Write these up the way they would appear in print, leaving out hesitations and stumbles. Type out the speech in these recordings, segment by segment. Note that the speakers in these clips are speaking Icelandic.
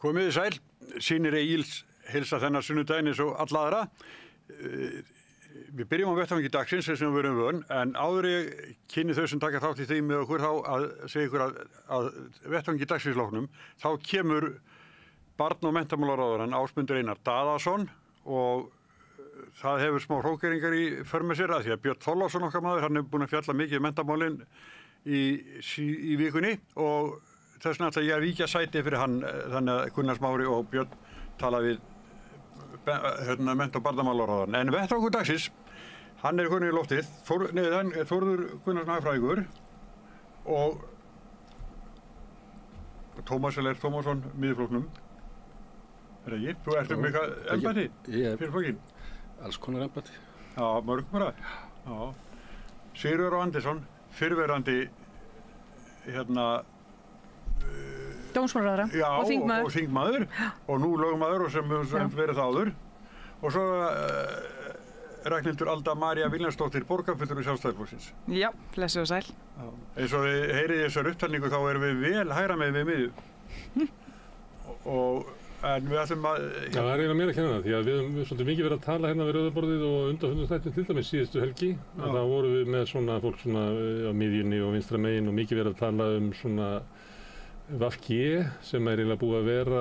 Komið þið sæl, Sýnir Egils heilsa þennan sunnudaginn eins og alla aðra. Við byrjum á vettvangi dagsins sem við erum vön, en áður ég kynni þau sem taka þátt í því með okkur þá að segja ykkur að vettvangi dagsins loknum, þá kemur barn- og menntamálaráðherrann Ásmundur Einar Daðason og það hefur smá hrókeringar í för með sér að því að Björn Þorláksson okkar maður, hann er búinn að fjalla mikið menntamálin í vikunni og þess vegna ætla ég að víkja sæti fyrir hann, þannig að Gunnar Smári og Björn tala við mennta- og barnamálaráðherrann. En vettvangur dagsins, hann er komin í loftið, Þórður Gunnarsson hagfræðingur og Tómas Eller Tómasson Miðflokknum. Er það ekki? Þú ert eitthvað embætti fyrir flokkinn? Alls konar embætti. Já, mörg bara. Já. Sigurður Andersson, fyrrverandi dómsmálaráðherra og þingmaður og nú lögmaður og sem verið áður og svo Ragnhildur Alda María Viljánsdóttir borgarfulltrúi Sjálfstæðisflokksins. Já, blessuð og sæl. Já. Eins og þið heyrið þessar upptalningu þá erum við vel hægra með við miðju. En við ætlum að... Já, það er eiginlega mér að kenna það, því að við höfum svolítið mikið verið að tala hérna við Rauðaborðið og undanförnum þættinum til dæmis síðustu helgi. Þá vorum við með svona fólk svona á miðjunni og vinstra megin og mikið verið að tala um svona VG sem er eiginlega búið að vera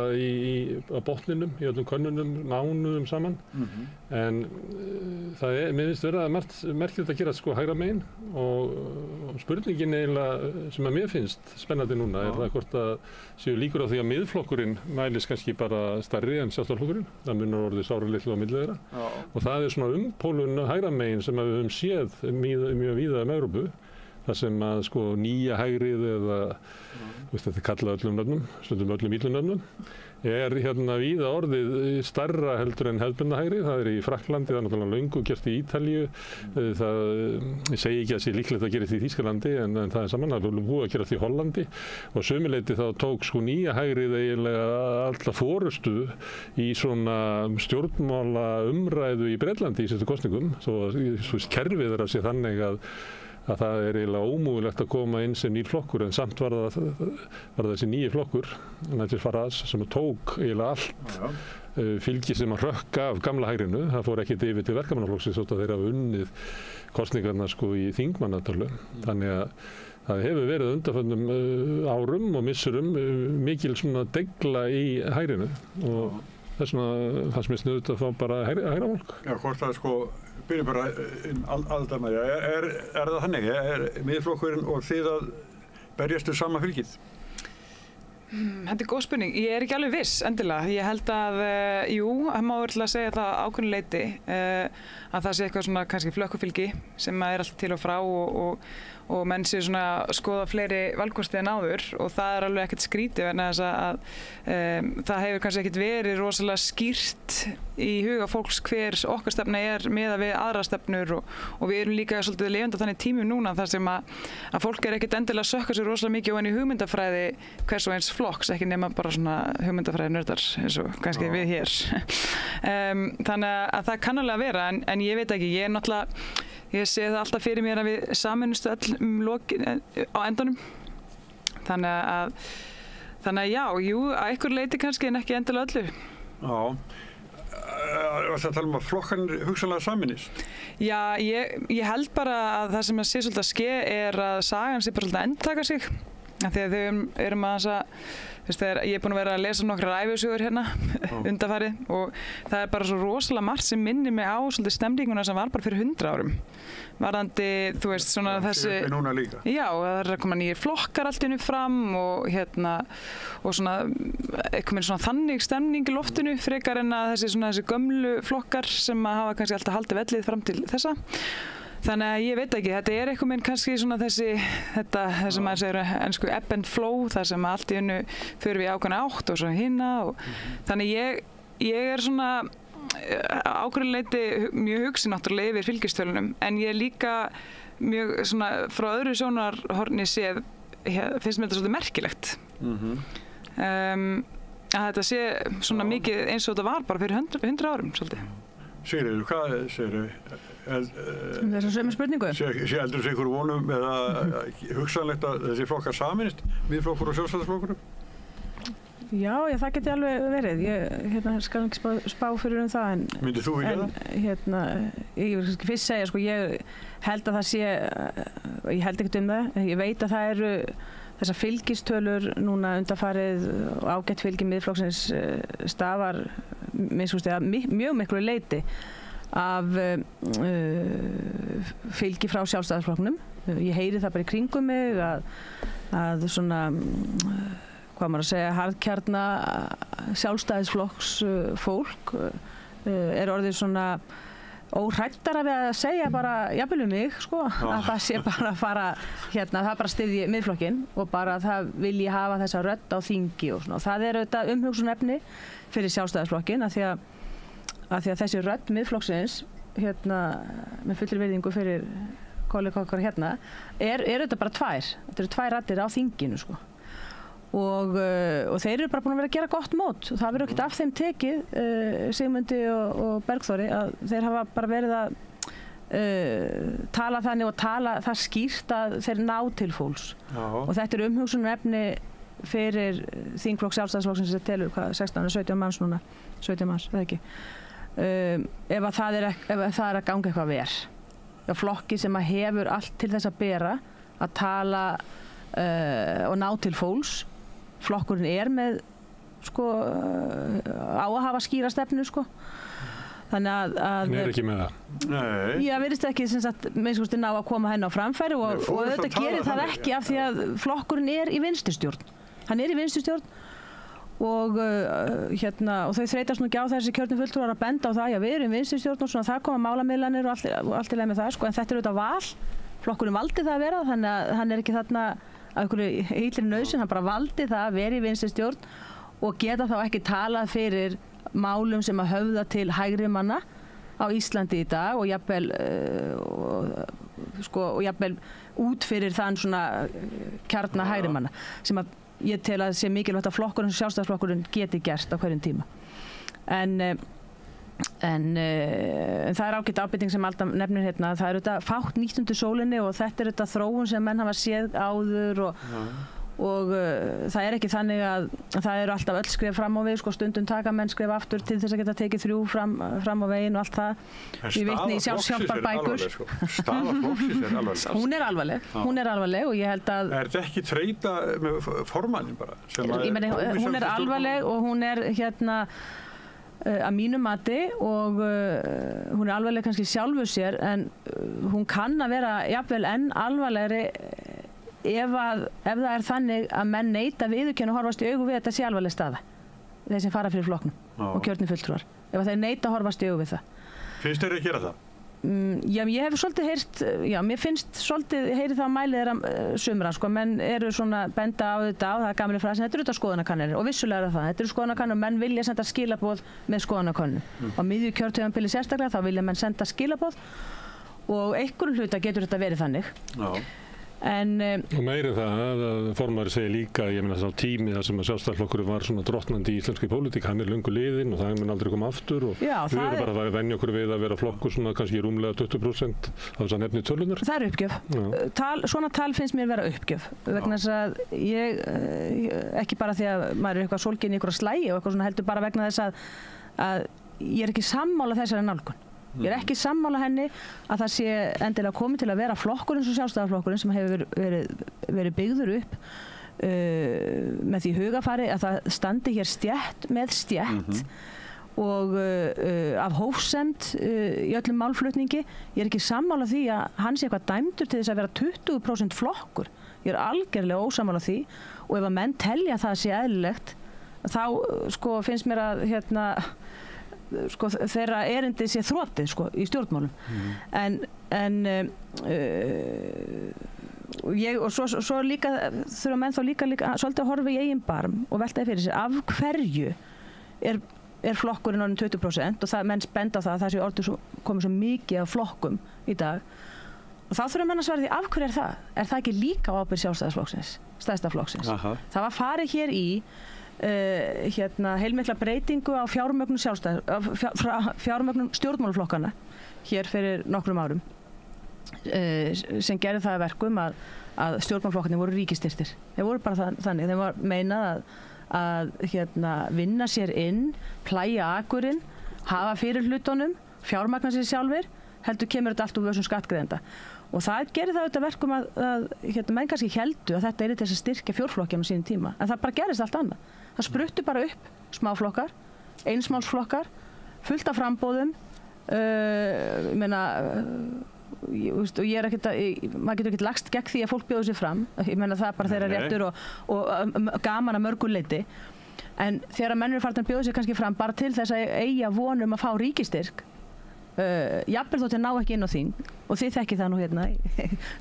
á botninum í öllum könnunum mánuðum saman. En það er, mér finnst vera merkilegt að gera sko hægra megin og spurningin eiginlega sem að mér finnst spennandi núna er það hvort að séu líkur á því að miðflokkurinn mælist kannski bara stærri en Sjálfstæðisflokkurinn. Það munar orðið sáralitlu á milli þeirra. Og það er svona umpólun hægra megin sem að við höfum séð mjög víða Evrópu. Það sem að sko nýja hægrið eða þetta er kallað öllum nöfnum, stundum öllum illum nöfnum, er hérna víða orðið stærra heldur en hefðbundna hægrið. Það er í Frakklandi, það er náttúrulega löngu gert í Ítalíu. Ég segi ekki að það sé líklegt að gerist í Þýskalandi en það er saman, það er búið að gerast í Hollandi og sömuleyti þá tók sko nýja hægrið eiginlega alla forystu í svona stjórnmála umræðu í Bretlandi í síðustu kosningum, svo kerfið er að sé þannig að það er eiginlega ómögulegt að koma inn sem nýr flokkur en samt var þessi nýji flokkur, Nigel Farage, sem tók eiginlega allt fylgi sem að hrökka af gamla hægrinu. Það fór ekkert yfir til verkamannaflokksins þótt að þeir hafa unnið kosningarnar sko í þingmannatölu. Þannig að það hefur verið undanförnum árum og missurum mikil svona degla í hægrinu og þess vegna fannst mér sniðugt að fá bara hægra fólk. Já, hvort það sko byrjum bara aldarmæri. Er það þannig? Er miðflokkurinn og þið að berjast um sama fylgið? Þetta er góð spurning. Ég er ekki alveg viss endilega. Ég held að, jú, það má verið að segja það ákveðnu leyti að það sé eitthvað svona kannski flökkufylgi sem er allt til og frá og menn séu svona að skoða fleiri valkosti en áður og það er alveg ekkert skrítið vegna þess að það hefur kannski ekkert verið rosalega skýrt í huga fólks hver okkar stefna er miðað við aðra stefnur og við erum líka svolítið lifandi á þannig tímum núna þar sem að fólk er ekkert endilega að sökka sér rosalega mikið ofan í hugmyndafræði hvers og eins flokks, ekki nema bara svona hugmyndafræði nördar eins og kannski við hér. Þannig að það kann alveg að vera en ég veit ekki, ég sé það alltaf fyrir mér að við sameinustu öll lokin á endanum. Þannig að já, jú, að einhver leyti kannski en ekki endilega öllu. Já. Það tala um að flokkarnir hugsanlega sameinist? Já, ég held bara að það sem að sé svolítið að ske er að sagan sé bara svolítið að endtaka sig. Þegar þau erum aðeins að, ég er búin að vera að lesa nokkrar ævisögur hérna undanfarið og það er bara svo rosalega margt sem minnir mig á svolítið stemninguna sem var bara fyrir 100 árum. Varðandi, þú veist, svona þessi... Núna líka. Já, það er að koma nýjir flokkar allt inni fram og svona eitthvað svona þannig stemning í loftinu frekar en að þessi gömlu flokkar sem hafa kannski alltaf haldið vellið fram til þessa. Þannig að ég veit ekki, þetta er eitthvað minn kannski svona þetta sem maður segir ensku ebb and flow, þar sem allt í unnu fyrir við ákveðna átt og svo hinna og þannig ég er svona ákveðinu leyti mjög hugsi náttúrulega yfir fylgistölunum en ég er líka mjög svona frá öðru sjónarhorni séð, finnst mér þetta svolítið merkilegt að þetta sé svona mikið eins og þetta var bara fyrir 100 árum svolítið. Sigríður, hvað segirðu? Þessum sömu spurningu? Heldur þessi ykkur vonum eða hugsanlegt að þessi flokkar sameinist, miðflokkur og Sjálfstæðisflokkurinn? Já, það geti alveg verið. Ég skal ekki spá fyrir það. Myndir þú vilja það? Ég vil fyrst segja, sko, ég held að það sé, ég held ekkert það. Ég veit að það eru þessar fylgistölur núna undanfarið og ágætt fylgi Miðflokksins stafar mjög miklu leyti af fylgi frá Sjálfstæðisflokknum. Ég heyri það bara í kringum mig að svona hvað maður að segja, harðkjarna Sjálfstæðisflokks fólk orðið svona óhræddara við að segja bara jafnvel mig, sko, að það sé bara að fara það bara styðji Miðflokkinn og bara það vilji hafa þessa rödd á þingi og svona. Og það auðvitað umhugsunarefni fyrir Sjálfstæðisflokkinn að því að þessi rödd Miðflokksins með fullri virðingu fyrir kollega okkar auðvitað bara tvær. Þetta eru tvær raddir á þinginu, sko. Og þeir eru bara búin að vera að gera gott mót og það verður ekkert af þeim tekið Sigmundi og Bergþóri að þeir hafa bara verið að tala þannig og tala það skýrt að þeir ná til fólks. Og þetta er umhugsunarefni fyrir þingflokk Sjálfstæðisflokksins sem telur 16-17 manns núna, 17 manns, eða ekki, ef það er að ganga eitthvað verð. Flokki sem að hefur allt til þess að bera að tala og ná til fólks. Flokkurinn með sko á að hafa skýra stefnu, sko. Þannig að hann ekki með það. Nei. Já, virðist ekki sem sagt minnst ná að koma henni á framfæri og þetta gerir það ekki af því að flokkurinn í vinstristjórn. Hann í vinstristjórn og og þau þreytast nú ekki á þessi kjörnu fulltrúar að benda á það, já, við erum í vinstristjórn og svona, það koma málamiðlanir og allt í lagi með það, sko, en þetta auðvitað val. Flokkurinn valdi það að vera, þannig að hann ekki þarna af einhverju heilri nauðsyn, hann bara valdi það að vera í vinstristjórn og geta þá ekki talað fyrir málum sem að höfða til hægri manna á Íslandi í dag og jafnvel og jafnvel út fyrir þann svona kjarna hægri manna sem að ég tel að sé mikilvægt að flokkurinn, Sjálfstæðisflokkurinn geti gert á hverjum tíma. En það er ágætt ábending sem alltaf nefnir það er auðvitað fátt nýtt undir sólinni og þetta er auðvitað þróun sem menn hafa séð áður og það er ekki þannig að það eru alltaf öll skref fram á við, sko, stundum taka menn skref aftur til þess að geta tekið 3 fram á veginn og allt það. Ég vitni í sjálfshjálparbækur. Staða flokksins er alvarleg. Hún er alvarleg og ég held að er þetta ekki treyta með formannin bara? Hún er alvarleg og hún er að mínu mati og hún er alvarleg kannski sjálfu sér en hún kann að vera jafnvel enn alvarlegri ef það er þannig að menn neita viðurkenna og horfast í augu við þetta sé alvarleg staða þeir sem fara fyrir flokknum og kjörnir fulltrúar ef þeir neita að horfast í augu við það. Finnst þeir að gera það? Já, ég hef svolítið heyrt, já, mér finnst svolítið, heyri það að mæli þeirra sumra, sko, menn eru svona benda á þetta það er gamli frasi, þetta eru þetta skoðanakannir og vissulega er það, þetta eru skoðanakannir og menn vilja senda skilaboð með skoðanakannir. Á miðju kjörtímabili sérstaklega þá vilja menn senda skilaboð og einhverjum hluta getur þetta verið þannig. Já. Og meira það að formari segir líka, ég meina þess á tími þar sem að Sjálfstæðisflokkurinn var svona drottnandi í íslenski pólitík, hann er löngu liðinn og það mun aldrei koma aftur og við erum bara að venja okkur við að vera flokkur svona kannski rúmlega 20% af þess að nefni tölunar. Það er uppgjöf. Svona tal finnst mér vera uppgjöf vegna þess að ég, ekki bara því að maður er eitthvað sólginn í einhverja slægi og eitthvað svona heldur bara vegna þess að ég er ekki sammála þessari nálgun. Ég er ekki sammála henni að það sé endilega komið til að vera flokkurinn sem Sjálfstæðisflokkurinn sem hefur verið byggður upp með því hugafari að það standi hér stétt með stétt og af hófsemd í öllum málflutningi. Ég er ekki sammála því að hann sé eitthvað dæmdur til þess að vera 20% flokkur. Ég er algjörlega ósammála því og ef að menn telja það sé eðlilegt þá sko finnst mér að sko, þeirra erindi sé þrotið sko, í stjórnmálum og svo líka þurfa menn þá líka svolítið að horfa í eigin barm og veltaði fyrir sér af hverju er flokkurinn orðinn 20% og það menn benda á það sé orðið komið svo mikið af flokkum í dag og þá þurfa menn að svara því af hverju er það ekki líka á ábyrgð Sjálfstæðisflokksins, stærsta flokksins. Það var farið hér í heilmikla breytingu á fjármögnun stjórnmálaflokkana hér fyrir nokkrum árum sem gerði það að verkum að stjórnmálaflokkarnir voru ríkisstyrktir. Þeir voru bara þannig, þeim var meinað að vinna sér inn, plæja akurinn, hafa fyrir hlutunum, fjármagna sér sjálfir, heldur kemur þetta allt úr vössum skattgreiðenda. Og það gerir það auðvitað verkum að menn kannski héldu að þetta er til þess að styrkja fjórflokkjum á sínum tíma, en það bara gerist allt annað. Það spruttu bara upp smáflokkar, einsmálsflokkar, fullt af frambóðum, ég meina, og ég ekkert maður getur ekkert lagst gegn því að fólk bjóði sér fram, ég meina það er bara þeirra réttur og gaman að mörgu leyti, en þegar menn eru farin að bjóða sér kannski fram bara til þess að eiga von að fá ríkistyrk, jafnvel þótt ná ekki inn á þing, og þið þekkið það nú hérna í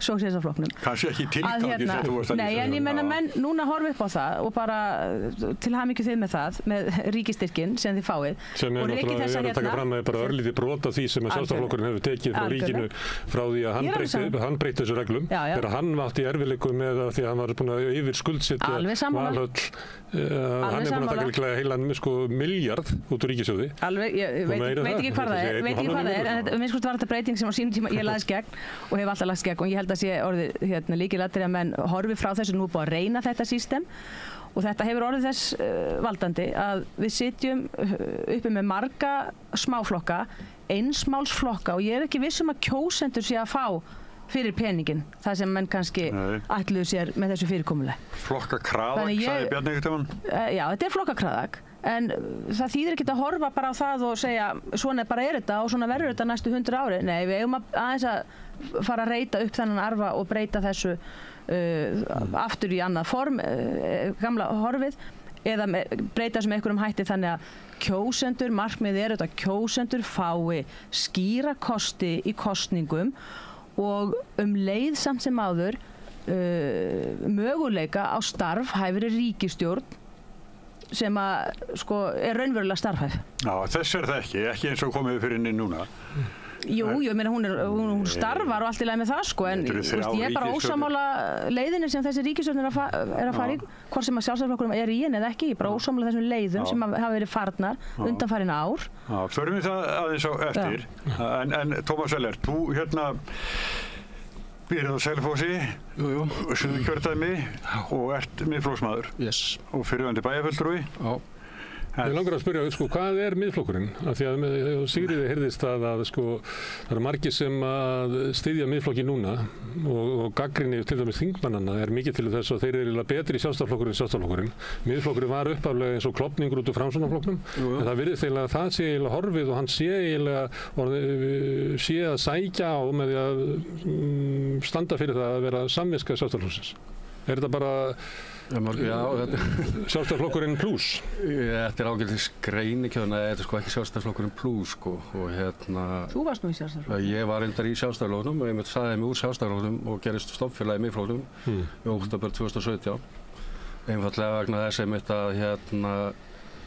sósíalistaflokknum. Kannski ekki tilgangi sem þú varst að lýsa. Nei, en ég meina menn núna horfa upp á það og bara til hamingju þið með ríkistyrkinn sem þið fáið. Sem er náttúrulega, ég er að taka fram að bara örlítið brot af því sem að Sjálfstæðisflokkurinn hefur tekið frá ríkinu frá því að hann breytti þessu reglum. Þegar hann átti í erfiðleikum með það því að hann var búinn að yfirskuldsetta Valhöll. Hann er búinn að taka líklega heilan milljarð út úr ríkissjóði. Alveg, ég veit ekki hvað það er, en minnst hvort var þetta breyting sem á sínum tíma ég lagðist gegn og hef alltaf lagst gegn, og ég held að sé orðið líkilatriði að menn horfi frá þessu, nú búið að reyna þetta system, og þetta hefur orðið þess valdandi að við sitjum uppi með marga smáflokka, einsmálsflokka, og ég er ekki viss að kjósendur sé að fá fyrir peningin, það sem menn kannski ætluðu sér með þessu fyrirkomuleg. Flokkakraðak, sagði Bjarni einhvern tímann. Já, þetta er flokkakraðak, en það þýðir ekki að horfa bara á það og segja svona bara er þetta og svona verður þetta næstu 100 ári. Nei, við eigum aðeins að fara að reyta upp þennan arfa og breyta þessu aftur í annað form, gamla horfið, eða breyta þessu með einhverjum hætti þannig að kjósendur, markmiðið er að kjósendur fái skýra kosti í kosningum og leið samt sem áður möguleika á starfhæfri ríkisstjórn sem að er raunverulega starfhæf. Já, þess er það ekki eins og komið fyrir inn núna. Jú, ég meina hún starfar og allt í lagi með það en ég er bara ósammála leiðinni sem þessi ríkisstjórn er að fara í, hvort sem að Sjálfstæðisflokkurinn er í henni eða ekki, ég er bara ósammála þessum leiðum sem hafa verið farnar undanfarin ár. Já, förum við það aðeins á eftir, en Tómas Eller, þú býrð á Selfossi, Suðurkjördæmi og ert Miðflokksmaður og fyrrverandi bæjarfulltrúi. Ég langar að spyrja, hvað er Miðflokkurinn? Af því að Sigríði heyrðist það eru margir sem að styðja Miðflokki núna og gagnrýni til dæmis þingmannanna er mikið til þess að þeir eru betri Sjálfstæðisflokkurinn en Sjálfstæðisflokkurinn. Miðflokkurinn var uppaflega eins og klofningur út úr Framsóknarflokknum, en það virðist eiginlega að það sé eiginlega horfið og hann sé að sækja á með því að standa fyrir það að vera samviska Sjálfstæðisflokksins. Er þetta bara Sjálfstæðisflokkurinn plús? Þetta er ágætis greinikjöðun að þetta ekki Sjálfstæðisflokkurinn plús og Þú varst nú í Sjálfstæðisflokknum? Ég var reyndar í Sjálfstæðisflokknum og ég sagði mig úr Sjálfstæðisflokknum og gerist stofnfélagi í Miðflokknum í október 2017. Einfaldlega vegna þess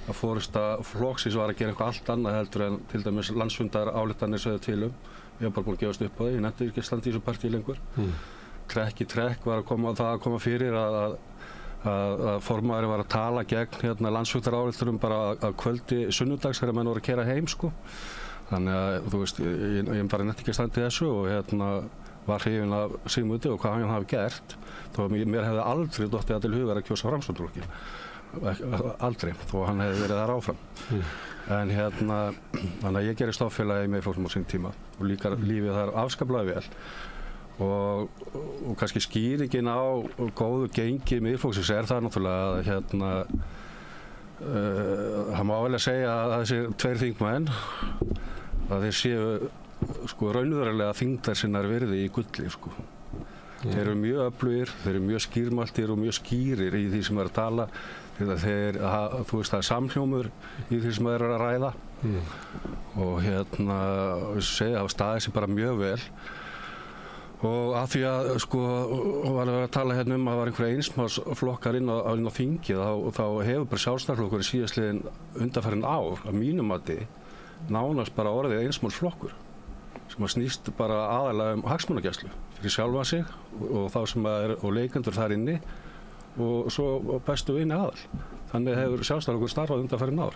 að forysta flokksins var að gera eitthvað allt annað heldur en til dæmis landsfundar ályktanir sögðu til Ég var bara búin að gefast upp á því, ég nefndi ekki að standa í þessu partí lengur. Trekk í trekk var að koma fyrir að formaðurinn var að tala gegn landsfundarályktunum bara að kvöldi sunnudags þegar menn voru að keyra heim Þannig að þú veist, ég bara nefndi ekki að standa í þessu og var hrifinn af Sigmundi og hvað hann hafi gert. Þó mér hefði aldrei dottið það til hugar að kjósa Framsóknarflokkinn. Aldrei, þó hann hefði verið þar áfram. En þannig að ég gerði stofnfélagi í Miðflokknum á sín tíma og líka lífið þar afskaplega vel. Og kannski skýringin á góðu gengi Miðflokksins það náttúrulega að það má vel að segja að þessir tveir þingmenn að þeir séu raunverulega þyngdar sinnar virði í gulli Þeir eru mjög öflugir, þeir eru mjög skýrmæltir og mjög skýrir í því sem að tala þú veist það er samhljómur í því sem þeir eru að ræða og segja hafa staðið sig bara mjög vel og af því að var að tala um að það var einhverja einsmálsflokkar inn á þingi þá hefur bara Sjálfstæðisflokkurinn síðastliðin undanfarin ár að mínum mati nánast bara orðið einsmálsflokkur sem að snýst bara aðalega hagsmunagæslu fyrir sjálfa sig og þá sem og leikendur þar inni og svo bestu vini aðal. Þannig hefur Sjálfstæðisflokkurinn starfað undanfarin ár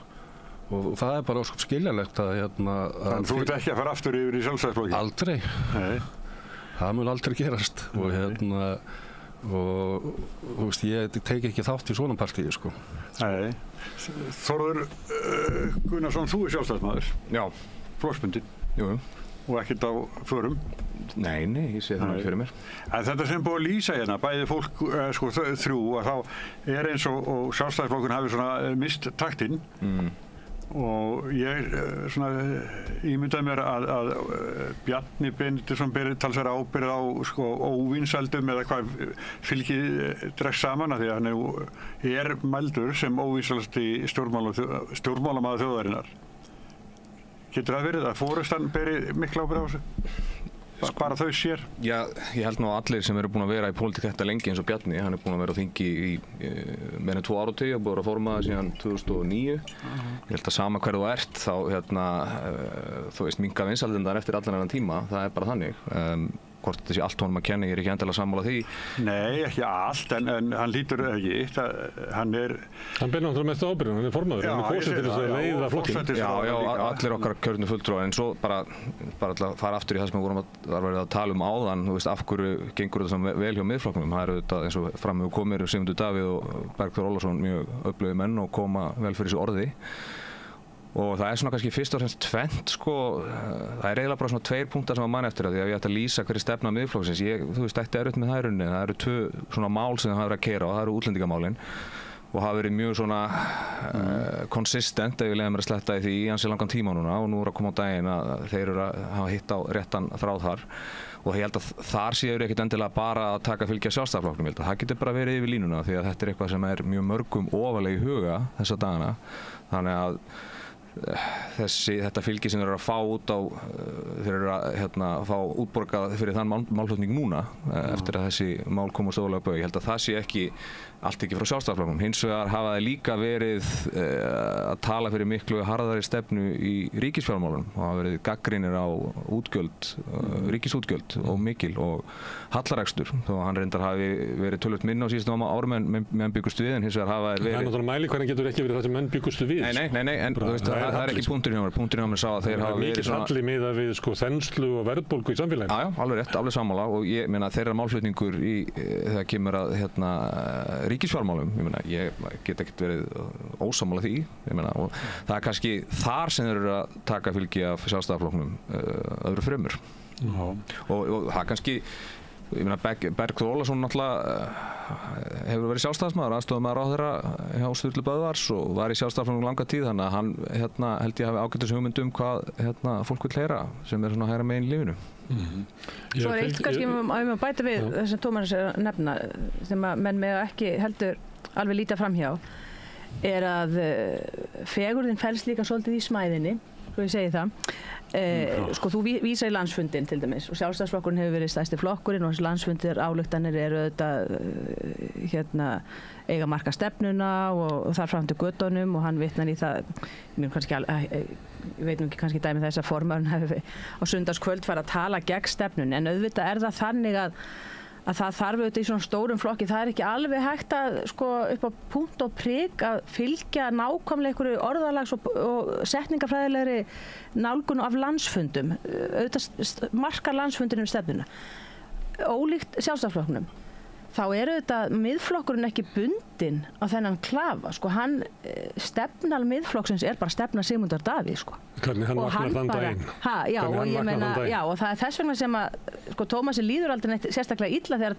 og það er bara ósköp skiljanlegt að Þannig þú ert ekki að fara aftur yfir í Sjálfstæðisflokkinn? Aldrei. Nei. Það mun aldrei gerast og og þú veist, ég teki ekki þátt í svona partíi, sko. Nei. Þórður Gunnarsson, þú sjálfstæðismaður. Já. Flokksbundinn. Jú. Og ekkert á förum. Nei, ég sé það fyrir mér. En þetta sem búið að lýsa hérna, bæði fólk, sko þrjú, að þá eins og sjálfstæðisflokkurinn hafi svona mist taktinn. Og ég svona ímyndaði mér að Bjarni Benediktsson beri talsverða ábyrgð á sko óvinsældum eða hvað fylgið dregst saman af því að hann er mældur sem óvinsælasti stjórnmálamaður þjóðarinnar. Getur það verið að forystan beri mikla ábyrgð á þessu? Bara þau sér? Já, ég held nú að allir sem eru búin að vera í pólitík þetta lengi eins og Bjarni, hann er búin að vera á þingi í meira en 2 áratugi og búin að vera formaður síðan 2009. Ég held að sama hver þú ert þá, þú veist, minnka vinsældirnar eftir allan þennan tíma, það er bara þannig. Hvort þetta sé allt honum að kenna, ég er ekki endilega sammála því. Nei, ekki allt, en hann lítur ekki. Hann ber náttúrulega mest ábyrgðina, hann er formaður, hann er kosinn til þess að leiða flokkinn. Já, allir okkar kjörnu fulltrúar, en svo bara til að fara aftur í það sem við vorum að tala um áðan, þú veist, af hverju gengur þetta svona vel hjá Miðflokknum. Það eru þetta, eins og fram hefur komið, Sigmundur Davíð og Bergþór Ólason mjög öflugir menn og koma vel fyrir þessu orði. Og það er svona kannski fyrst og fremst tvennt, sko, það er eiginlega bara svona 2 punktar sem að mann eftir það, því að ég ætti að lýsa hverju stefna Miðflokksins. Þú veist, þetta er auðvitað með það í rauninni, það eru 2 svona mál sem það hafa verið að keyra og það eru útlendingamálin og hafa verið mjög svona konsistent, ef ég leiði mér að sletta í því í ansi langan tíma núna og nú er að koma á daginn að þeir eru að hafa hitt á réttan þráð þar og ég held að þar séu ekkert endilega bara að taka fylgja Sjálfstæðisflokknum, ég held að það getur bara verið yfir línuna því að þetta er eitthvað sem er mjög mörgum ofarlega í huga þessa dagana, þannig að þetta fylgi sem þeir eru að fá út á þeir eru að fá útborgað fyrir þann málflutning núna eftir að þessi mál komast ólega bauð. Ég held að það sé ekki allt ekki frá Sjálfstæðisflokknum. Hins vegar hafa þeir líka verið að tala fyrir miklu harðari stefnu í ríkisfjármálunum og hafa verið gagnrýnir á útgjöld, ríkisútgjöld og mikil og hallarekstur þó að hann reyndar hafi verið tölvöld minna á síðustum árum en menn byggustu við en hins vegar hafa þeir verið. Það er náttúrulega mælikvarðinn getur ekki verið það sem menn byggustu við. Nei, en þú veist það er ekki punkturinn hjá mér. Punkturinn hjá mér sá að þeir hafa verið svona mikið halli miðað við sko þenslu og verðbólgu í samfélaginu. Já, alveg rétt, alveg sammála og ég meina þeirra málflutningur í þegar kemur að ríkisfjármálum, ég meina ég get ekkert verið ósammála því, ég meina og það er kannski þar sem þeir eru að taka fylgi af Sjálfstæðisflokknum öðru fremur. Og það kannski ég meina Bergþór Ólason náttúrulega hefur verið sjálfstæðismaður, aðstoðarmaður ráðherra hjá Sturlu Böðvars og var í Sjálfstæðisflokknum langa tíð þannig að hann held ég hafi ágætis hugmynd hvað fólk vil heyra sem er svona hægra megin í lífinu. Svo er eitt kannski að bæta við það sem Tómas er að nefna sem að menn með ekki heldur alveg líta framhjá er að fegurðin felst líka svolítið í smæðinni, svo ég segi það. Sko þú vísar í landsfundin til dæmis og Sjálfstæðisflokkurinn hefur verið stærsti flokkurinn og þessi landsfundir ályktanir eru auðvitað eiga marka stefnuna og þar fram til göttunum og hann vitnar í það ég veit nú ekki kannski dæmi þess að formaðurinn hefur á sunnudagskvöld farið að tala gegn stefnun en auðvitað er það þannig að það þarf auðvitað í svona stórum flokki, það er ekki alveg hægt að sko upp á punkt og prik að fylgja nákvæmlega einhverju orðalags og setningafræðilegri nálgun af landsfundum, auðvitað markar landsfundinum stefnuna. Ólíkt Sjálfstæðisflokknum, þá er auðvitað miðflokkurinn ekki bundinn á þennan klafa, sko hann stefnal miðflokksins er bara stefna Sigmundar Davíð, sko. Hvernig hann vaknar þann daginn. Já, og ég meina, já, og það er þess vegna sem að, sko, Tómasi líður aldrei neitt sérstaklega illa þegar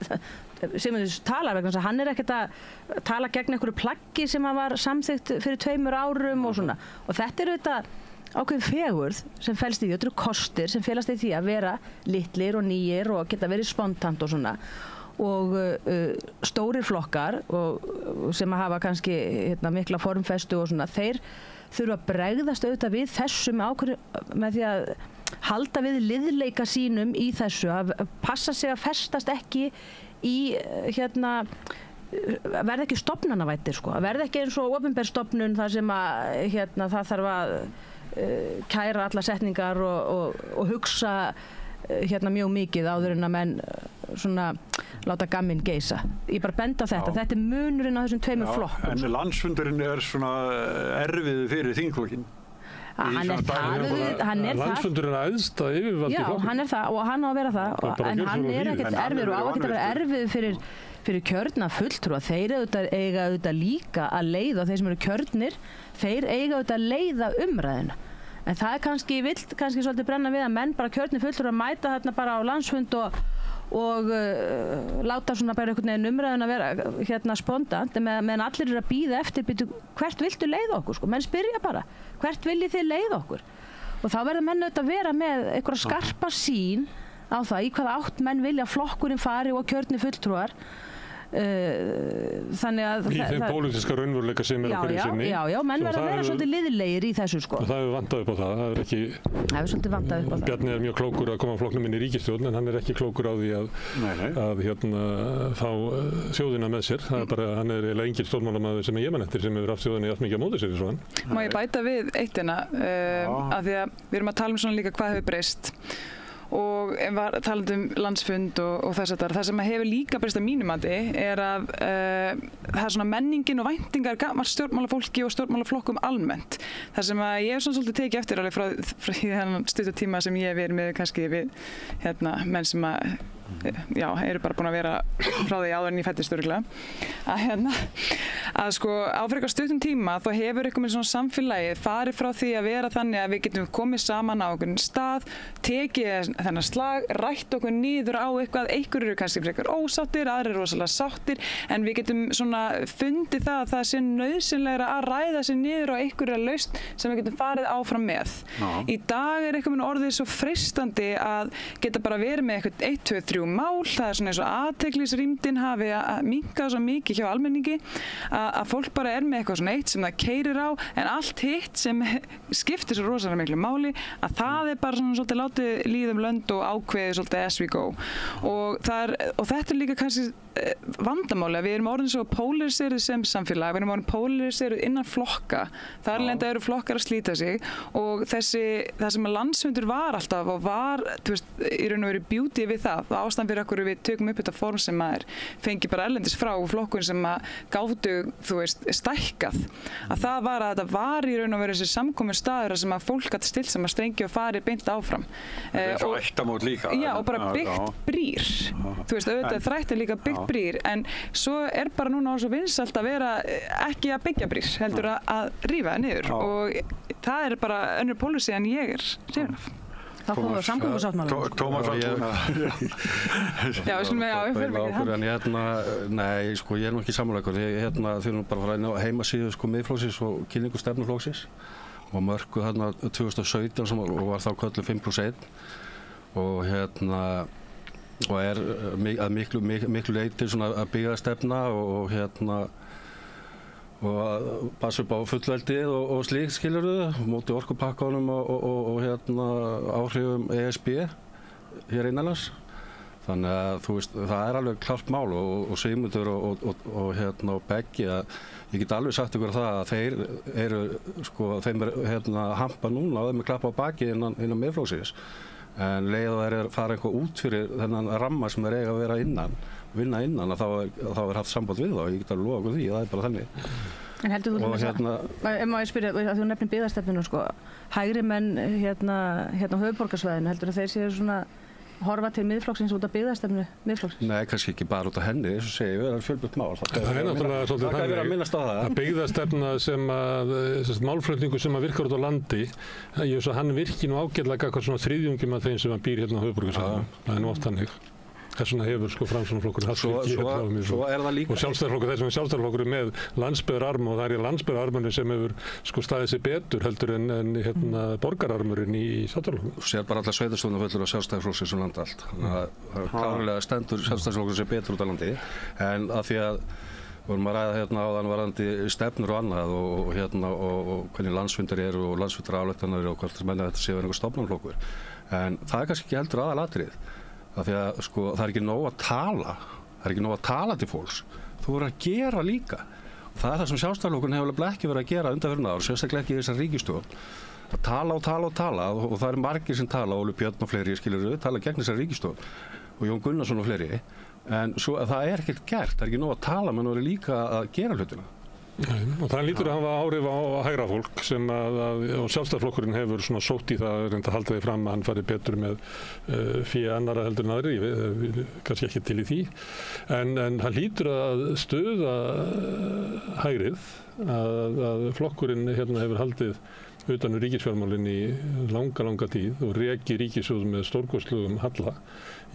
Sigmundur talar vegna þess að hann er ekkert að tala gegn einhverju plaggi sem að var samþykkt fyrir 2 árum og svona. Og þetta er auðvitað ákveðin fegurð sem felst í því, þetta eru kostir sem felast í því að vera litlir og nýir og geta verið spontant og svona. Og stórir flokkar sem að hafa kannski mikla formfestu og svona, þeir þurfa að bregðast auðvitað við þessu með því að halda við liðleika sínum í þessu, að passa sig að festast ekki í verða ekki stofnanavættir, sko, að verða ekki eins og opinber stofnun þar sem að það þarf að kæra alla setningar og hugsa mjög mikið áður en að menn svona láta gamminn geisa. Ég bara benda á þetta. Þetta er munurinn á þessum 2 flokkum. En landsfundurinn er svona erfið fyrir þingflokkinn. Hann er það. Landsfundurinn er æðsta yfirvald í flokknum. Já, hann er það og hann á að vera það. En hann er ekkert erfiður og á ekkert að vera erfiður fyrir kjörna fulltrúa, þeir eiga auðvitað líka að leiða, og þeir sem eru kjörnir, þeir eiga auðvitað að leiða umræðina. En það er kannski svolítið brenna við að menn bara kjörnir fulltrúa mæta þarna bara á landsfund og láta svona bara einhvern veginn umræðuna vera spontant, meðan allir eru að bíða eftir, hvert viltu leiða okkur, sko? Menn spyrja bara, hvert viljið þið leiða okkur? Og þá verður menn auðvitað að vera með einhverja skarpa sýn á það í hvaða átt menn vilja flokkurinn fari og kjörni fulltrúar. Þannig að í þeim pólitíska raunveruleika sem er á hverju sinni. Já, menn verða að vera svolítið liðlegir í þessu, sko. Og það hefur vantað upp á það. Það hefur svolítið vantað upp á það. Bjarni er mjög klókur að koma flokknum inn í ríkisstjórn, en hann er ekki klókur á því að fá þjóðina með sér. Það er bara, hann er eiginlega engin stjórnmálamaður sem ég man eftir sem hefur haft þjóðina jafn mikið á móti sér eins og hann. Má ég bæta við eitt af því að við erum að tala svona líka hvað hefur breyst. Og talandi landsfund og þess að það sem hefur líka breyst að mínu mati er að það er svona menningin og væntingar gamalt stjórnmálafólki og stjórnmálaflokkum almennt. Það sem að ég hef svona svolítið tekið eftir alveg frá þennan stuttartíma sem ég hef verið með kannski við menn sem eru bara búin að vera frá því áður en ég fæddist örugglega að sko á frekar stuttum tíma þá hefur eitthvað með svona samfélagi farið frá því að vera þannig að við getum komið saman á einhvern stað, tekið þennan slag, rætt okkur niður á eitthvað, einhverjir eru kannski frekar ósáttir, aðrir eru rosalega sáttir, en við getum svona fundið það að það sé nauðsynlegra að ræða sig niður á einhverja lausn sem við getum farið áfram með. Í dag er eitthvað með orðið svo freistandi að geta bara verið með eitthvað 1, 2, 3 mál, það er svona eins og athyglisrýmdin hafi að minnka svo mikið hjá almenningi að fólk bara er með eitthvað svona eitt sem það keyrir á, en allt hitt sem skiptir svo rosalega miklu máli að það er bara svona svolítið látið líðum lönd og ákveðið svolítið as we go og þetta er líka kannski vandamáli að við erum orðin svo pólariseruð sem samfélag, við erum orðin pólariseruð innan flokka, þar lenda eru flokkar að slíta sig og það sem að landsfundur var alltaf og var, þú veist, í raun og veru beauty við það ástæðan fyrir okkur við tökum upp þetta form sem að fengi bara erlendis frá flokkun sem að gátu, þú veist, stækkað að það var að þetta var í raun og veru þessi samkomin staður sem að fólk gæti stilt sem að strengi og fari beint áfram og ættamót líka og bara byggt brýr þú veist, auðvitað þrætt er líka byggt brýr en svo er bara núna svo vinsælt að vera ekki að byggja brýr heldur að rífa niður og það er bara önnur pólicy en ég er hrifin af. Þá komum við samgöngusáttmála. Tómas Já, við skulum nei, sko, ég er nú ekki sammála ykkur. Þurfum bara að fara inn á heimasíðu sko miðflokksins og kynningu stefnuflokksins og mörkuð þarna 2017 og var þá kölluð 5+1 og og er að miklu leyti svona að byggja stefna og að passa upp á fullveldið og slíkt skilurðu, móti orkupakkanum og áhrifum ESB hér innanlands. Þannig að þú veist, það er alveg klárt mál og Sigmundur og Beggi að ég get alveg sagt ykkur það að þeir eru, sko, þeim er hampa núna og þeim er klappa á baki innan miðflokksins. En leið og þeir fara eitthvað út fyrir þennan ramma sem þeir eiga að vera vinna innan að þá er haft samband við þá, ég get alveg lofa okkur því, það er bara þannig. En heldur þú ef má ég spyrja, að þú nefnir byggðastefnuna sko, hægri menn hérna á höfuðborgarsvæðinu, heldur þeir séu svona horfa til miðflokksins út af byggðastefnu miðflokksins? Nei, kannski ekki bara út af henni, eins og segja, það er fjölbreytt mál. Það er náttúrulega svolítið þannig að byggðastefna sem að málflutningur sem að virkar út á landi, hann virki nú ágætlega eitthvað svona þriðjungum af þeim sem að býr hérna á höfuðborgarsvæðinu. Það er nú oft þannig. Þess vegna hefur sko Framsóknarflokkurinn haft svo er það líka og sjálfstæðisflokkur, þess vegna sjálfstæðisflokkur með landsbyggðararm og það er í landsbyggðararmurinn sem hefur sko staðið sig betur heldur en borgararmurinn í sjálfstæðisflokknum. Þú sér bara alla sveitarstjórnarfulltrúa sjálfstæðisflokksins um land allt. Þannig að klárlega stendur sjálfstæðisflokkurinn sig betur út á landi en af því að vorum að ræða hérna áðan varðandi stefnur og annað og hvernig landsfundir eru og landsfundaráleitanar og hvort menn þetta sé einhver stofnanflokkur. En það er kannski ekki heldur aðalatriðið. Af því að sko, það er ekki nóg að tala til fólks, þú verður að gera líka. Og það er það sem Sjálfstæðisflokkurinn hefur ekki verið að gera undanfarin ár, sérstaklega ekki í þessari ríkisstjórn. Að tala og það eru margir sem tala, Óli Björn og fleiri skilurðu, tala gegn þessari ríkisstjórn og Jón Gunnarsson og fleiri. En svo það er ekkert gert, það er ekki nóg að tala, menn verður líka að gera hlutina. Og það lítur að hafa áhrif á hægra fólk sem og Sjálfstæðisflokkurinn hefur svona sótt í það að reynda að halda því fram að hann fari betur með fé annara heldur en aðri, kannski ekki til í því, en það lítur að stuða hægrið að flokkurinn hefur haldið utan ríkisfjármálin í langa tíð og reki ríkissjóð með stórkostlegum halla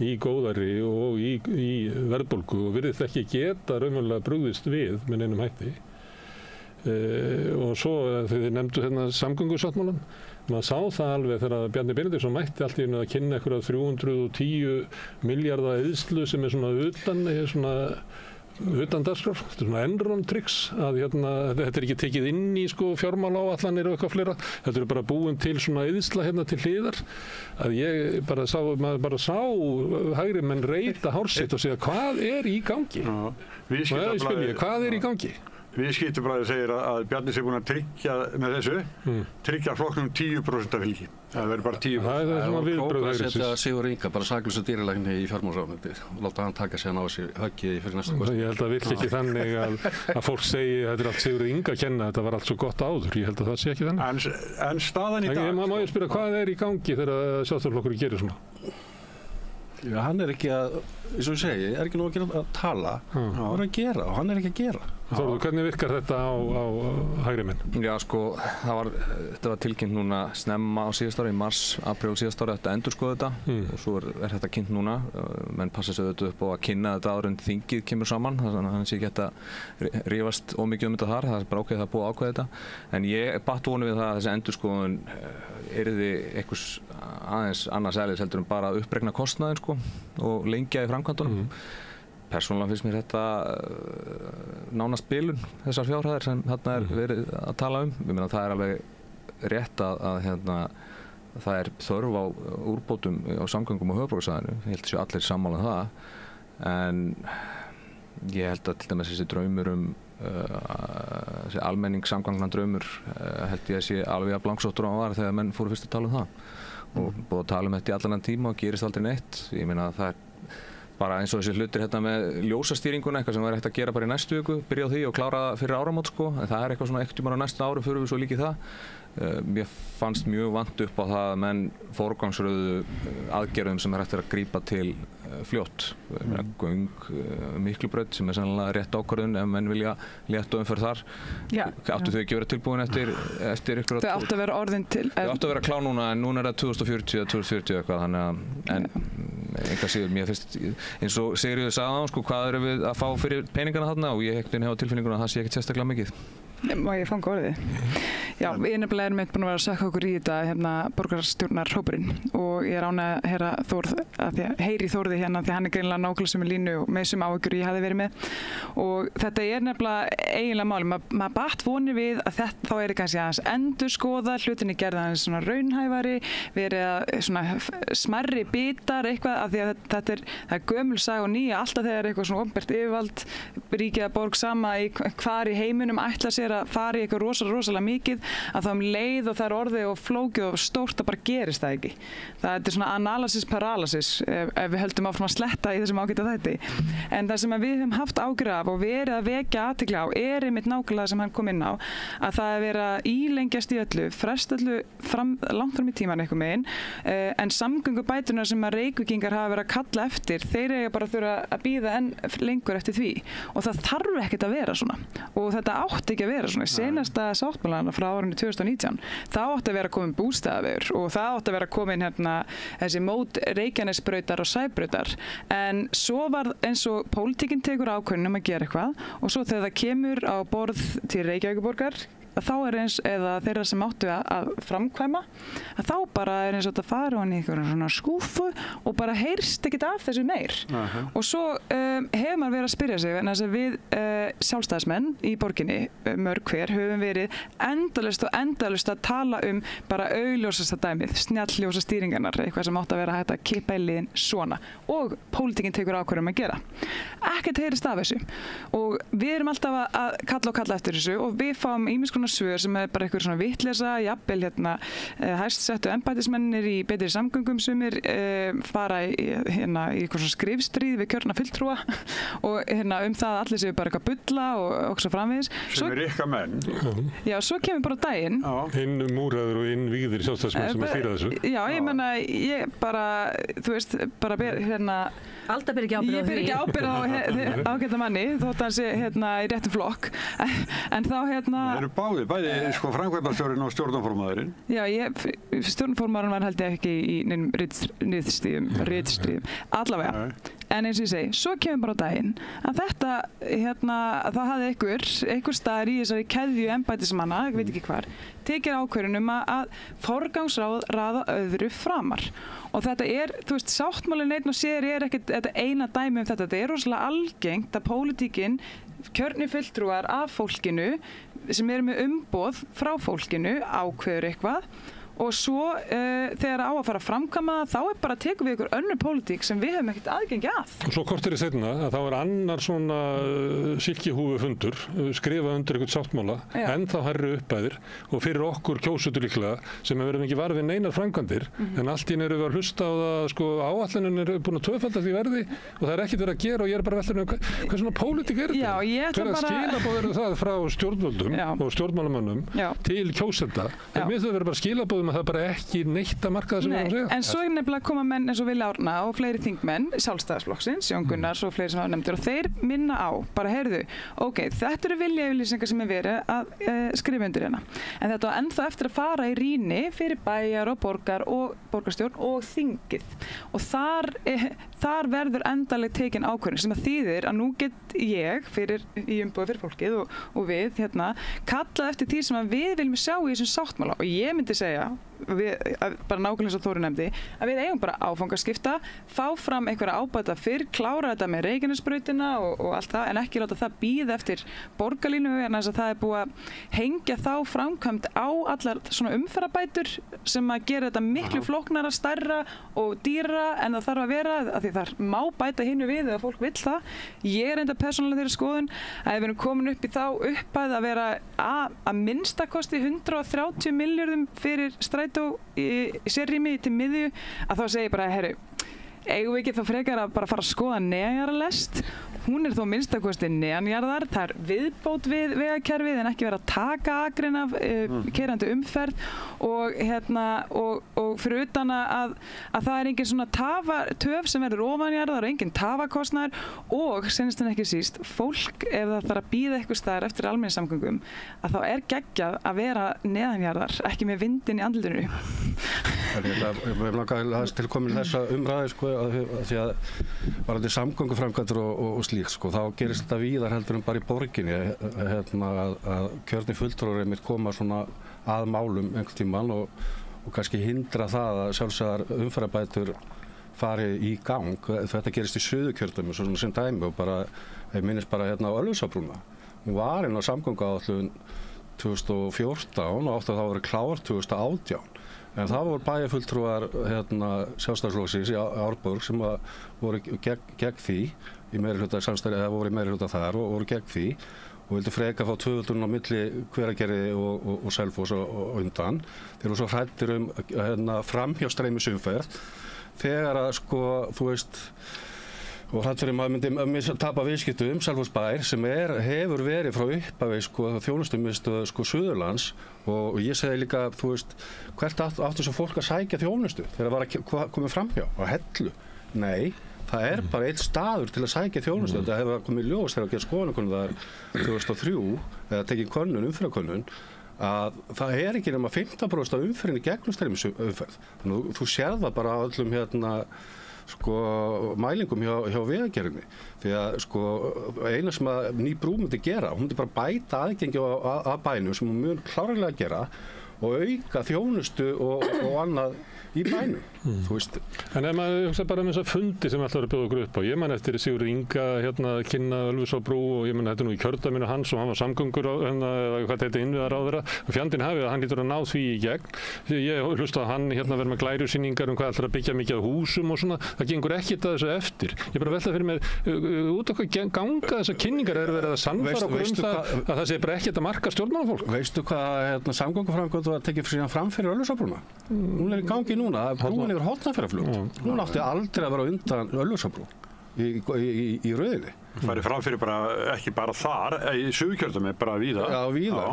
í góðæri og í verðbólgu og virðist ekki geta raunverulega brugðist við með neinum hætti. Og svo þegar þið nefndu samgöngusáttmálann, maður sá það alveg þegar Bjarni Benediktsson mætti allt í einu að kynna einhverja 310 milljarða eyðslu sem utan dagskrár, þetta svona Enron-tricks að þetta ekki tekið inn í fjármálaáætlanir og eitthvað fleira, þetta bara búin til svona eyðsla til hliðar að maður bara sá hægri menn reyta hár sitt og segja hvað í gangi? Hvað í gangi? Viðskiptablaðið segir að Bjarni sé búinn að tryggja með þessu, tryggja flokknum 10% af fylgi. Það verður bara 10%. Það er svona viðbrögð hægri. Setja Sigurður Inga bara saklausa dýralækni í fjármálaráðuneytið og láta hann taka sig að ná sér höggið fyrir næstu kosningar. Ég held að virki ekki þannig að fólk segi þetta er allt Sigurður Inga að kenna, þetta var allt svo gott áður. Ég held að það sé ekki þannig. En staðan í dag... Má ég spyrja hvað í gangi þegar Sjálfstæðisflokkurinn gerir svona? Já, hann ekki að, eins og ég segi, ekki nú að tala, hann að gera og hann ekki að gera. Þórður, hvernig virkar þetta á hægri menn? Já, þetta var tilkynnt núna snemma á síðast ári, í mars, apríl síðast ári, þetta endurskoða þetta og svo þetta kynnt núna, menn passa sig auðvitað upp á að kynna þetta áður en þingið kemur saman, þannig að hann sé ekki að rífast ómikið þetta þar, það bara ákveðið að búið að ákveða þetta, en ég batt vonu við það að þessi endurskoðun yrði einhvers aðeins annars eðlis heldur en bara að uppregna kostnaðinn og lengja í framkvæmdunum. Persónulega finnst mér þetta nánast bilun þessar fjárhæðir sem þarna verið að tala um. Ég meina það alveg rétt að það þörf á úrbótum á samgöngum og höfuðborgarsvæðinu. Ég held að séu allir sammála það. En ég held að til dæmis þessi draumur þessi almenningssamgangna draumur held ég að sé alveg að blangsóttur á að vara þegar menn fóru fyrst að tala um það. Og búið að tala um þetta í allan tíma og gerist aldrei neitt. Ég meina það bara eins og þessi hlutir með ljósastýringuna, eitthvað sem væri hægt að gera bara í næstu viku, byrja á því og klára það fyrir áramót en það eitthvað svona ekkert á næsta ári fyrir við svo líkið það. Mér fannst mjög vant upp á það að menn forgangsröðu aðgerðum sem hægt að grípa til fljótt. Göng, Miklubraut sem sennilega rétt ákvörðun ef menn vilja létta umferð þar. Áttu þau ekki verið tilbúin eftir ykkur? Þau áttu að vera orðin til. Þau áttu að vera klár núna en núna það 2040 eða 2040 eitthvað þannig að einhvað síður, mér finnst eins og Sigríður sagði á hvað erum við að fá fyrir peningana þarna og ég hefa tilfinninguna að það sé ekkert sérstaklega mikið. Má ég fanga orðið? Já, við nefnilega erum búin að vera að sökka okkur í þetta borgarstjórnarhópurinn og ég ánægð að heyra Þórð að heyri Þórði því hann greinilega nákvæmlega sem línu og með sem áhyggjur ég hafi verið með og þetta nefnilega eiginlega máli, maður batt vonir við að þá kannski aðeins endurskoða hlutinni gerða aðeins svona raunhæfari verið að svona smærri bitar eitthvað af því að það er gömul saga og nýja alltaf þegar eitthvað svona opinbert yfirvald ríkið að borg sama í hvar í heiminum ætla sér að fara í eitthvað rosalega mikið að þá leið og það orðið og flókið og stórt að bara gerist það ekki. Það er svona analysis paralysis ef við höldum áfram að sletta í þessum ágæta þætti. En það sem við höfum haft ágjörð af og verið að vekja athygli á einmitt nákvæmlega sem hann kom inn á að það er verið að ílengjast í öllu, fresta öllu langt fram í tíman eitthvað megin en samgöngubæturnar sem að Reykvíkingar hafa verið að kalla eftir, þeir eiga bara þurfa að bíða enn lengur eftir því og það þarf ekkert að vera svona og þetta átti ekki að vera svona. Seinasta sáttmálann frá árinu 2019, það átti að vera komin bústaðavegur og það átti að vera komin þessi mót Reykjanesbrautar og Sæbrautar en svo var eins og pólitíkin tekur ákvörðun að gera eitthvað og svo þegar það kemur á borð til Reykjavíkurborgar þá eins eða þeirra sem áttu að framkvæma að þá bara eins og þetta fara hann í einhverjum svona skúfu og bara heyrst ekkert af þessu meir og svo hefur maður verið að spyrja sig en þess að við sjálfstæðismenn í borginni mörg hver höfum verið endalaust að tala bara augljósasta dæmið, snjallljósa stýringarnar eitthvað sem átt að vera hægt að kippa í liðin svona og pólitíkin tekur ákvörðun að gera ekkert heyrist af þessu og við erum alltaf að kalla eftir þessu og við fáum ýmiss konar svona svör sem bara eitthvað svona vitleysa, jafnvel hæst settu embættismennir í betri samgöngum sumir fara í eitthvað svona skrifstríð við kjörna fulltrúa og það að allir séu bara eitthvað bulla og svo framvegis. Sem ykkar menn. Já, svo kemur bara daginn. Inn múraður og inn vígðir sjálfstæðismenn sem stýra þessu. Já, ég meina, ég bara, þú veist, bara Alda ber ekki ábyrgð á því. Ég ber ekki ábyrgð á ágæta manni, þótt hann sé í réttum flokk. En þá Þeir eru bæði framkvæmdastjórinn og stjórnarformaðurinn. Já, stjórnarformaðurinn var held ég ekki í neinum ritstríðum. Allavega. En eins og ég segi, svo kemur bara á daginn að þetta, það hafði einhver staðar í þessari keðju embættismanna, ég veit ekki hvar, tekið ákvörðun að forgangsraða öðru framar. Og þetta þú veist, sáttmálinn einn og sér ekkert þetta eina dæmi þetta. Þetta rosalega algengt að pólitíkin, kjörnir fulltrúar af fólkinu, sem eru með umboð frá fólkinu, ákveður eitthvað. Og svo þegar á að fara að framkvæma þá bara tekum við ykkur önnur pólitík sem við höfum ekkert aðgengi að. Og svo korteri seinna að þá annar svona silkihúfufundur skrifa undir ykkur sáttmála, ennþá hærri uppæðir og fyrir okkur kjósendur líklega sem við erum ekki varfið neinar framkvæmdir, en allt í einu erum við að hlusta á það, áætlunin er búin að tvöfaldast í verði og það ekki verið að gera og ég bara veldur hvað svona pólitík þetta? Já, ég ætla bara... Hver skilaboð eru það frá stjórnvöldum og stjórnmálamönnum til kjósenda? Mér þau verið bara skilaboðum að það bara ekki neitt að marka það sem við erum að segja. En svo nefnilega koma menn eins og Villi Árna og fleiri þingmenn Sjálfstæðisflokksins, Jón Gunnars og fleiri sem hafa nefndir og þeir minna á, bara heyrðu, þetta eru viljayfirlýsingar sem er verið að skrifa undir hérna. En þetta var ennþá eftir að fara í rýni fyrir bæjar og borgar og borgarstjórn og þingið. Og þar verður endalega tekin ákvörðun sem að þýðir að nú get ég í umboði fyrir fólkið og við kallað eftir því sem að við viljum sjá í þessum sáttmála og ég myndi segja bara nákvæmlega eins og Þóri nefndi að við eigum bara áfangaskipta, fá fram einhverja ábæta fyrr, klára þetta með Reykjanesbrautina og allt það en ekki láta það bíða eftir borgarlínu en þess að það er búið að hengja þá framkvæmd á allar svona umferðarbætur sem að gera þetta miklu flóknara, stærra og dýra en það þarf að vera af því það má bæta hinu við eða fólk vill það. Ég er enda persónulega þeirri skoðun að ef við erum komin upp í þá upphæð að vera að minnstakosti 130 milljörðum fyrir strætó í sérrými til miðju að þá segi ég bara, herru, eigum við ekki þá frekar að bara fara að skoða neðanjarðarlest. Hún er þó minnstakosti neðanjarðar, það er viðbót við vegakerfið en ekki vera að taka akrein af keyrandi umferð og fyrir utan að það er engin svona töf sem verður ofanjarðar og engin tafakostnaður og senast en ekki síst, fólk ef það þarf að bíða eitthvað staðar eftir almenningssamgöngum að þá er geggjað að vera neðanjarðar, ekki með vindinn í andlutinu. Við erum langar til komin þessa umræðu því að varðandi samgönguframkvæmdir og slíkt þá gerist þetta víðar heldur bara í borginni að kjörnir fulltrúar einmitt koma svona að málum einhvern tímann og kannski hindra það að sjálfsagðar umferðarbætur fari í gang. Þetta gerist í Suðurkjördæmi svona sem dæmi og ég minnist bara á Ölfusabrúna. Hún var inn á samgönguáætlun 2014 og átti að það voru klár 2018. En það voru bæjarfulltrúar Sjálfstæðisflokksins í Árborg sem voru gegn því í meirihluta samstarfi eða voru í meirihluta þar og voru gegn því og vildu freka fá tvöföldun á milli Hveragerði og Selfoss og undan. Þeir voru svo hræddir framhjástreymisumferð þegar að þú veist og hræddur maður myndi tapa viðskiptum Selfossbær sem hefur verið frá upphafi þjónustumiðstöð Suðurlands og ég segi líka þú veist hvert áttu svo fólk að sækja þjónustu þegar það var að koma framhjá á Hellu? Nei, það bara einn staður til að sækja þjónustu þetta hefur komið ljós þegar að gera skoðanakönnun þar 2003 eða tekið umferðarkönnun að það ekki nema 15% af umferðinni gegnum streymisumferð þannig þú sér það bara á öllum mælingum hjá Vegagerðinni því að eina sem að ný brú myndi gera, hún myndi bara bæta aðgengi að bænum sem hún mun klárlega gera og auka þjónustu og annað í bænum, þú veist. En ef maður hugsa bara þessa fundi sem alltaf er að bjóða okkur upp á, ég man eftir Sigurð Inga kynna Ölfusárbrú og ég man þetta nú í kjördæminu hans og hann var samgöngur eða hvað þetta innviðaráðherra og fjandinn hafið að hann lítur að ná því í gegn. Ég hlusta að hann verið með glærusýningar hvað ætlar að byggja mikið af húsum og svona, það gengur ekkert að þessu eftir. Ég bara velta fyrir mér út okkur ganga þessar kynningar verið að sannfara okkur að það sé bara ekkert að marka stjórnmálafólk. Veistu hvað samgönguframkvæmd var tekið fram fyrir Ölfusárbrúna? Hún er í gangi núna, brúin yfir Hortnafjarðarfljót. Hún átti aldrei að vera undan Ölfusárbrú í rauðinni. Færi fram fyrir ekki bara þar, í Suðurkjördæmi, bara víða. Já, víða.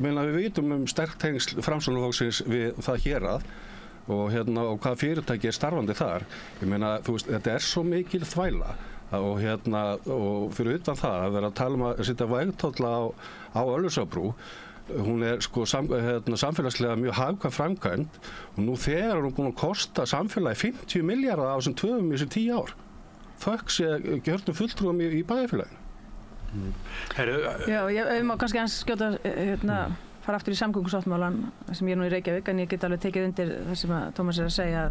Við vitum sterkt tengsl Framsóknarflokksins við það hérað og hvaða fyrirtæki starfandi þar. Ég meina, þetta svo mikil þvæla og fyrir utan það að vera að tala að setja vegtolla á Ölfusárbrú. Hún samfélagslega mjög hagkvæm framkvæmd og nú þegar hún búin að kosta samfélagi 50 milljarða á þessum töfum í þessi 10 ár. Þökk sé gjörnum fulltrúum í bæjarfélaginu. Já, ég má kannski hans skjóta fara aftur í samgöngusáttmálann sem ég nú í Reykjavík en ég get alveg tekið undir það sem að Tómas er að segja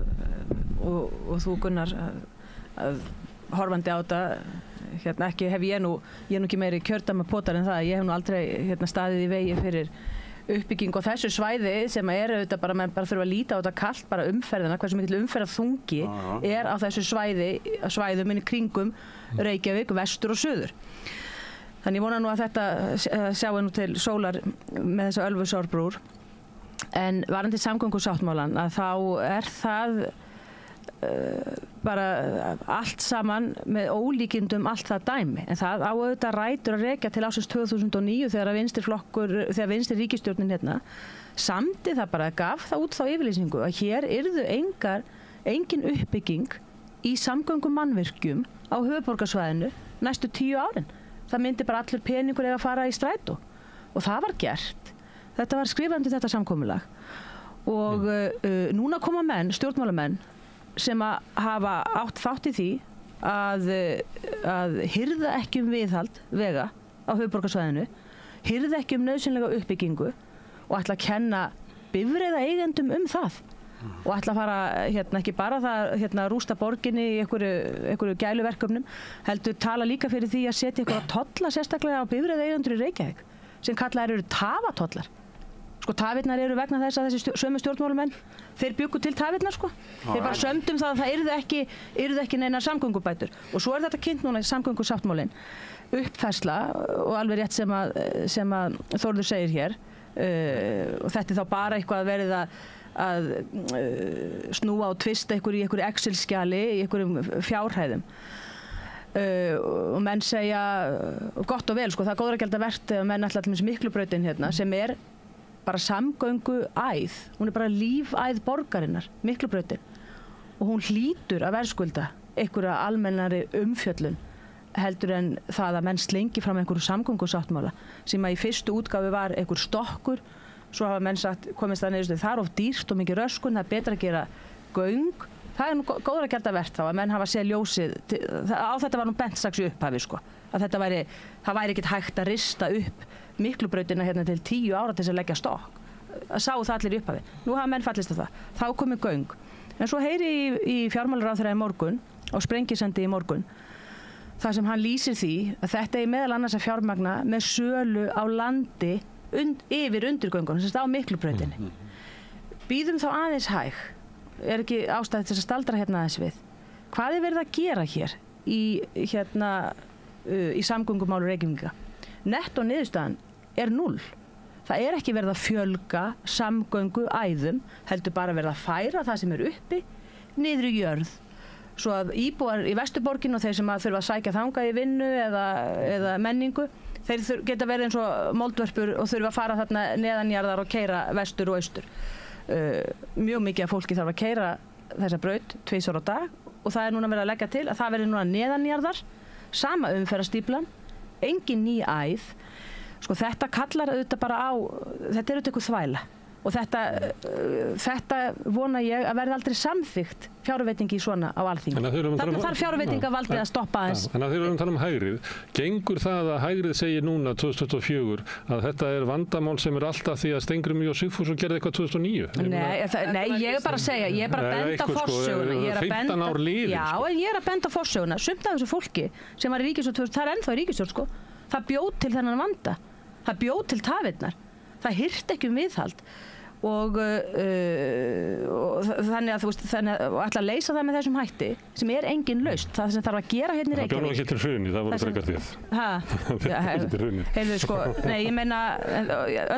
og þú Gunnar að horfandi á þetta ekki hef ég er nú ekki meiri kjördæmapótar en það, ég hef nú aldrei staðið í vegi fyrir uppbygging á þessu svæði sem auðvitað bara, menn bara þurfa að líta á þetta kalt bara umferðina, hversu mikill umferðarþungi er á þessu svæðum inn í kringum Reykjavík, vestur og suður. Þannig ég vona nú að þetta sjáum nú til sólar með þessa Ölfusárbrúr en varandi samgöngusáttmálann að þá er það bara allt saman með ólíkindum allt það dæmi en það á auðvitað rætur að rekja til ársins 2009 þegar vinstri ríkisstjórnin samdi það bara, gaf það út þá yfirlýsingu að hér yrðu engin uppbygging í samgöngumannvirkjum á höfuðborgarsvæðinu næstu 10 árin. Það myndi bara allur peningur að fara í strætó og það var gert. Þetta var skrifandi þetta samkomulag og núna koma stjórnmálamenn sem að hafa átt þátt í því að hirða ekki viðhald vega á höfuðborgarsvæðinu, hirða ekki nauðsynlega uppbyggingu og ætla að kenna bifreiðaeigendum það og ætla að fara ekki bara það rústa borginni í einhverju gæluverkefnum, heldur tala líka fyrir því að setja einhverja tolla sérstaklega á bifreiðaeigendur í Reykjavík sem kallaðir eru tafatollar. Tafirnar eru vegna þess að þessi sömu stjórnmálamenn, þeir bjuggu til tafirnar Þeir bara sömdum það að það yrðu ekki neina samgöngubætur. Og svo þetta kynnt núna í samgöngusáttmálinn, uppfærsla og alveg rétt sem að Þórður segir hér, og þetta þá bara eitthvað verið að snúa og tvista í einhverju Excel-skjali, í einhverjum fjárhæðum. Og menn segja, gott og vel, það góðra gjalda vert ef menn ætla til Miklubrautin sem bara samgönguæð, hún bara lífæð borgarinnar, Miklubrautin og hún hlýtur að verðskulda einhverja almennari umfjöllun heldur en það að menn slengi fram einhverju samgöngusáttmála sem að í fyrstu útgáfu var einhver stokkur, svo hafa menn komist það niðurstöðu, það of dýrt og mikið röskun, það betra að gera göng, það nú góðra gjalda vert þá að menn hafa séð ljósið, á þetta var nú bent strax í upphafi að það væri ekkert hægt að rista upp Miklubrautina til 10 ára til að leggja stokk. Að sáu það allir í upphafi. Nú hafa menn fallist á það. Þá komi göng. En svo heyri í fjármálaráðherra í morgun, á Sprengisendi í morgun, þar sem hann lýsir því að þetta meðal annars að fjármagna með sölu á landi yfir undirgöngunum, sem á Miklubrautinni. Bíðum þá aðeins hæg. Er ekki ástæði til að staldra aðeins við. Hvað er verið að gera hér í samgöngumálum Reykjavíkinga? Netto niðurstaðan er 0. Það er ekki verið að fjölga samgönguæðum, heldur bara verið að færa það sem uppi niður í jörð. Svo að íbúar í Vesturborgin og þeir sem þurfa að sækja þangað í vinnu eða menningu, þeir geta verið eins og moldvörpur og þurfa að fara þarna neðanjarðar og keyra vestur og austur. Mjög mikið af fólki þarf að keyra þessa braut 2 ára á dag og það er núna verið að leggja til að það verið núna neðanjarðar, sama umferðarstíflan, engin ný æð. Þetta kallar auðvitað bara á, þetta er auðvitað eitthvað þvæla. og þetta vona ég að verði aldrei samþykkt fjárveitingi svona á Alþingi. Þarna þarf fjárveitingavaldið að stoppa aðeins. Þannig að þeir eru að tala hægrið. Gengur það að hægrið segir núna 2024 að þetta vandamál sem alltaf því að Steingrímur J. Sigfússon gerði eitthvað 2009? Nei, ég bara að segja, ég bara að benda á forsöguna. 15 ár liðin. Já, en ég að benda á forsöguna. Sumt af þessu fólki sem var í ríkisstjórn, það ennþá í ríkisstjórn, sko. Það bjóð til þennan vanda. Það bjóð til tafirnar. Það hirti ekki viðhald. Og þannig að þú veist, og ætla að leysa það með þessum hætti sem engin lausn, það sem þarf að gera hérna í Reykjavík. Það bjóð ekki til hruni, það voru frekar þér. Heyrðu sko, nei, ég meina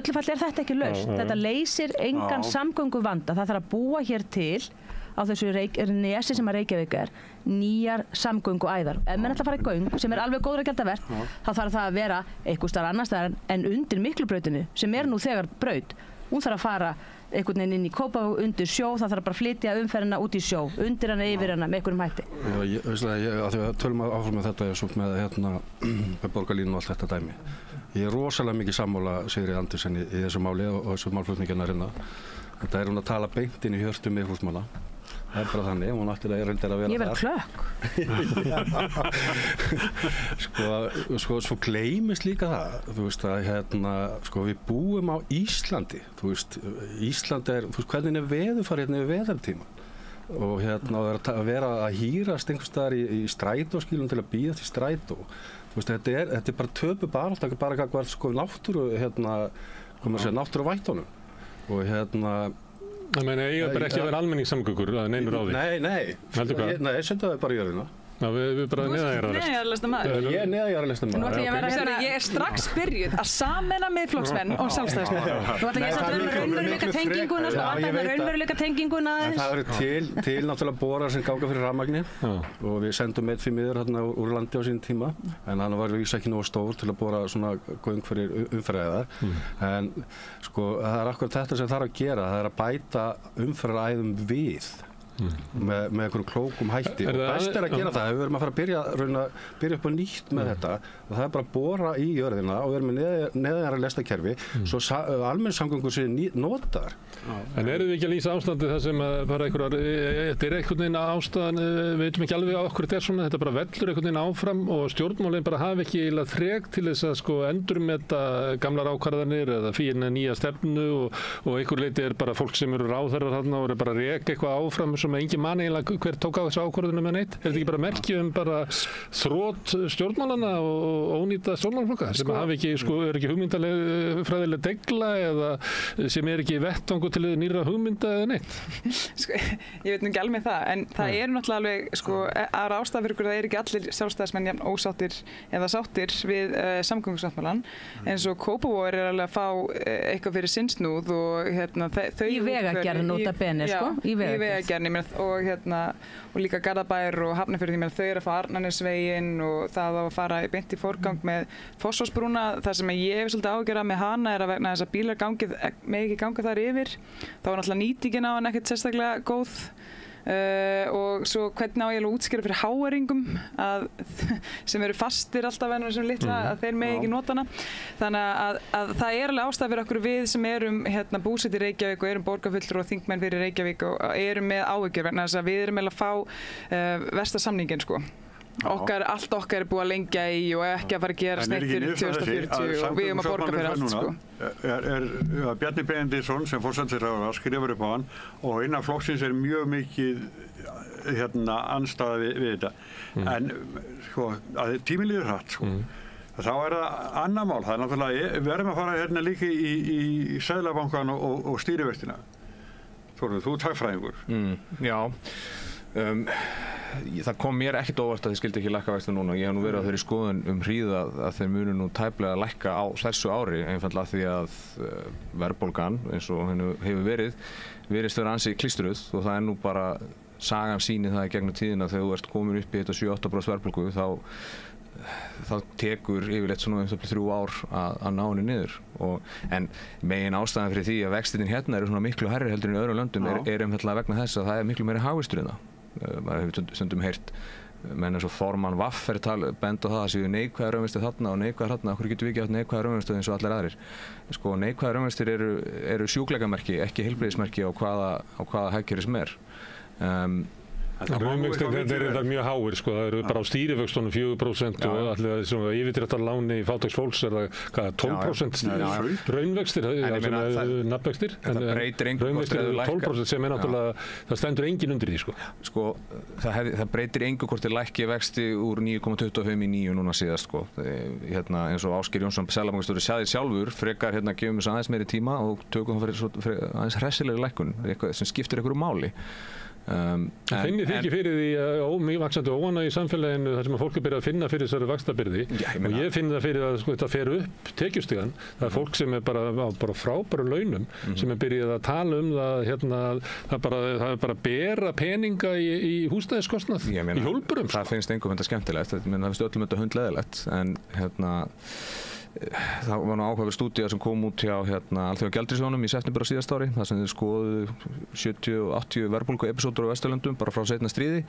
öllu falli þetta ekki lausn. Þetta leysir engan samgönguvanda. Það þarf að búa hér til á þessu nesi sem að Reykjavík nýjar samgönguæðar. Ef menn ætla að fara í göng sem alveg góður að gjalda verð, þá þarf það að vera einhvers staðar annars staðar en undir Miklubrautinni sem nú þegar braut. Hún þarf að fara einhvern veginn inn í Kópavog undir sjó, það þarf bara að flytja umferðina út í sjó, undir hana, yfir hana, með einhverjum hætti. Ég veist að því að tölum áfram með þetta með borgarlínu og allt þetta dæmi. Ég rosalega mikið sammála Sigríði Andersen í þessu máli og þessu málflutningarna. Þetta hún að tala beint inn í hjörtu Miðflokksmanna. Það bara þannig, hún ætti að vera ég verð klökk. Svo gleymist líka það, þú veist að við búum á Íslandi, þú veist, Ísland hvernig veðurfar hérna yfir veðartíma og að vera að hírast einhvers staðar í strætóskýlum til að bíða til strætó. Þú veist, þetta er bara töpubarátta, bara hvað náttúru, náttúruvættunum og Það meina, eiga bara ekki að vera almenningssamgöngur að neinu ráði? Nei, setja það bara í jörðina. Já, við bara neðanjarðarlesta maður. Ég neðanjarðarlesta maður. Ég strax byrjuð að sameina Miðflokksmenn og Sjálfstæðismenn. Þú ætla ég að raunveruleika tenginguna aðeins. Það eru til náttúrulega borar sem ganga fyrir rafmagni og við sendum einn fyrir miður hérna úr landi á sín tíma en hann var vísa ekki nógu stór til að bora svona göng fyrir umferðaræðar. En sko, það akkurat þetta sem þarf að gera, það að bæta umferðaræðum við. Með einhverjum klókum hætti og best að gera það, við verðum að fara að byrja upp á nýtt með þetta og það bara að bora í jörðina og við erum með neðanjarðar lestakerfi svo almenningssamgöngur séu notaðar. En erum við ekki að lýsa ástandi það sem bara þetta einhvern veginn ástæðan, við veitum ekki alveg á okkur þetta svona, þetta bara vellur einhvern veginn áfram og stjórnmálin bara hafi ekki eiginlega þrek til þess að endurmeta gamlar ákvarðanir eða finna nýja stefnu og einhver leyti bara fólk sem eru ráðherrar þarna og eru bara að reka eitthvað áfram sem engin man eiginlega hver tók á þessu ákvörðunum með neitt. Er þetta ekki bara merki bara þrótt stjórnmálana og ónýta stjórnmálaflokka sem hafi ekki, er ekki hugmyndaleg fræðileg degla eða sem ekki vettvangur til nýrra hugmynda eða neitt? Ég veit nú ekki alveg það, en það eru náttúrulega alveg aðra ástæða fyrir ykkur, það ekki allir sjálfstæðismenn jafn ósáttir eða sáttir við samgöngusáttmálann, eins og Kópavogur alveg að fá eitthvað fyrir sinnsnúð og þau í vegagerð nota bene, í vegagerð og líka Garðabær og Hafnarfjörður, þau eru að fá Arnarnesveginn og það á að fara beint í forgang með Fossvogsbrúna. Það sem ég hef svolítið áhyggjur af með hana er að vegna þess að bílar megi ekki ganga þar yfir, þá er náttúrulega nýtingin á hann ekkert sérstaklega góð. Og svo hvernig á ég að útskýra fyrir háeringum sem eru fastir alltaf ennum sem litla að þeir megi ekki nota hana. Þannig að það er alveg ástæða fyrir okkur við sem erum búsett í Reykjavík og erum borgarfulltrúar og þingmenn fyrir Reykjavík og erum með áhyggjur vegna þess að við erum að fá versta samningin allt okkar er búið að lengja í og ekki að fara að gerast neitt fyrir 2040 og við erum að borga fyrir allt Bjarni Benediktsson sem forsætisráðherra skrifar upp á hann og innan flokksins er mjög mikið andstaða við þetta en að tíminn líður hratt þá er það annað mál, það er náttúrulega við verðum að fara líka í Seðlabankann og stýrivextina. Þórður, þú ert hagfræðingur. Já það kom mér ekkert óvart að þið skildi ekki lækka vexti núna. Ég hef nú verið á þeirri skoðun hríð að þeir munu nú tæplega lækka á þessu ári einfaldlega því að verðbólgan eins og henni hefur virðist vera ansi klístruð og það er nú bara sagan sýnir það í gegnum tíðina þegar þú ert komin upp í þetta 7-8% verðbólgu þá tekur yfirleitt svona 3 ár að ná henni niður en megin ástæðan fyrir því að vextirnir hérna eru svona miklu hærri heldur en í öðrum löndum er einfaldlega vegna þess að það er miklu meiri hagvöxtur en það. Maður hefur stundum heyrt menn eins og formann VAFF benda á það að séu neikvæðar raunvextir þarna og neikvæðar þarna, okkur getum við ekki haft neikvæðar raunvextir eins og allir aðrir. Sko, neikvæðar raunvextir eru sjúkleikamerki, ekki heilbrigðismerki á hvaða hagkerfi sem er. Raunvextir eru mjög háir, sko, það eru bara á stýrivöxtunum 4% og allir svona yfirdráttarláni fátæks fólks það 12% raunvextir, nafnvextir, en raunvextir eru 12% sem náttúrulega, það stendur enginn undir því, sko. Sko, það breytir engu hvort þið lækki vexti úr 9,25 í 9 núna síðast, sko. Eins og Ásgeir Jónsson, seðlabankastjóri, sagði sjálfur, frekar gefum við aðeins meiri tíma og tökum það fyrir aðeins hressilegri lækkun, eitthvað sem skiptir einhverju máli. Finnið þið ekki fyrir því mjög vaxandi óánægju í samfélaginu þar sem að fólk byrjað að finna fyrir þessari vaxtabyrði og ég finn það fyrir að þetta fer upp tekjustigann. Það fólk sem bara frábæru launum sem byrjað að tala það það er bara að bera peninga í húsnæðiskostnað í hjólburum. Það finnst engum þetta skemmtilegt, það finnst öllum þetta hundleiðilegt, en það var áhugaverð stúdía sem kom út hjá Alþjóðagjaldeyrissjóðnum í september á síðasta ári, þar sem þeir skoðuðu 70 og 80 verðbólgu episódur á Vesturlöndum bara frá seinna stríði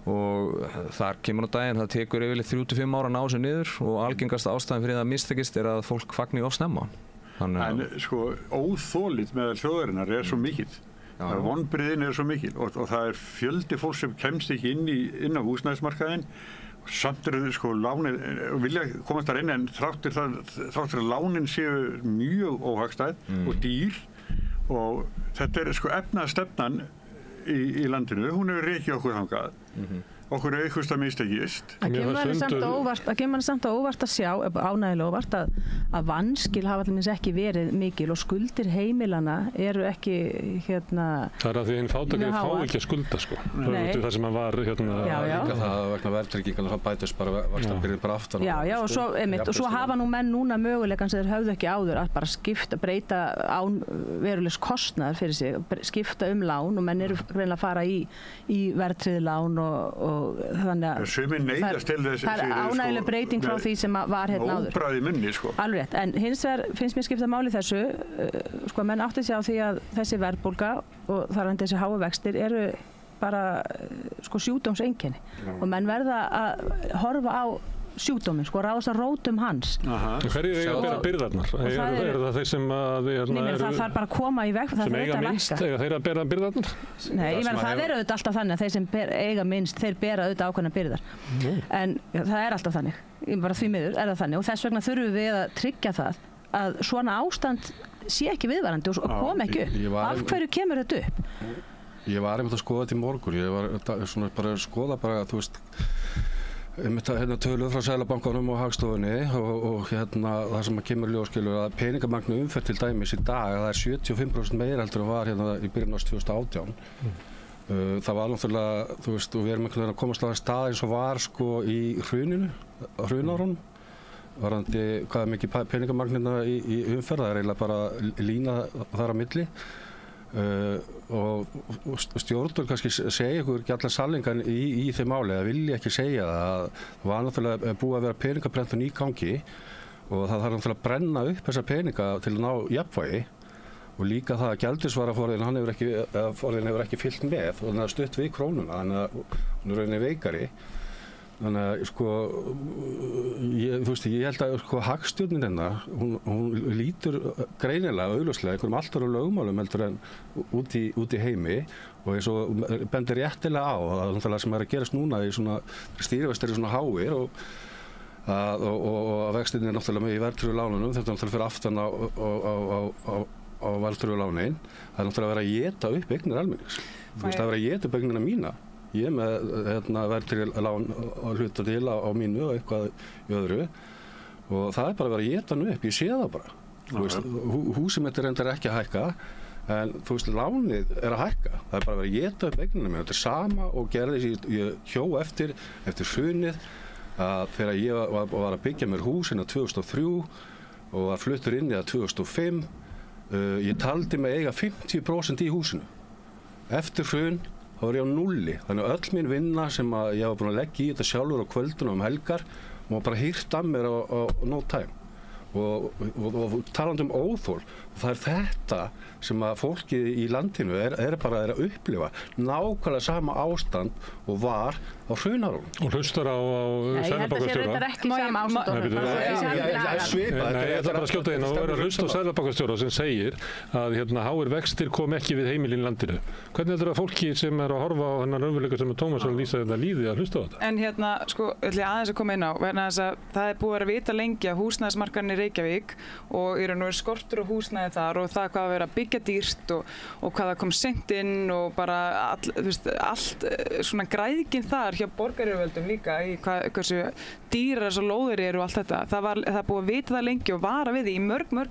og þar kemur á daginn það tekur yfirleitt 3-5 ára að ná sér niður og algengasta ástæðan fyrir það mistekist er að fólk fagni of snemma. En sko, óþolið meðal þjóðarinnar er svo mikið. Vonbrigðin er svo mikil og það er fjöldi fólk sem kemst ekki inn á húsnæðismarkaðinn. Samt eru sko lánin vilja komast þar inn en þrátt fyrir að lánin séu mjög óhagstæð og dýr og þetta er sko efnaðarstefnan í landinu, hún hefur rekið okkur þangað. Okkur eitthvað að mistekist. Það kemur manni samt á óvart að sjá, ánægilega óvart, að vanskil hafa allir ekki verið mikil og skuldir heimilana eru ekki Það er að því einn fátækari fá ekki að skulda, sko. Það sem að var Líka það vegna verðtryggingar það bætist bara vaxtabyrðin bara aftan. Og svo hafa nú menn núna möguleikann sem þeir höfðu ekki áður að bara breyta án verulegs kostnaðar fyrir sig, skipta lán og menn eru reynilega að fara í verðtryggð lán og þannig að það er ánægileg breyting frá því sem var hérna áður. Óbræði munni, sko. Alveg rétt, en hins vegar finnst mér skipta máli þessu, sko, menn átti sig á því að þessi verðbólga og þar hann þessi háu vextir eru bara, sko, sjúkdómseinkenni og menn verða að horfa á sjúkdóminn, sko, ráðast að rótum hans. Hverjir eiga að bera byrðarnar? Eru það þeir sem það þarf bara að koma í veg sem eiga minnst, eiga þeir að bera byrðarnar? Nei, ég meina það er auðvitað alltaf þannig að þeir sem eiga minnst, þeir bera auðvitað ákveðnar byrðar. En það er alltaf þannig, bara því miður er það þannig og þess vegna þurfum við að tryggja það að svona ástand sé ekki viðvarandi og kom ekki upp. Af hverju kemur þetta upp? Ég var einmitt að skoða þetta í morgun, ég var svona bara að skoða bara, þú veist, tölur frá Seðlabankanum og Hagstofunni og það sem kemur ljóskilur að peningamagnu umferð til dæmis í dag það er 75% meira heldur en var í byrjun árs 2018. Það var náttúrulega, þú veist, og við erum einhvern veginn að komast á það stað eins og var sko í hrunárunum varðandi hvað er mikið peningamagnina í umferð, það er eiginlega bara lína þar á milli. Og stjórnvöld kannski segja ykkur ekki allar sannleikann í þeim máli eða vilja ekki segja það var náttúrulega búið að vera peningaprentun í gangi og það þarf náttúrulega að brenna upp þessa peninga til að ná jafnvægi og líka það að gjaldeyrisvaraforðinn hefur ekki fylgt með og þannig að stutt við krónuna þannig að hún er rauninni veikari þannig að sko ég held að sko hagstjórnin hennar hún lítur greinilega augljóslega einhverjum allt öðrum lögmálum heldur en út í heimi og eins og bendir réttilega á það sem er að gerast núna í svona stýrivextir eru svona háir og vextirnir er náttúrulega með í verðtryggðu lánunum þetta er náttúrulega fyrir aftan á verðtryggðu lánin það er náttúrulega að vera að éta upp eignir almennings þú veist það er að vera að éta upp eignina mína ég með verðtryggð lán að hluta til á mínu og eitthvað í öðru og það er bara að vera að éta nú upp, ég sé það bara þú veist, húsið mitt er reyndar ekki að hækka en þú veist, lánið er að hækka það er bara að vera að éta upp eignina mér þetta er sama og gerðist ég hjó eftir hrunið að þegar ég var að byggja mér hús hérna 2003 og var fluttur inn í það 2005 ég taldi mig eiga 50% í húsinu eftir hrun þá var ég á nulli, þannig að öll mín vinna sem að ég var búin að leggja í þetta sjálfur á kvöldunum helgar og bara hýrt af mér á no time og talandi óþol Það þetta sem að fólkið í landinu er bara að upplifa nákvæmlega sama ástand og var á hrunárunum. Og hlustar á Ég Seðlabankastjóra. held að þetta ekki sama ástand og Nei, ég ætla bara að skjóta inn og vera að hlusta á Seðlabankastjóra sem segir að háir vextir kom ekki við heimilin í landinu. Hvernig heldur að fólki sem að horfa á þennan raunveruleika sem Tómasson lýsa þetta líði að hlusta á þetta? En sko, ætla ég aðeins að koma inn á, vegna þess að það er búið að vita lengi að húsnæðismarkaðurinn í Reykjavík og í raun og veru skortur og húsnæði þar og það hvað að vera að byggja dýrt og hvað það kom seint inn og bara allt svona græðginn þar hjá borgaryfirvöldum líka í hversu dýrar svo lóðir eru og allt þetta. Það er búið að vita það lengi og vara við því í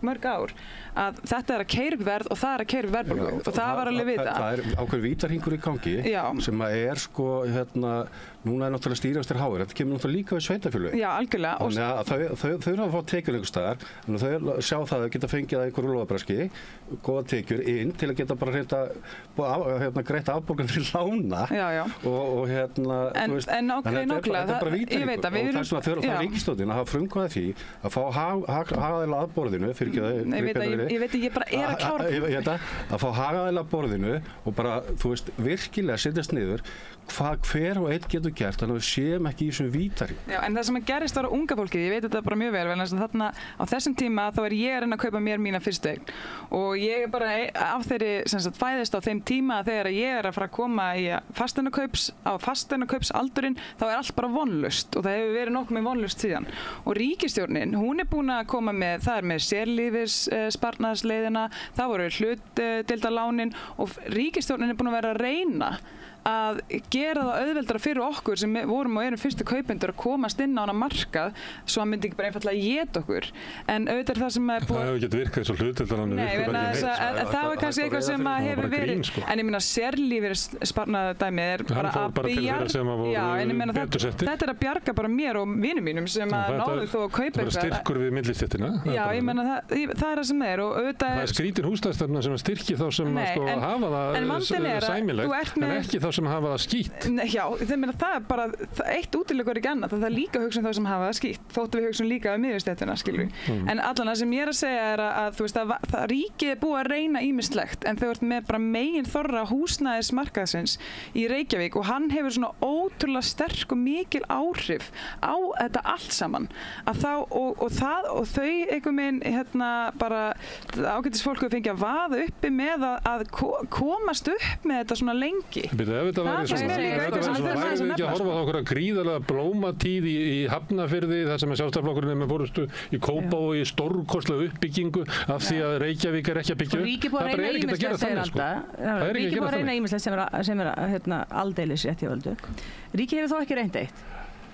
mörg ár að þetta er að keyra upp verð og það er að keyra upp verðbólgu og það var alveg vita. Það er ákveðin vítarhingur í gangi sem að er sko núna er náttúrulega stýrivextir háir. Þetta kemur náttúrulega líka við sveitarfélögin. Já, algjörlega. Þannig að þau eru að fá tekjur einhvers staðar, þannig að þau sjá það að geta fengið að einhverju lóðabraski, góða tekjur inn til að geta bara greitt afborganir lána. Og nákvæmlega, þetta er bara vítarhingur. Og þess vegna þarf ríkisstjórnin að hafa frumkvæði því að fá hagaðila að borðinu, ég veit ekki, ég bara er að klára að fá hagaðila að borðinu og bara, virkilega setjast niður hver og einn getur gert, þannig að við séum ekki í þessum vítarhing. Já, en það sem gerist var á unga fólkið, ég veit þetta bara mjög vel, en þarna á þessum tíma þá er ég að reyna að kaupa mér mína fyrstu eign og ég er bara af þeirri fæðist á þeim tíma þegar ég er að fara að koma í fasteignakaupsaldurinn, þá er allt bara vonlaust og það hefur verið nokkuð með vonlaust síðan og ríkisstjórnin, hún er búin að koma með, það er með sérlífissparnaðarleiðina, það voru hlutdeildarlánin og ríkisstjórnin er búin að vera að reyna að gera það auðveldara fyrir okkur sem vorum og erum fyrstu kaupendur að komast inn á hana markað svo að myndi ekki bara einfallega éta okkur en auðvitað það sem er búið Það hefur ekki virkað eins og hlutdeildarlánin það var kannski eitthvað sem hefur verið en ég meina sérlífissparnaðardæmið er bara að þetta er að bjarga bara mér og vinum mínum sem að náðu þó að kaupa eitthvað styrkur við millistéttina já, ég meina það er það sem er og auðvitað það er skrítin húsnæðisstefna sem styrkir þá sem hafa það sæmilegt en ekki þá sem hafa það skítt. Já, það er bara eitt útilegur ekki annað, það er líka hugsun þá sem hafa það skítt, þóttu við hugsun líka um miðjustéttina, skilur við. En allan það sem ég er að segja er að það ríkið er búið að reyna ýmislegt en þau ert með bara megin þorra húsnæðismarkaðsins í Reykjavík og hann hefur svona ótrúlega sterk og mikil áhrif á þetta allt saman að þau einhvern veginn bara ágætisfólk hefur fengið að vaða uppi með að komast upp með þetta svona lengi. Ef þetta væri svona, værum við ekki að horfa á okkur að gríðarlega blómatíð í Hafnarfirði þar sem Sjálfstæðisflokkurinn er með forystu í Kópavogi stórkostlega uppbyggingu af því að Reykjavík er ekki að byggja upp. Ríkið búið að reyna ýmislegt Ríkið búið að reyna ýmislegt sem er aldeilis rétt hjá völdu. Ríkið hefur þó ekki reynt eitt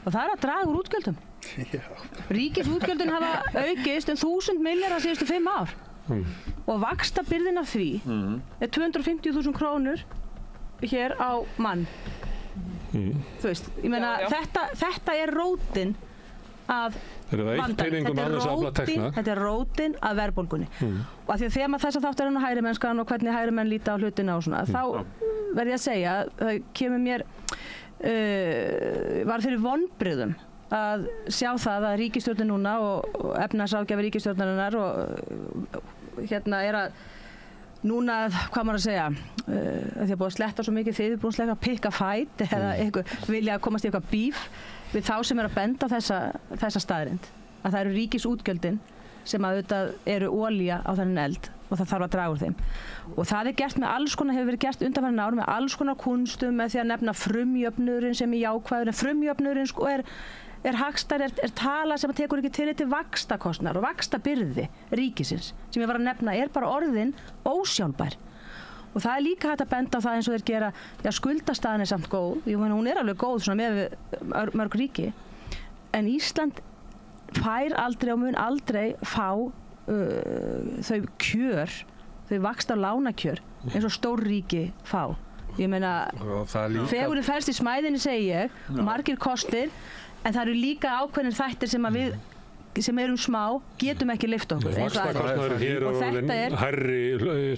og það er að draga úr útgjöldum. Ríkisútgjöldin hafa aukist 1000 milljarðar síðustu 5 ár og vaxtabyrðin af því er 250.000 krónur hér á mann. Þú veist, ég meina þetta er rótin að vandanum. Þetta er rótin að verðbólgunni. Og af því að þegar maður þess að þáttar á hægri mennskan og hvernig hægri menn líta á hlutina og svona, þá verð ég að segja að það kemur mér var fyrir vonbrigðum að sjá það að ríkisstjórnin núna og efnahagsráðgjafi ríkisstjórnarinnar og er að núna, hvað maður að segja, því að búið að sletta svo mikið, þið er búin að sletta að pick a fight eða vilja að komast í eitthvað bíf við þá sem er að benda á þessa staðrind. Að það eru ríkisútgjöldin sem að auðvitað eru olía á þennan eld og það þarf að draga úr þeim. Og það er gert með alls konar, hefur verið gert undanfarin ár með alls konar kunstum með því að nefna frumjöfnuðurinn sem er jákvæður en frumjöfnuðurinn sko er hagstær, er tala sem tekur ekki tillit til vaxtakostnaðar og vaxtabyrði ríkisins sem ég var að nefna er bara orðin ósjálfbær og það er líka hægt að benda á það eins og þeir gera skuldastaðan er samt góð, hún er alveg góð svona með mörg ríki en Ísland fær aldrei og mun aldrei fá þau kjör þau vaxta lánakjör eins og stór ríki fá ég meina fegurinn felst í smæðinni segi ég margir kostir en það eru líka ákveðnir þættir sem að við sem erum smá, getum ekki lyft okkur Vaxtakostnaðurinn hér og hærri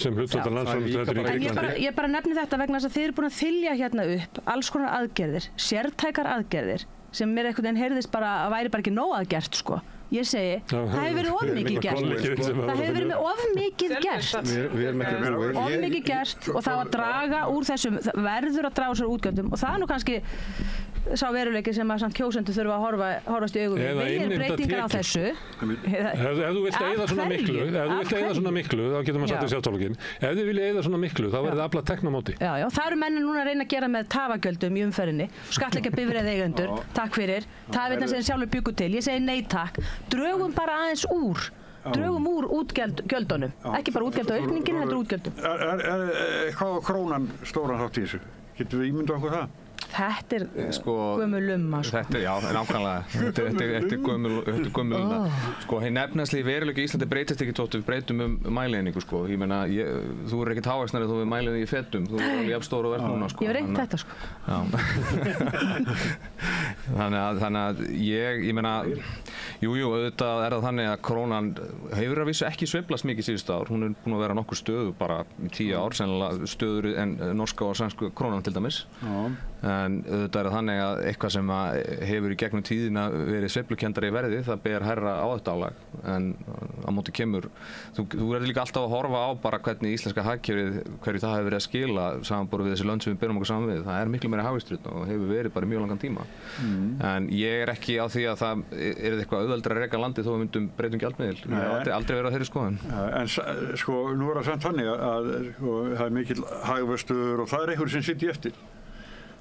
sem hlutfall landsframleiðslu Ég bara nefni þetta vegna þess að þið eru búin að þylja hérna upp alls konar aðgerðir, sértækar aðgerðir sem mér einhvern veginn heyrðist bara að væri bara ekki nóg aðgert sko. Ég segi, það hefur verið of mikið gert. Það hefur verið of mikið gert. Við erum ekki búin. Of mikið gert og það var að draga úr þessum, verður að draga úr þessum útgjöldum og það er nú kannski sá veruleiki sem að samt kjósendur þurfa að horfast í augum við. Við breytingar á þessu. Ef þú vilt eyða svona miklu, þá getur maður sagt í sjálfstoflokkin. Ef þið viljið eyða svona miklu, þá verður það aflað tekna á móti. Já, það eru menn núna að reyna að gera með tafagjöldum í umferðinni, skattleggja bifreiðaeigendur, takk fyrir, tafirnar sem þeir sjálfur bjuggu til. Ég segi nei takk. Drögum bara aðeins úr. Drögum úr útgjöldunum. Ekki bara útgjaldaaukningin, heldur útgjöldum. Hvað var krónan stóran þátt í þessu? Getum við ímyndað okkur það? Þetta er gömul lumma, sko. Þetta er, já, nákvæmlega. Þetta er gömul lumma. Sko, hinn efnahagslegi veruleiki í Íslandi breytist ekki þótt við breytum mæleiningu, sko. Ég meina, þú er ekkert hávaxnari þó við mælum í fetum. Þú er alveg jafn stór og verð núna, sko. Ég hef reynt þetta, sko. Þannig að ég meina, jú, auðvitað er það þannig að krónan hefur að vísu ekki sveiflast mikið síðustu ár. Hún er búin að vera nokkuð stöðu bara í 10 ár, sennilega stöður en norska og sænsku krónan til dæmis. En auðvitað er það þannig að eitthvað sem hefur í gegnum tíðina verið sveiflukenndari í verði, það ber hærra áhættuálag. En á móti kemur, þú verður líka alltaf að horfa á bara hvernig íslenska hagkerfið, hverju það hefur verið að skila samanborið við þessi lönd sem við berum okkur saman við. Það er miklu meira hagvöxtur og hefur verið bara í mjög langan tíma. En ég er ekki á því að það er eitthvað auðveldara að reka landið þó við myndum breytum gjaldmiðil. Ég hef aldrei verið á þeirri skoðun. En sko, nú er það samt þannig að það er mikill hagvöxtur og það er einhver sem sitji eftir.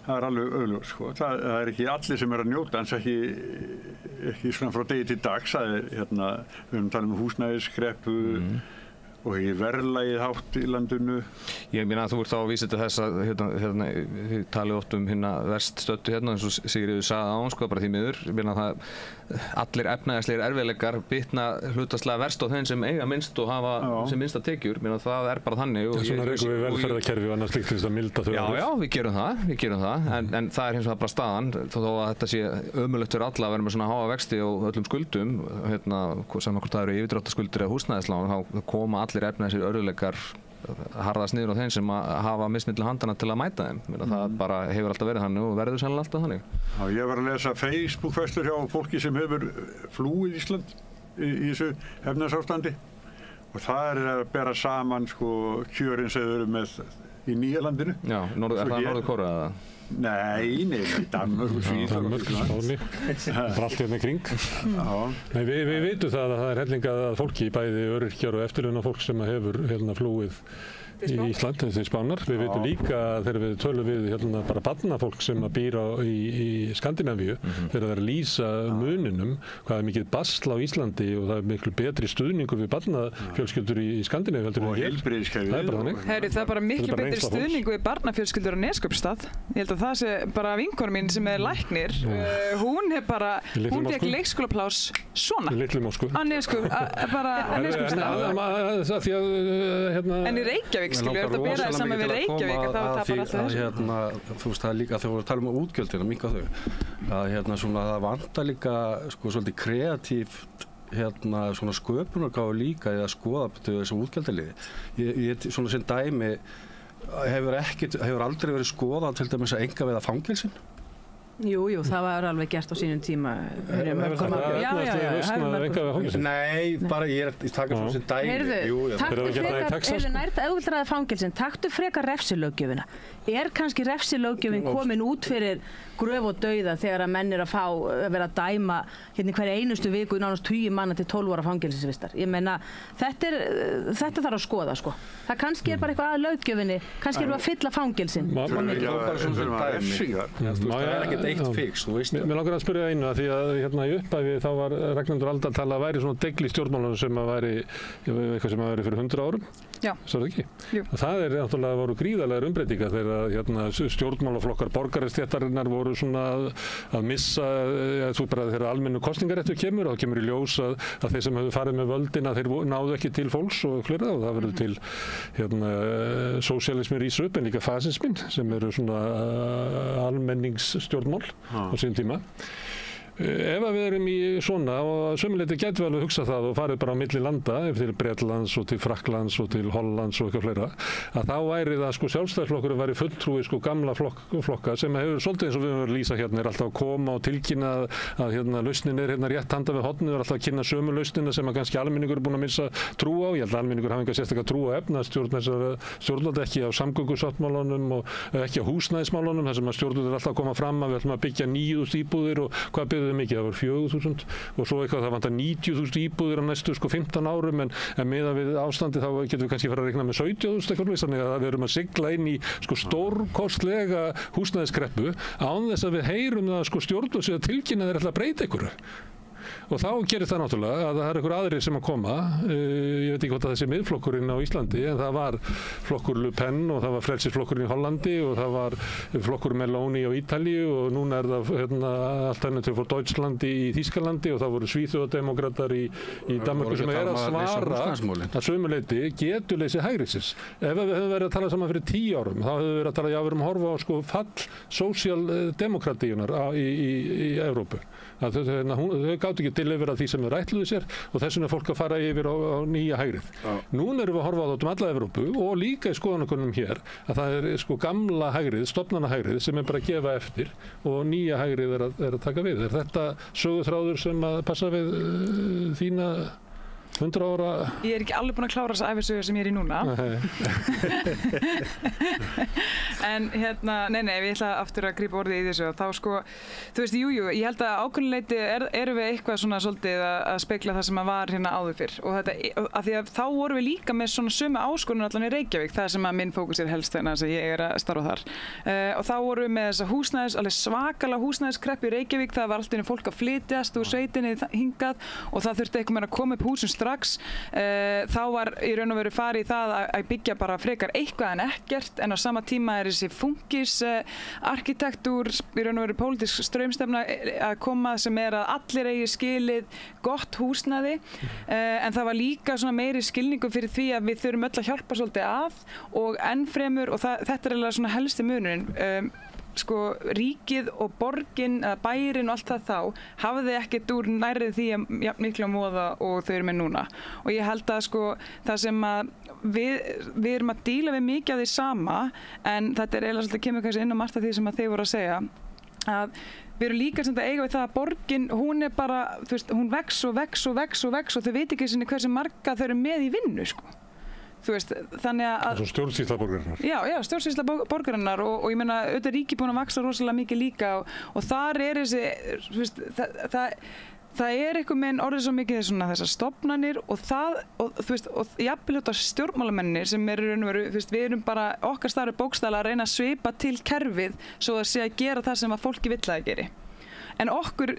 Það er alveg auðljós, sko. Það er ekki allir sem er að njóta, en ekki svona frá degi til dags. Það er, við höfum talað um húsnæðiskreppu og verðlagið hátt í landinu. Ég meina að þú ert þá að vísa til þess að þið talið oft um hérna verst stöddu hérna, eins og Sigríður sagði án, sko, bara því miður. Ég meina að allir efnahagslegir erfiðleikar bitna hlutfallslega verst á þeim sem eiga minnst og hafa sem minnsta tekjur. Ég meina það er bara þannig. Svona rekum við velferðarkerfi og annað slíkt til þess að milda þau. Já, við gerum það. En það er hins vegar bara staðan, þó að þetta sé ömurlegt fyrir alla að vera með svona háa vexti og öllum skuldum, saman hvort það eru yfirdráttarskuldir eða húsnæðislán, þá koma allir efnahagslegir örðugleikar harðast niður á þeim sem hafa mismilli handana til að mæta þeim. Það bara hefur alltaf verið þannig og verður sennilega alltaf þannig. Já, ég var að lesa Facebook-færslur hjá fólki sem hefur flúið Ísland í þessu efnahagsástandi og það er að bera saman kjörin sem þau eru með í nýja landinu. Já, er það Norður-Kórea eða? Nei, Danmörk og Svíþjóð. Spáni, bara allt hérna í kring. Nei, við vitum það að það er hellinga að fólki, bæði öryrkjar og eftirlaunafólk sem hefur flúið í Ísland, þessi Spánar. Við veitum líka þegar við tölum við bara barnafólk sem býr í Skandinavíu, þegar það er að lýsa muninum, hvað er mikið basl á Íslandi og það er miklu betri stuðningur við barnafjölskyldur í Skandinavíu heldur en hér. Það er bara þannig. Það er bara miklu betri stuðningur við barnafjölskyldur á Neskaupstað. Ég held að það sé bara vinkona mín sem er læknir. Hún fékk leikskólapláss svona. Í Litlu Moskvu. Á Neskaupstað. En í Reykjavík skilur við að bera það saman við Reykjavík að það tapar alltaf þessu. Þú veist, það er líka, þegar við talum um útgjöldin að minnka þau, að það vantar líka svolítið kreatíft svona sköpunargáfu líka í að skoða þessu útgjaldaliði. Ég svona sem dæmi hefur aldrei verið skoðað til dæmis að engaveða fangelsin. Jú, það var alveg gert á sínum tíma. Nei, bara ég taka svona sem dæmi. Taktu frekar refsilöggjöfina. Er kannski refsilöggjöfin komin út fyrir gröf og dauða þegar að menn er að vera að dæma hverja einustu viku nánast 20 manna til 12 ára fangelsisvistar? Ég meina, þetta þarf að skoða, sko. Það kannski er bara eitthvað að löggjöfinni, kannski erum við að fylla fangelsin. Það er ekkert eitt fix, þú veist. Mér langar að spyrja einu að því að í upphafi þá var Ragnhildur Alda að tala að væri svona degl í stjórnmálunum sem að væri eitthvað sem að væri fyrir 100 árum. Já. Svo er það ekki. Jú. Það er náttúrulega voru gríðarlegar umbreytingar þegar stjórnmálaflokkar borgarastéttarinnar voru svona að missa, þegar almennu kosningaréttur kemur og það kemur í ljós að þeir sem hefðu farið með völdina þeir náðu ekki til fólks og fleira og það verður til sósíalismi rís upp en líka fasismin sem eru svona almenningsstjórnmál á sínum tíma. Ef að við erum í svona og sömuleyti getum við alveg hugsað það og farið bara á milli landa, ef til Bretlands og til Frakklands og til Hollands og eitthvað fleira, að þá væri það sko sjálfstæðisflokkurinn væri fulltrúi sko gamla flokka sem hefur svolítið eins og við höfum verið að lýsa hérna, er alltaf að koma og tilkynna að hérna lausnin er hérna rétt handa við hornið, er alltaf að kynna sömu lausnina sem að kannski almenningur er búinn að missa trú á. Ég held að almenningur hafi enga sérstaka trú á efnahagsstjórn þessara stjórnvalda, ekki á samgöngusáttmálunum og ekki á húsnæðismálunum, þar sem að stjórnvöld er alltaf að koma fram að við ætlum að byggja 9.000 íbúðir og hvað byggðum mikið, það var 4.000 og svo eitthvað það vantar 90.000 íbúðir á næstu sko 15 árum en miðað við ástandi þá getum við kannski fara að reikna með 17.000 eitthvað, þannig að við erum að sigla inn í sko stórkostlega húsnæðiskreppu án þess að við heyrum það sko stjórnvöld sé að tilkynna þeir ætla að breyta einhverju. Og þá gerir það náttúrulega að það er einhver aðrir sem að koma, ég veit ekki hvort að þessi miðflokkurinn á Íslandi, en það var flokkur Le Pen og það var frelsisflokkurinn í Hollandi og það var flokkur Meloni á Ítalíu og núna er það Alternative for Deutschland í Þýskalandi og það voru svíþjóðademókratar í Danmörku sem er að svara að sömuleyti getuleysi hægriðsins. Ef við höfum verið að tala saman fyrir 10 árum, þá höfum við verið að tala, já, við erum að horfa á sko fall sósíaldemókratíunar í Evrópu. Þau gátu ekki til yfir að því sem þau ætluðu sér og þess vegna er fólk að fara yfir á nýja hægrið. Núna erum við að horfa á þetta alla Evrópu og líka í skoðanakönnunum hér að það er sko gamla hægrið, stofnana hægrið sem er bara að gefa eftir og nýja hægrið er að taka við. Er þetta söguþráður sem að passa við þína 100 ára? Ég er ekki alveg búin að klára þessa ævisögu sem ég er í núna. En hérna, nei, við ætla aftur að grípa orðið í þessu og þá sko, þú veist, jú, ég held að ákveðnuleyti erum við eitthvað svona svolítið að spegla það sem að var hérna áður fyrr og þetta, af því að þá vorum við líka með svona sömu áskorun allan í Reykjavík, það sem að minn fókus er helst þannig að ég er að starfa þar. Og þá vorum við með þessa alveg svakalega húsnæðiskreppu í Reykjavík, það var allt inni fólk að flytjast úr sveitinni hingað og það þurfti eitthvað meira að koma upp húsum strax. Þá var í raun og veru farið í það að byggja bara frekar eitthvað en ekkert en á sama tíma er þessi fungis arkitektúr, í raun og veru pólitísk straumstefna að koma sem er að allir eigi skilið gott húsnæði en það var líka svona meiri skilningu fyrir því að við þurfum öll að hjálpa svolítið að og ennfremur og þetta er alveg svona helsti munurinn sko ríkið og borgin eða bærin og allt það þá hafði ekkert úr nærrið því að miklu að móða og þau eru með núna og ég held að sko það sem að við erum að díla við mikið af því sama en þetta er eiginlega svolítið kemur kannski inn á margt af því sem að þið voru að segja að við erum líka sem þetta eiga við það að borgin hún er bara, þú veist, hún vex og þau veit ekki sinni hversu marga þau eru með í vinnu sko. Þú veist, þannig að stjórnsýsla borgarinnar. Já, stjórnsýsla borgarinnar og ég meina auðvitað er ríkið búin að vaxa rosalega mikið líka og þar er þessi, þú veist, það er eitthvað með orðið svo mikið svona þessar stofnanir og þú veist, og jafnvel þetta stjórnmálamennir sem eru raun og veru, þú veist, við erum bara okkar starfi bókstaflega að reyna að svipa til kerfið svo að sé að gera það sem að fólki vill að það geri. En okkur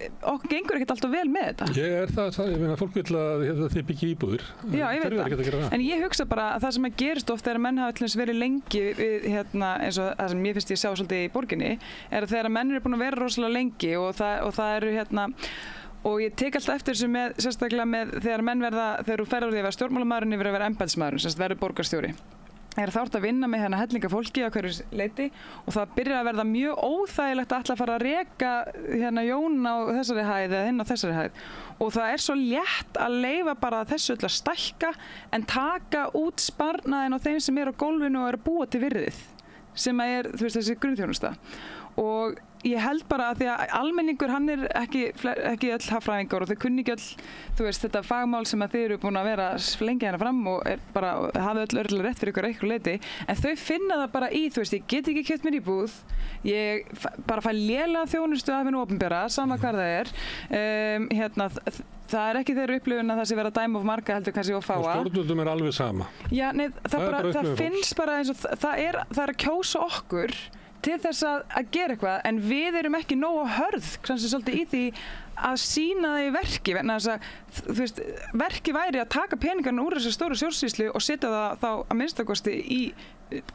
gengur ekkert alltaf vel með þetta. Ég er það, ég meina, fólk vill að þið byggja íbúðir. Já, ég veit það. En ég hugsa bara að það sem að gerist oft þegar menn hafa til þess verið lengi við, hérna, eins og það sem ég finnst ég sjá svolítið í borginni, er að þegar menn eru búin að vera rosalega lengi og það eru hérna, og ég tek alltaf eftir þessu sérstaklega með þegar menn verða, þegar þú ferður því að vera stjórnmálamaðurinn yfir að vera embættismaðurinn, sem verður borgarstjóri. Er þá að vinna með hérna hellinga fólki á hverju leiti og það byrjar að verða mjög óþægilegt að ætla að fara að reka hérna Jón á þessari hæð eða hinn á þessari hæð og það er svo létt að leyfa bara þessu öll að stækka en taka út sparnaðinn á þeim sem er á gólfinu og er að búa til virðið sem er, þú veist, þessi grunnþjónusta og ég held bara að því að almenningur hann er ekki öll hagfræðingar og þau kunni ekki öll, þú veist, þetta fagmál sem að þið eru búin að vera lengi hérna fram og er bara, hafi öll örgulega rétt fyrir ykkur eitthvað leiti, en þau finna það bara í, þú veist, ég get ekki keypt mér íbúð, ég bara fæ lélega þjónustu af hinu opinbera, sama hvar það er, hérna, það er ekki þeirra upplifun að það sé vera að dæma of marga heldur kannski of fáa. Stjórnvöldum er alveg sama. Já, nei, það finnst bara eins og það er að kjósa okkur til þess að gera eitthvað, en við erum ekki nógu hörð, kannski svolítið í því að sýna það í verki, vegna þess að, þú veist, verki væri að taka peningarna úr þessu stóru stjórnsýslu og setja það þá að minnstakosti í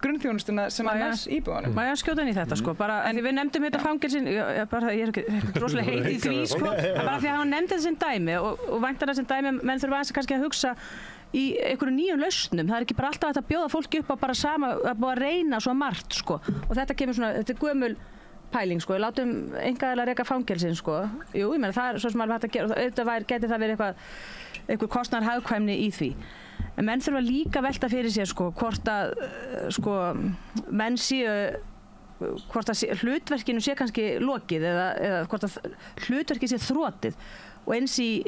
grunnþjónustuna sem að næst íbúðanum. Má ég að skjóta inn í þetta, sko, bara en við nefndum þetta fangelsin, ég er ekki rosalega heit í því, sko, bara því að hann nefndi þetta sem dæmi og væntanlega sem dæmi, menn þurfa aðeins kannski að hugsa í einhverju nýjum lausnum, það er ekki bara alltaf að bjóða fólki upp á bara sama, að búa að reyna svo margt, sko, og þetta kemur svona, þetta er pæling, sko, látum einkaaðilar reka fangelsin, sko. Jú, ég meina, það svo sem alveg hægt að gera, auðvitað geti það verið einhver kostnaðarhagkvæmni í því. En menn þurfa líka að velta fyrir sér, sko, hvort að, sko, menn séu, hvort að hlutverkinu sé kannski lokið eða hvort að hlutverkið sé þrotið. Og eins í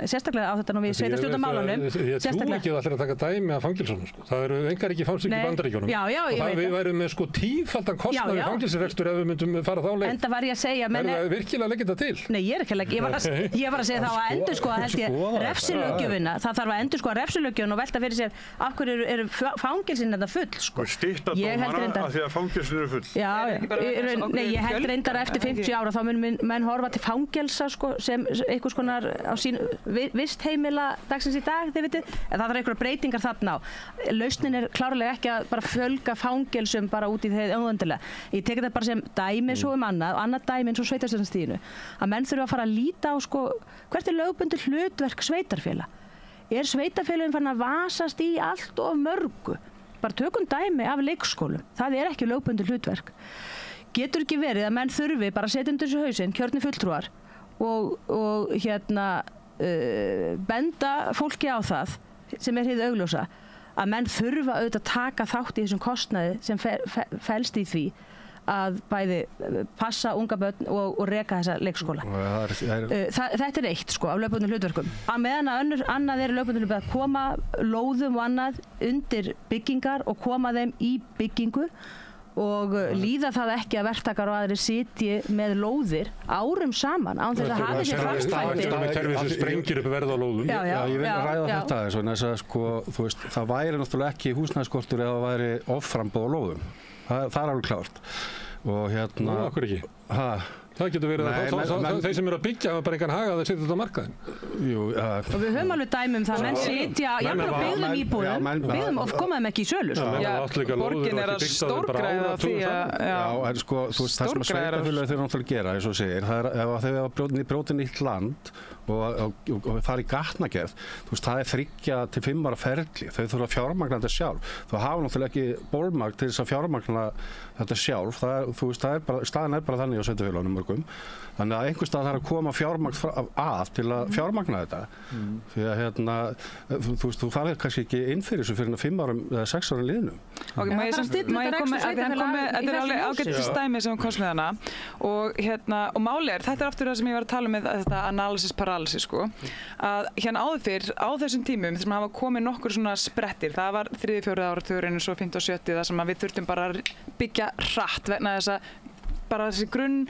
sérstaklega á þetta nú við sveitarstjórnarmálunum. Ég trú ekki að allir að taka dæmi af fangelsunum, sko. Það eru engar ekki fáls í Bandaríkjunum. Já, ég veit það. Við værum með sko tífaldan kostnað við fangelsisrekstur ef við myndum fara þá leið. Enda var ég að segja, menn... Er það virkilega að leggja þetta til? Nei, ég er ekki að leggja. Ég var að segja þá að endurskoða, held ég, refsilöggjöfina. Það þarf að endurskoða refsilöggjöfina og velta fyrir sér af hverju eru fangelsin þetta full, sko. Og stytta dómana af því að fangelsin eru full. Já, nei, ég held reyndar eftir 50 ára þá mun menn horfa til fangelsa, sko, sem einhvers konar á sín vistheimila dagsins í dag, þið vitið, en það þarf einhverjar breytingar þarna á. Lausnin klárlega ekki að bara fjölga fangelsum bara út í þeir óöndilega. Ég tek þetta bara sem dæmi svo annað og annað dæmi eins og sveitarstjórnarstiginu. Að menn þurfa að fara að líta á, sko, hvert lögbundið hlutverk sveitarfélag? Sveitarfélagin farin að vasast í allt of mörgu? Bara tökum dæmi af leikskólum. Það ekki lögbundið hlutverk. Getur ekki verið að menn þurfi bara að setja undir þessu hausinn, kjörnir fulltrúar, og benda fólki á það sem hið augljósa að menn þurfa auðvitað að taka þátt í þessum kostnaði sem felst í því að bæði passa unga börn og reka þessa leikskóla. Þetta eitt, sko, af lögbundnum hlutverkum. Að meðan að annað lögbundum hlutverk að koma lóðum og annað undir byggingar og koma þeim í byggingu og líða það ekki að verktakar og aðrir sitji með lóðir árum saman án þess að hafa sér framkvæmdir. Það er kerfið sem sprengir upp verð á lóðum. Já, ég vil ræða þetta aðeins vegna þess að, sko, þú veist, það væri náttúrulega ekki húsnæðisskortur ef það væri offramboð á lóðum. Það alveg klárt. Og Nú, okkur ekki. Það getur verið að þeir sem eru að byggja hafa bara engan haga að þeir setja þetta á markaðinn. Jú, og við höfum alveg dæmi það, menn sitja, jafnvel á byggðum íbúðum og koma þeim ekki í sölu. Borgin að stórgræða því að... Já, en sko, þú veist, það sem að sveitarfélögin þeir náttúrulega gera, eins og segir, það ef þau hafa brotið nýtt land og fara í gatnagerð, þú veist, það 3 til 5 ára ferli, þau þurfa að fjármagna þetta sjálf. Þú hafa náttúrulega ekki bolmagn til þess að fjármagna þetta sjálf, þú veist, staðan bara þannig á sveitarfélögunum mörgum. Þannig að einhvers stað þarf að koma fjármagn að til að fjármagna þetta. Því að þú veist, þú farið kannski ekki inn fyrir þessu fyrir 5 árum eða 6 árum liðnum. Ok, má ég koma, þetta alveg ágætis dæmi sem komst með hana og máli þetta aftur það sem ég var að tala með þetta analysis paralysis, sko, að áður fyrr á þessum tímum þessum hafa komið nokkur svona sprettir, það var 3. 4. áratugurinn og svo 5. og 7. það sem við þurftum bara að byggja hratt vegna þess að bara þessi grunn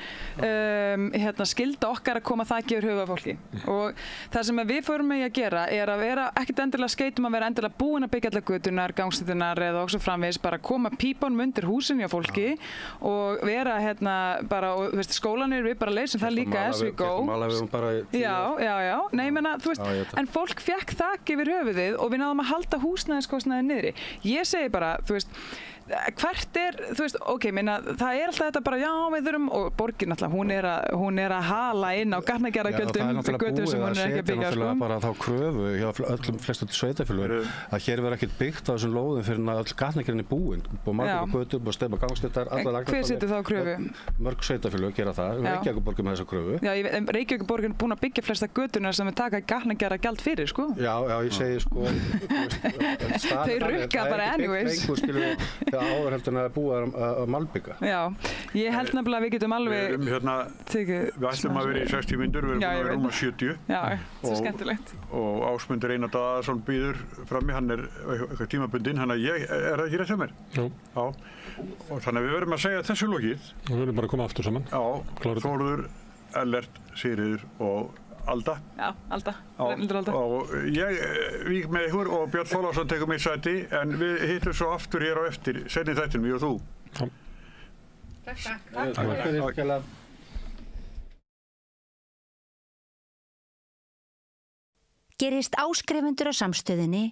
skylda okkar að koma þakki yfir höfuð af fólki. Og það sem við fórum með að gera að vera ekkert endilega skeitum að vera endilega búin að byggja allar götunar, gangstéttirnar eða okkur framvegis, bara koma pípunum undir húsin hjá fólki og vera bara, og þú veist, skólanir við bara leysum það líka as we go. Já, nei, ég meina, þú veist, en fólk fékk þakki yfir höfuðið og við náðum að halda húsnæðiskostnaði niðri. Ég segi bara, þú veist, hvert þú veist, ok, minna, það alltaf þetta bara, já, við þurfum, og borgin alltaf, hún að hala inn á gatnagerðargjöldum götur sem hún ekki að byggja, sko. Það náttúrulega bara þá kröfu hjá öllum flestum sveitarfélögum að hér verður ekkert byggt á þessum lóðum fyrir að öll gatnagerðin búin, búið margur götur, búið stefna gangstéttar, allar lagnar. Hver setur þá kröfu? Mörg sveitarfélög gera það, Reykjavíkurborg með þessa kröfu. Já, Reykjavíkurborg er búin að byggja flesta göturnar sem við taka gatnagerðargjald fyrir, sko. Já, ég segi, sko, þeir rukka bara anyways. Áður heldur en að búa að malbygga. Já, ég held nefnilega að við getum alveg við ætlum að vera í 60 mínútur, við erum búin að vera rúma 70. Já, þetta skemmtilegt. Og Ásmundur Einar Daðarsson býður frammi, hann eitthvað tímabundinn, hann að það ekki rétt hjá mér? Jú. Já, og þannig að við verðum að segja þessu lokið. Við verðum bara að koma aftur saman. Já, Þórður, Ellert, Sigríður og Alda. Já, Alda. Og ég vík með ykkur og Björn Þorláksson tekur mig sæti, en við hittum svo aftur hér á eftir, seinni þættinum, ég og þú. Takk. Gerist áskrifendur á Samstöðinni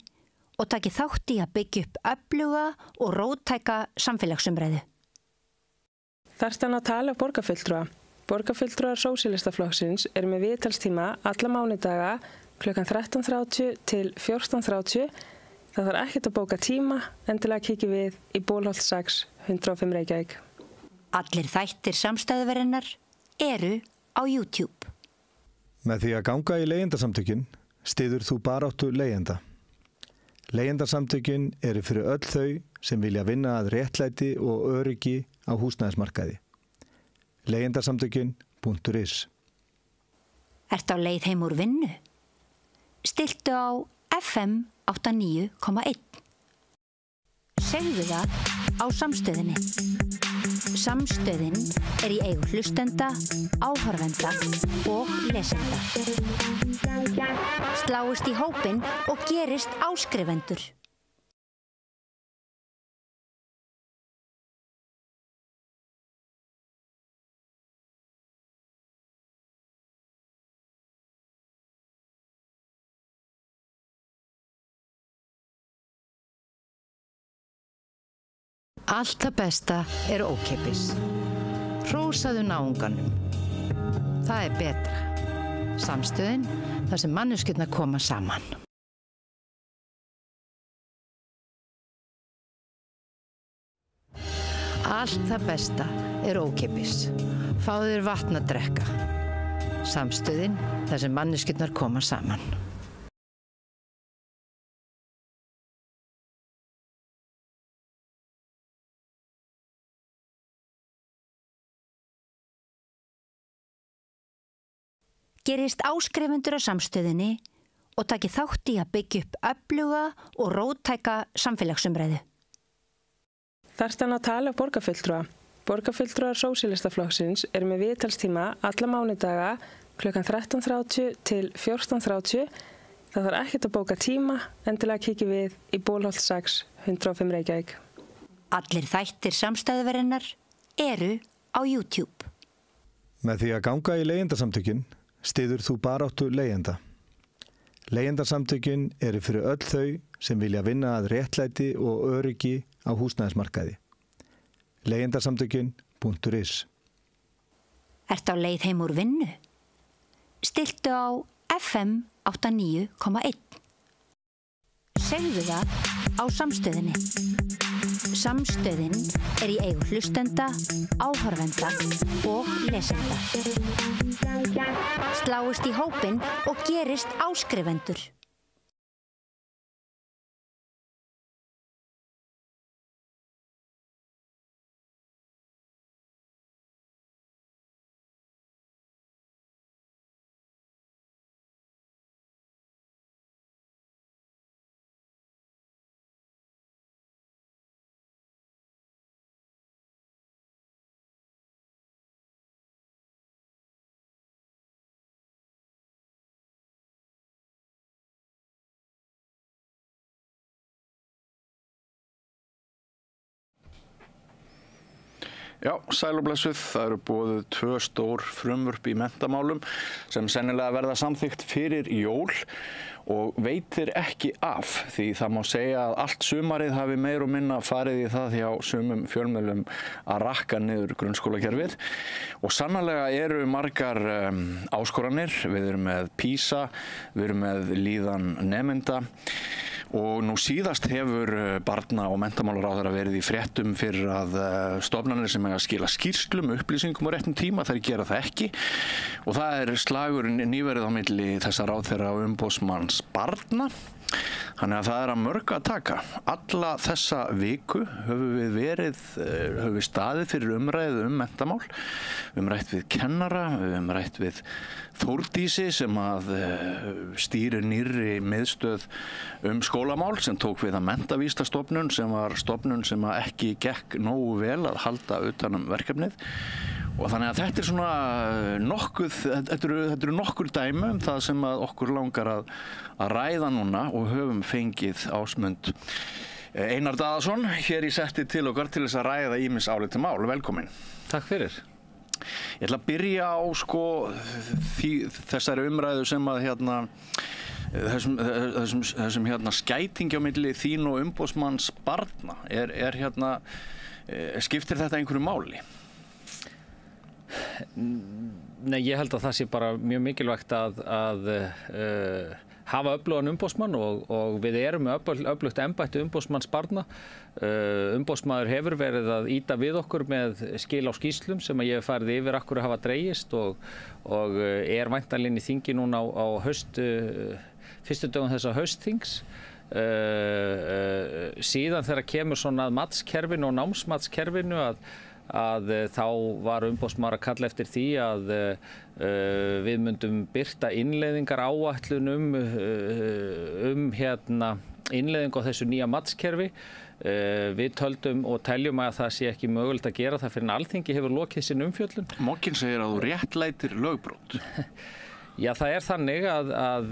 og taki þátt í að byggja upp öfluga og róttæka samfélagsumræðu. Þarftu að tala um borgarfulltrúa? Borgarfulltrúar Sósíalistaflokksins eru með viðtalstíma alla mánudaga klukkan 13:30 til 14:30. Það þarf ekkert að bóka tíma, endilega kíkjum við í Bólholt 6, 105 Reykjavík. Allir þættir samstæðuverinnar eru á YouTube. Með því að ganga í leigjendasamtökin styður þú baráttu leigjenda. Leigjendasamtökin eru fyrir öll þau sem vilja vinna að réttlæti og öryggi á húsnæðismarkaði. Leigjendasamtökin.is. Ertu á leið heim úr vinnu? Stilltu á FM 89,1. Segðu það á Samstöðinni. Samstöðin í eigu hlustenda, áhorfenda og lesenda. Sláist í hópinn og gerist áskrifendur. Allt það besta ókeypis. Hrósaðu náunganum. Það betra. Samstöðin, þar sem manneskjurnar koma saman. Allt það besta ókeypis. Fáðu þér vatn að drekka. Samstöðin, þar sem manneskjurnar koma saman. Gerist áskrifendur á Samstöðinni og taki þátt í að byggja upp öfluga og róttæka samfélagsumræðu. Þarftu að tala borgarfulltrúa. Borgarfulltrúar Sósíalistaflokksins með viðtalstíma alla mánudaga klukkan 13:30 til 14:30. Það þarf ekkert að bóka tíma, endilega kíkja við í Bólholt 6, 105 Reykjavík. Allir þættir samstæðuverinnar eru á YouTube. Með því að ganga í leigjendasamtökin styður þú baráttu leigjenda. Leigjendasamtökin eru fyrir öll þau sem vilja vinna að réttlæti og öryggi á húsnæðismarkaði. Leigjendasamtökin.is. Ertu á leið heim úr vinnu? Stilltu á FM 89,1. Segðu það á Samstöðinni. Samstöðin í eigu hlustenda, áhorfenda og lesenda. Sláist í hópinn og gerist áskrifendur. Já, sæl og blessuð, það eru boðuð 2 stór frumvörp í menntamálum sem sennilega verða samþykkt fyrir jól og veitir ekki af því það má segja að allt sumarið hafi meir og minna farið í það hjá sumum fjölmiðlum að rakka niður grunnskólakerfið og sannarlega eru margar áskoranir, við erum með PISA, við erum með líðan nemenda og nú síðast hefur barna- og menntamálaráðherra verið í fréttum fyrir að stofnanir sem eiga að skila skýrslum, upplýsingum á réttum tíma, þær gera það ekki og það er slagur nýverið á milli þessa ráðherra og umboðsmanns barna. Þannig að það er að mörgu að taka. Alla þessa viku höfum við staðið fyrir umræðu menntamál. Við höfum rætt við kennara, við höfum rætt við Þórdísi sem að stýrir nýrri miðstöð skólamál sem tók við að Menntavísindastofnun sem var stofnun sem að ekki gekk nógu vel að halda utan verkefnið. Og þannig að þetta er svona þetta eru nokkur dæmi það sem að okkur langar að ræða núna og höfum fengið Ásmund Einar Daðason hér í setti til okkar til þess að ræða ýmis álitin mál. Velkomin. Takk fyrir. Ég ætla að byrja á þessari umræðu sem að þessum skætingi á milli þín og umboðsmanns barna. Skiptir þetta einhverju máli? Nei, ég held að það sé bara mjög mikilvægt að hafa öflugan umboðsmann og við erum með öflugt embætti umboðsmanns barna. Umboðsmaður hefur verið að ýta við okkur með skil á skýrslum sem að ég hef farið yfir akkur hafa dregist og væntanlega inn í þingi núna á fyrstu dögum þessa haustþings. Síðan þegar kemur svona að matskerfinu og námsmatskerfinu að þá var umboðsmaður að kalla eftir því að við myndum birta innleiðingar áætlunum innleiðingu á þessu nýja matskerfi. Við töldum og teljum að það sé ekki mögulegt að gera það fyrir en Alþingi hefur lokið sin umfjöllun. Mokkinn segir að þú réttlætir lögbrot. Já, það þannig að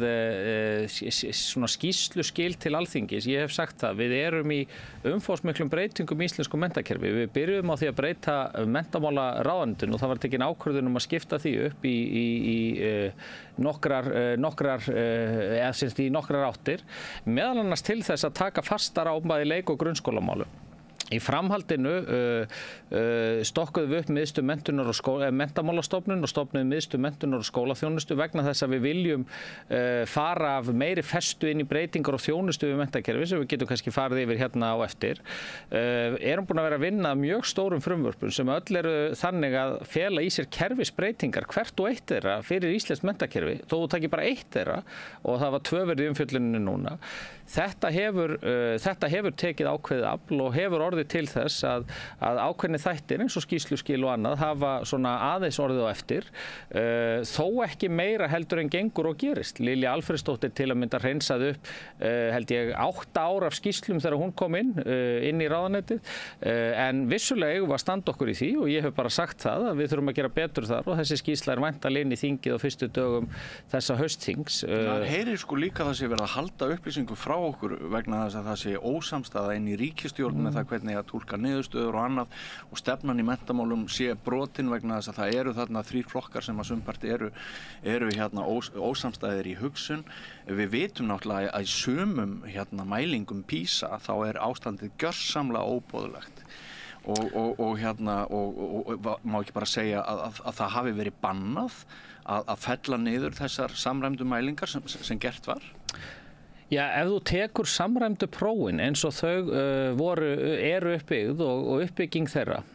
svona skýrsluskil til Alþingis, ég hef sagt það, við erum í umfangsmiklum breytingum í íslensku menntakerfi. Við byrjuðum á því að breyta menntamálaráðuneytinu og það var tekin ákvörðun að skipta því upp í nokkrar áttir, meðal annars til þess að taka fastar á bæði leik- og grunnskólamálum. Í framhaldinu stokkuðum við upp miðstöð menntamálastofnun og stofnuðum miðstöð menntunar og skólaþjónustu vegna þess að við viljum fara af meiri festu inn í breytingar og þjónustu við menntakerfi sem við getum kannski farið yfir hérna á eftir. Erum búin að vera að vinna mjög stórum frumvörpum sem öll eru þannig að fela í sér kerfisbreytingar hvert og eitt þeirra fyrir íslenskt menntakerfi, þó þú takir bara eitt þeirra og það var 2 verið í umfjölluninu núna. Þetta hefur tekið ákveðið afl og hefur orðið til þess að ákveðni þættir eins og skýrsluskil og annað hafa svona aðeins orðið á eftir, þó ekki meira heldur en gengur og gerist. Lilja Alfreðsdóttir til að mynda hreinsaði upp held ég 8 ár af skýrslum þegar hún kom inn í ráðuneytið, en vissulega eigum við að standa okkur í því og ég hef bara sagt það að við þurfum að gera betur þar og þessi skýrsla væntanlega inn í þingið á fyrstu dögum þessa haustþings. Það heyrir sko líka það sé verið að halda upplýsingu frá okkur vegna þess að það sé ósamstaða inn í ríkisstjórn með það hvernig að túlka niðurstöður og annað og stefnan í menntamálum sé brotin vegna þess að það eru þarna 3 flokkar sem að sumpart eru hérna ósamstæðir í hugsun. Við vitum náttúrulega að í sumum hérna mælingum PISA þá ástandið gjörsamlega óboðlegt. Og má ekki bara segja að það hafi verið bannað að fella niður þessar samræmdu mælingar sem gert var? Já, ef þú tekur samræmdu prófin eins og þau eru uppbyggð og uppbygging þeirra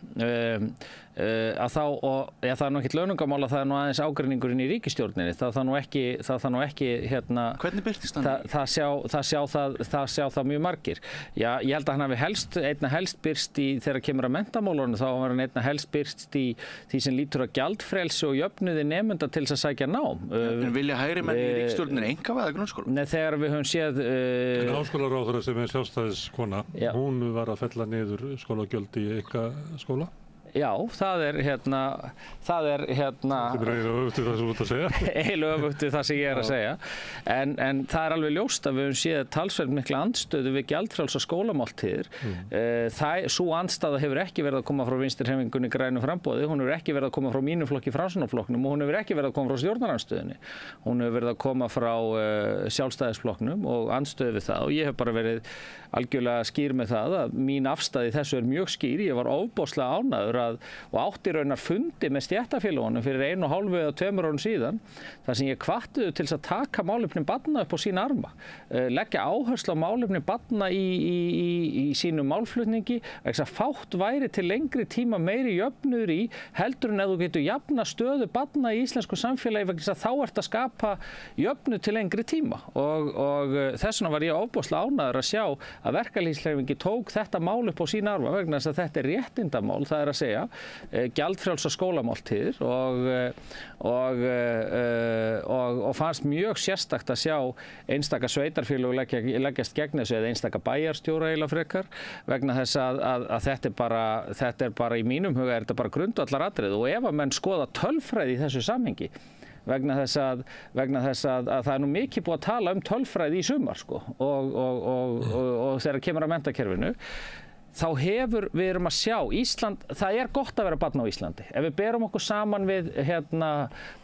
það nú ekkert launungamál að það nú aðeins ágreiningurinn í ríkisstjórninni, það nú ekki hérna. Hvernig birtist hann? Það sjá það mjög margir. Já, ég held að hann hafi einna helst birst þegar kemur að menntamálunum, þá var hann einna helst birst í því sem lítur að gjaldfrelsi og jöfnuði nemenda til þess að sækja nám. En vilja hægri menn í ríkisstjórninni einkavæða grunnskóla? Nei, þegar við höfum séð háskólaráðherra sem sjálfstæðiskona, hún var að fella niður skólagjöld í einkaskóla? Já, það er Það er eiginlega öfugt við það sem þú ert að segja. Eiginlega öfugt við það sem ég er að segja. En það er alveg ljóst að við höfum séð talsvert mikla andstöðu við gjaldfrjálsar skólamáltíðir. Sú andstaða hefur ekki verið að koma frá Vinstrihreyfingunni grænu framboði, hún hefur ekki verið að koma frá mínum flokki Framsóknarflokknum og hún hefur ekki verið að koma frá stjórnarandstöðunni. Hún hefur verið að koma frá Sjálfstæðisflokknum og andstöðu við það og ég hef bara verið algjörlega skýr með það að mín afstaða í þessu mjög skýr. Ég var ofboðslega ánægður og átti raunar fundi með stéttarfélögunum fyrir 1,5 eða 2 árum síðan þar sem ég hvatti þau til að taka málefni barna upp á sína arma, leggja áherslu á málefni barna í sínum málflutningi, þess að fátt væri til lengri tíma meiri jöfnuður í heldur en ef þú getur jafna stöðu barna í íslensku samfélagi vegna þess að þá ert að skapa jöfnuð til lengri tíma og þess vegna var ég ofboðslega ánægður að sjá að verkalýðshreyfingin tók þetta mál upp á sína arma vegna þess að þetta réttindamál, það er að segja gjaldfrjálsar skólamáltíðir og fannst mjög sérstakt að sjá einstaka sveitarfélög leggjast gegn þessu eða einstaka bæjarstjóra eiginlega frekar vegna þess að þetta er bara í mínum huga er þetta bara grundvallaratriði og ef að menn skoða tölfræði í þessu samhengi vegna þess að það er nú mikið búið að tala tölfræði í sumar sko og þegar kemur að menntakerfinu þá við erum að sjá Ísland, það gott að vera barn á Íslandi. Ef við berum okkur saman við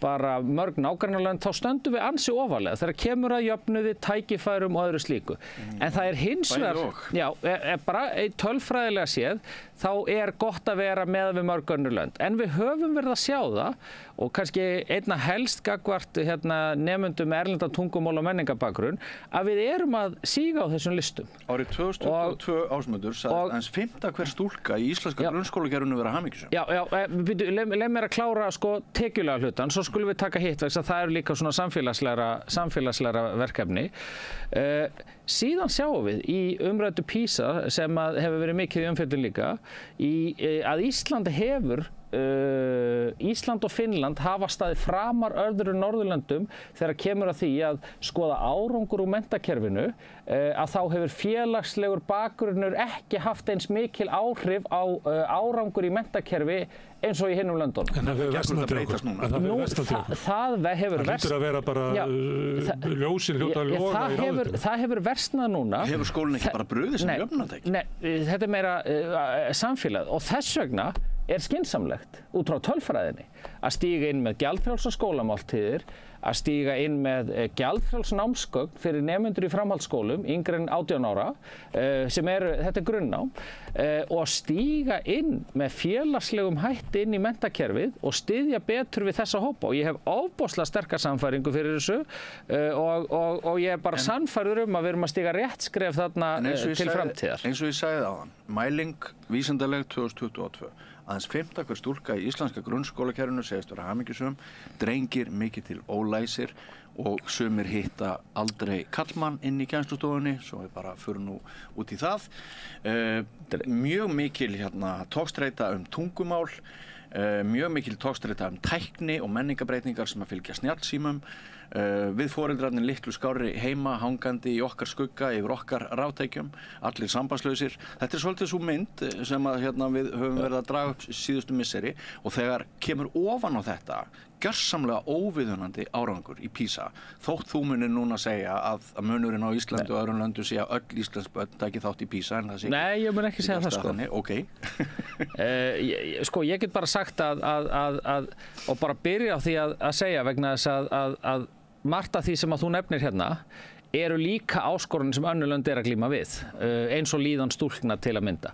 bara mörg nágrannalönd, þá stöndum við ansi ofarlega þegar kemur að jöfnuði, tækifærum og öðru slíku. En það hins vegar, já, bara tölfræðilega séð, þá gott að vera með við mörg önnur lönd. En við höfum verið að sjá það og kannski einna helst gagnvart nemendum með erlendan tungumál og menningabakgrunn að við erum að síga á þessum listum. Árið 2022 Ásmundur sagði aðeins 5. hver stúlka í íslenska grunnskólakerfinu vera hamingjusöm. Já, leið mér að klára tekjulega hlutan, svo skulum við taka hitt vegna það líka svona samfélagslegra verkefni. Síðan sjáum við í umræddu PISA sem hefur verið mikið í umfjöldun líka að Ísland og Finnland hafa staðið framar öðrum Norðurlöndum þegar kemur að því að skoða árangur úr menntakerfinu að þá hefur félagslegur bakgrunnur ekki haft eins mikil áhrif á árangur í menntakerfi eins og í hinum löndunum. En það hefur versnað til okkur. Það hefur versnað. Það hlýtur að vera bara ljósin hljóta að loga í ráðuneytinu. Það hefur versnað núna. Hefur skólinn ekki bara brugðið sem jöfnunartæki? Nei, þetta meira samfélag og þess vegna skynsamlegt út frá tölfræðinni að stíga inn með gjaldfrjálsar skólamáltíðir, að stíga inn með gjaldfrjáls námsgögn fyrir nemendur í framhaldsskólum yngri en 18 ára sem þetta grunnnám og að stíga inn með félagslegum hætti inn í menntakerfið og styðja betur við þessa hópa og ég hef ofboðslega sterka sannfæringu fyrir þessu og ég bara sannfærður að við erum að stíga rétt skref þarna til framtíðar. Eins og ég sagði áðan, mæling vísindaleg 2022. Aðeins 5. hver stúlka í íslenska grunnskólakerfinu segist vera hamingjusöm, drengir mikið til ólæsir og sumir hitta aldrei kallmann inn í kennslustofunni, svo við bara förum nú út í það. Mjög mikil togstreita tungumál, mjög mikil togstreita tækni og menningabreitingar sem að fylgja snjallsímum. Við foreldrarnir litlu skárri heima hangandi í okkar skugga yfir okkar ráðtækjum, allir sambandslausir. Þetta svolítið svo mynd sem að við höfum verið að draga upp síðustu misseri og þegar kemur ofan á þetta gjörsamlega óviðunandi árangur í PISA, þótt þú munir núna segja að munurinn á Íslandi og öðrum löndum sé að öll íslensk börn taki þátt í PISA en það sé ekki. Nei, ég mun ekki segja það sko. Ok. Ég get bara sagt og bara byrja á því að segja vegna þess að margt af því sem að þú nefnir hérna eru líka áskorunir sem önnur lönd að glíma við, eins og líðan stúlkna til að mynda.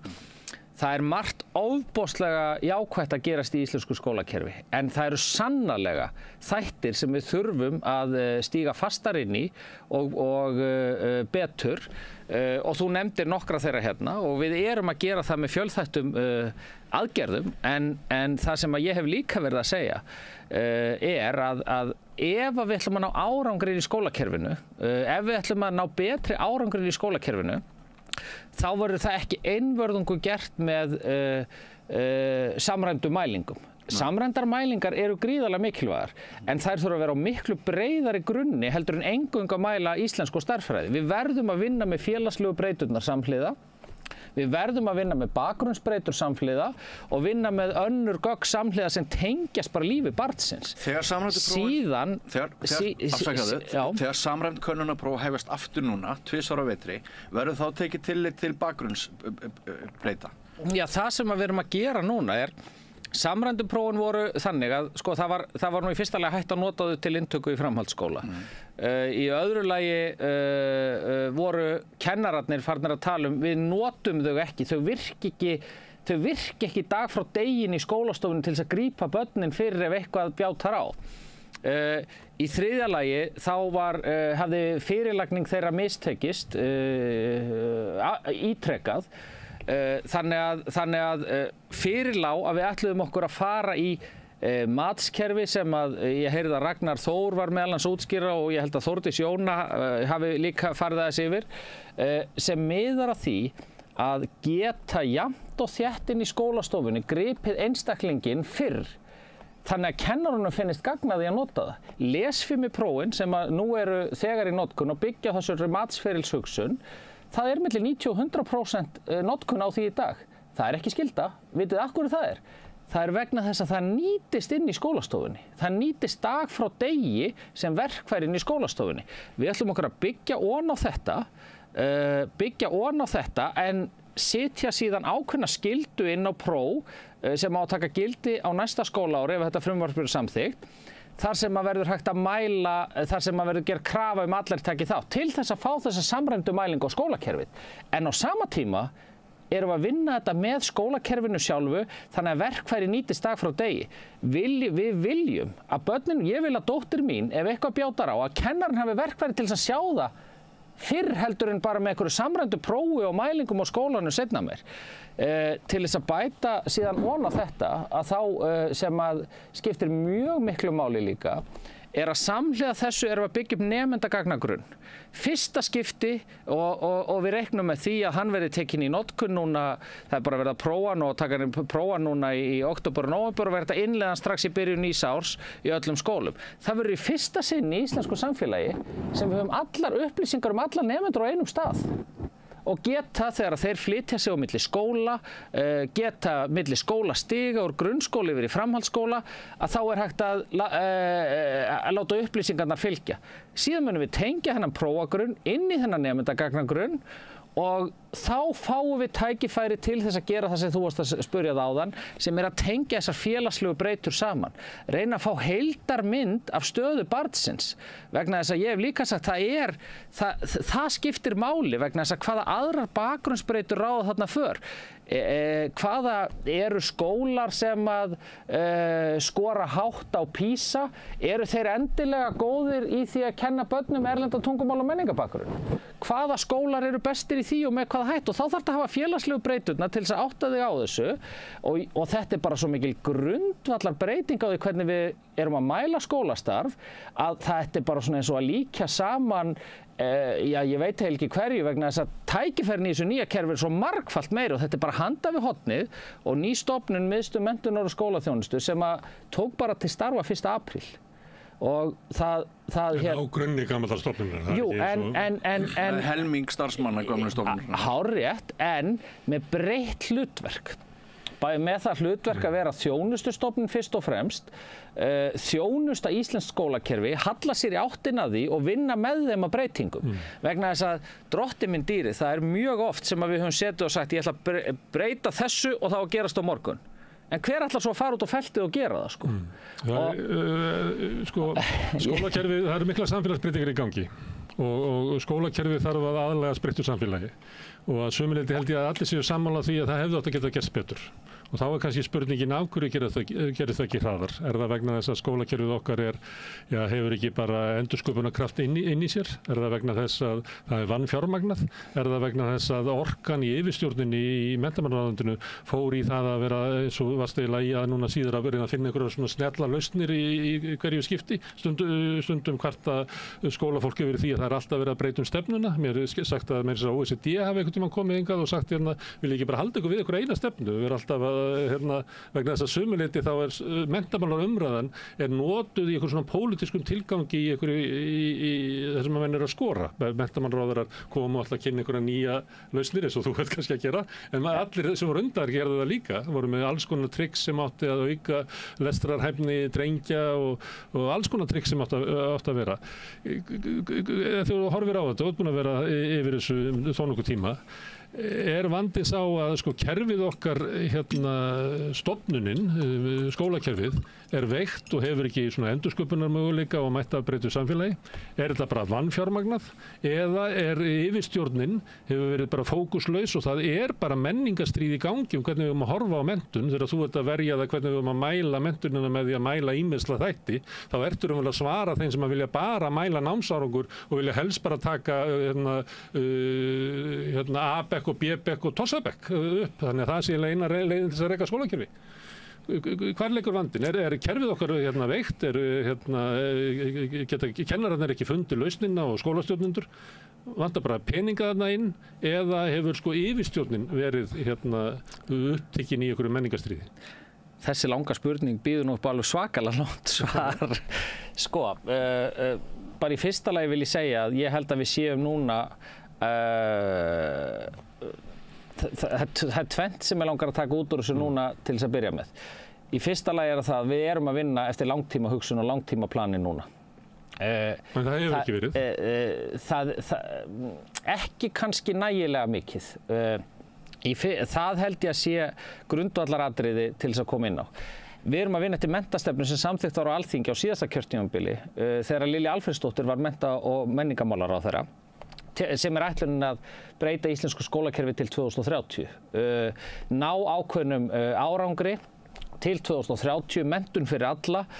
Það margt ofboðslega jákvætt að gerast í íslensku skólakerfi, en það eru sannarlega þættir sem við þurfum að stíga fastar inn í og betur og þú nefndir nokkra þeirra hérna og við erum að gera það með fjölþættum aðgerðum en það sem að ég hef líka verið að segja að ef við ætlum að ná árangri í skólakerfinu, ef við ætlum að ná betri árangri í skólakerfinu, þá verður það ekki einvörðungu gert með samræmdum mælingum. Samræmdar mælingar eru gríðarlega mikilvægar en þær þurfa að vera á miklu breiðari grunni heldur en eingöngu að mæla íslensku og stærðfræði. Við verðum að vinna með félagslegu breyturnar samhliða. Við verðum að vinna með bakgrunnsbreytur samhliða og vinna með önnur gögn samhliða sem tengjast bara lífi barnsins. Þegar samræmd könnunarpróf hefjast aftur núna, 2 ára á vetri, verður þá tekið tillit til bakgrunnsbreyta? Já, það sem við erum að gera núna samræmdu prófin voru þannig að sko, það var nú í fyrsta lagi hægt að nota þau til inntöku í framhaldsskóla. Í öðru lagi voru kennararnir farnir að tala við notum þau ekki, þau virki ekki dag frá deginn í skólastofunni til þess að grípa börnin fyrir ef eitthvað bjátar á. Í þriðja lagi þá hafði fyrirlagning þeirra mistekist ítrekað. Þannig að fyrirlá að við ætluðum okkur að fara í matskerfi sem að ég heyrði að Ragnar Þór var meðal hans útskýra og ég held að Þórdís Jóna hafi líka farið aðeins yfir sem miðar að því að geta jafnt og þétt inn í skólastofunni gripið einstaklinginn fyrr. Þannig að kennarunum finnist gagn að því að nota það. Lesfimiprófin sem að nú eru þegar í notkun og byggja þessari matsferilshugsun, það milli 90 og 100% notkun á því í dag. Það ekki skylda. Vitið af hverju það er? Það vegna þess að það nýtist inn í skólastofunni. Það nýtist dag frá degi sem verkfæri inn í skólastofunni. Við ætlum okkur að byggja ofan á þetta en setja síðan ákveðna skyldu inn á próf sem á að taka gildi á næsta skólaári ef þetta frumvarp verður samþykkt, þar sem að verður hægt að mæla, þar sem að verður gerð krafa allir taki þátt, til þess að fá þessa samræmdu mælingu á skólakerfið. En á sama tíma erum við að vinna þetta með skólakerfinu sjálfu, þannig að verkfæri nýtist dag frá degi. Við viljum að börnin, ég vil að dóttir mín, ef eitthvað bjátar á, að kennarinn hafi verkfæri til þess að sjá það fyrr heldur en bara með einhverju samræmdu prófi og mælingum á skólanu seinna meir. Til þess að bæta síðan ofan á þetta, að þá sem að skiptir mjög miklu máli líka, er að samhliða þessu erum við að byggja upp nemendagagnagrunn. Fyrsta skipti og við reiknum með því að hann verði tekinn í notkun núna, það er bara verið að prófa hann og taka hann prófa núna í október og nóvember og verða þetta innleiðan strax í byrjun nýs árs í öllum skólum. Það verður í fyrsta sinn í íslensku samfélagi sem við höfum allar upplýsingar alla nemendur á einum stað. Og geta þegar þeir flytja sig á milli skóla, geta milli skólastiga úr grunnskóla yfir í framhaldsskóla, að þá er hægt að láta upplýsingarnar fylgja. Síðan munum við tengja þennan prófagrunn inn í þennan nemendagagnagrunn og þá fáum við tækifæri til þess að gera það sem þú varst að spurja það áðan, sem er að tengja þessar félagslegu breytur saman. Reyna að fá heildarmynd af stöðu barnsins, vegna þess að ég hef líka sagt það skiptir máli vegna þess að hvaða aðrar bakgrunnsbreytur ráða þarna för. Hvaða eru skólar sem að skora hátt á PISA, eru þeir endilega góðir í því að kenna börnum erlenda tungumál og menningabakgrunn? Hvaða skólar eru bestir í því og með hvaða hætt? Og þá þarf þetta að hafa félagslegu breyturna til þess að átta þig á þessu og þetta er bara svo mikil grundvallar breyting á því hvernig við erum að mæla skólastarf að þetta er bara svona eins og að líkja saman ég veit ekki hverju vegna þess að tækifærin í þessu nýja kerfi er svo margfalt meiri og þetta er bara handa við hornið og ný stofnun Miðstöð menntunar og skólaþjónustu sem að tók bara til starfa 1. apríl og það á grunni gamallar stofnunar. Jú, en helming starfsmanna gömlu stofnunar. Hárrétt, en með breytt hlutverk. Bæði með það hlutverk að vera þjónustustofnun fyrst og fremst, þjónusta íslenskt skólakerfi, halla sér í áttina því og vinna með þeim að breytingum. Vegna þess að drotti minn dýri, það er mjög oft sem að við höfum setið og sagt ég ætla að breyta þessu og það á að gerast á morgun. En hver ætlar svo að fara út á feltið og gera það, skólakerfið, það eru mikla samfélagsbreytingar í gangi og skólakerfið þarf að aðlagast breyttu samfélagi og að sömuleyti held ég að allir séu sammála því að það hefði átt að geta gerst betur. Og þá er kannski spurningin af hverju gerir það ekki hraðar? Er það vegna þess að skólakerfið okkar hefur ekki bara endursköpunarkraft inn í sér? Er það vegna þess að það er vanfjármagnað? Er það vegna þess að orkan í yfirstjórninni í menntamálaráðuneytinu fór í það að vera, eins og varst eiginlega í að núna síður að reyna að finna einhverjar svona snjalla lausnir í hverju skipti? Stundum hvarta skólafólk yfir því að það er alltaf verið að breyta stefnuna. Mér er sagt að meira að OECD hafi einhvern tímann komið hingað og sagt vil ekki bara halda ykkur við ykkur eina stefnu? Við erum alltaf að vegna þess að sumuleyti þá er menntamálaumræðan notuð í einhver svona pólitískum tilgangi í þess að menn eru að skora. Menntamálaráðherrar komu alltaf að kynna einhverja nýja lausnir eins og þú veit kannski að gera, en allir sem voru undar gerðu það líka, voru með alls konar trikks sem átti að auka lestrarhæfni drengja og alls konar trikks sem átti að vera. Þegar þú horfir á þetta, þú ert búin að vera yfir þessu þó nokkuð tíma, er vandinn sá að kerfið okkar, stofnunin, skólakerfið, er veikt og hefur ekki svona endursköpunarmöguleika og mætti að breytu samfélagi? Er þetta bara vanfjármagnað? Eða er yfirstjórnin hefur verið bara fókuslaus og það er bara menningarstríð í gangi hvernig við höfum að horfa á menntun? Þegar þú ert að verja það hvernig við höfum að mæla menntunina með því að mæla ýmisla þætti, þá ertu að svara þeim sem að vilja bara mæla námsárangur og vilja helst bara taka A-bekk og B-bekk og tossabekk upp. Þannig að það sé eina leiðin til þess að reka skólakerfi. Hvar leikur vandinn? Er kerfið okkar veikt? Geta kennararnir ekki fundið lausnina og skólastjórnendur? Vantar bara peninga þarna inn eða hefur yfirstjórnin verið upptekinn í einhverju menningarstríði? Þessi langa spurning býður nú upp alveg svakalega langt svar. Bara í fyrsta lagi vil ég segja að ég held að við séum núna það er tvennt sem ég langar að taka út úr þessu núna til þess að byrja með. Í fyrsta lagi er það að við erum að vinna eftir langtíma hugsun og langtíma plani núna. En það hefur ekki verið? Ekki kannski nægilega mikið. Það held ég að sé grundvallaratriði til þess að koma inn á. Við erum að vinna eftir menntastefnu sem samþykkt var á Alþingi á síðasta kjörtímabili þegar Lilja Alfreðsdóttir var mennta- og menningarmálaráðherra, sem ætlunin að breyta íslensku skólakerfi til 2030, ná ákveðnum árangri til 2030, menntun fyrir alla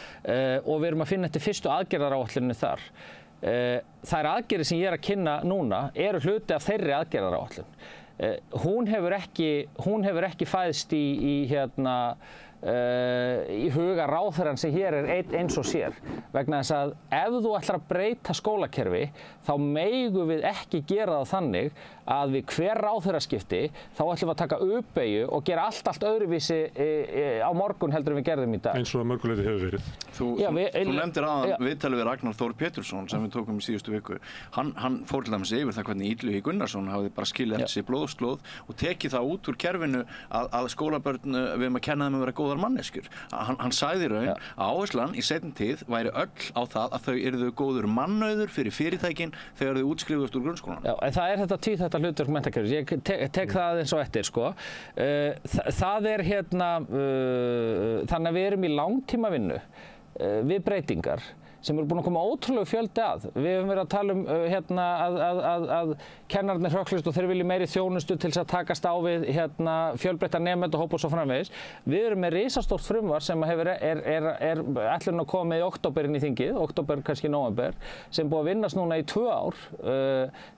og við erum að finna eftir fyrstu aðgerðaráætluninni þar. Þær aðgerðir sem ég er að kynna núna eru hluti af þeirri aðgerðaráætlun. Hún hefur ekki fæðst í huga ráðherran sem hér er eins og sér, vegna þess að ef þú ætlar að breyta skólakerfi þá megum við ekki gera það þannig að við hver ráðherraskipti þá ætlum við að taka uppbeygju og gera allt öðruvísi á morgun heldur en við gerðum í dag. Eins og að mörguleiti hefur verið. Þú nefndir aðan viðtalið við Ragnar Þór Pétursson sem við tókum í síðustu viku. Hann fór til dæmis yfir það hvernig Illugi Gunnarsson hafði bara skilið eftir sig blóðslóð og tekið það út úr kerfinu að skólabörn við erum að kenna þeim að vera góðar manneskjur. Hann sagði raun að áherslan í seinni tíð væri öll á það að þau yrðu góður mannauður fyrir fyrirtækin þegar þau útskrifuðust úr grunnskólanum. Já, en það þetta tvíþætta hlutverk menntakerfis. Ég tek það eins og eftir, sko. Það þannig að við erum í langtímavinnu við breytingar sem eru búin að koma ótrúlega fjöldi að. Við höfum verið að tala um að kennararnir hrökklist og þeir vilja meiri þjónustu til þess að takast á við fjölbreytta nemendahópa og svo framvegis. Við erum með risastórt frumvarp sem er ætlunin að koma með í október inn í þingið, október kannski nóvember, sem búið að vinnast núna í 2 ár,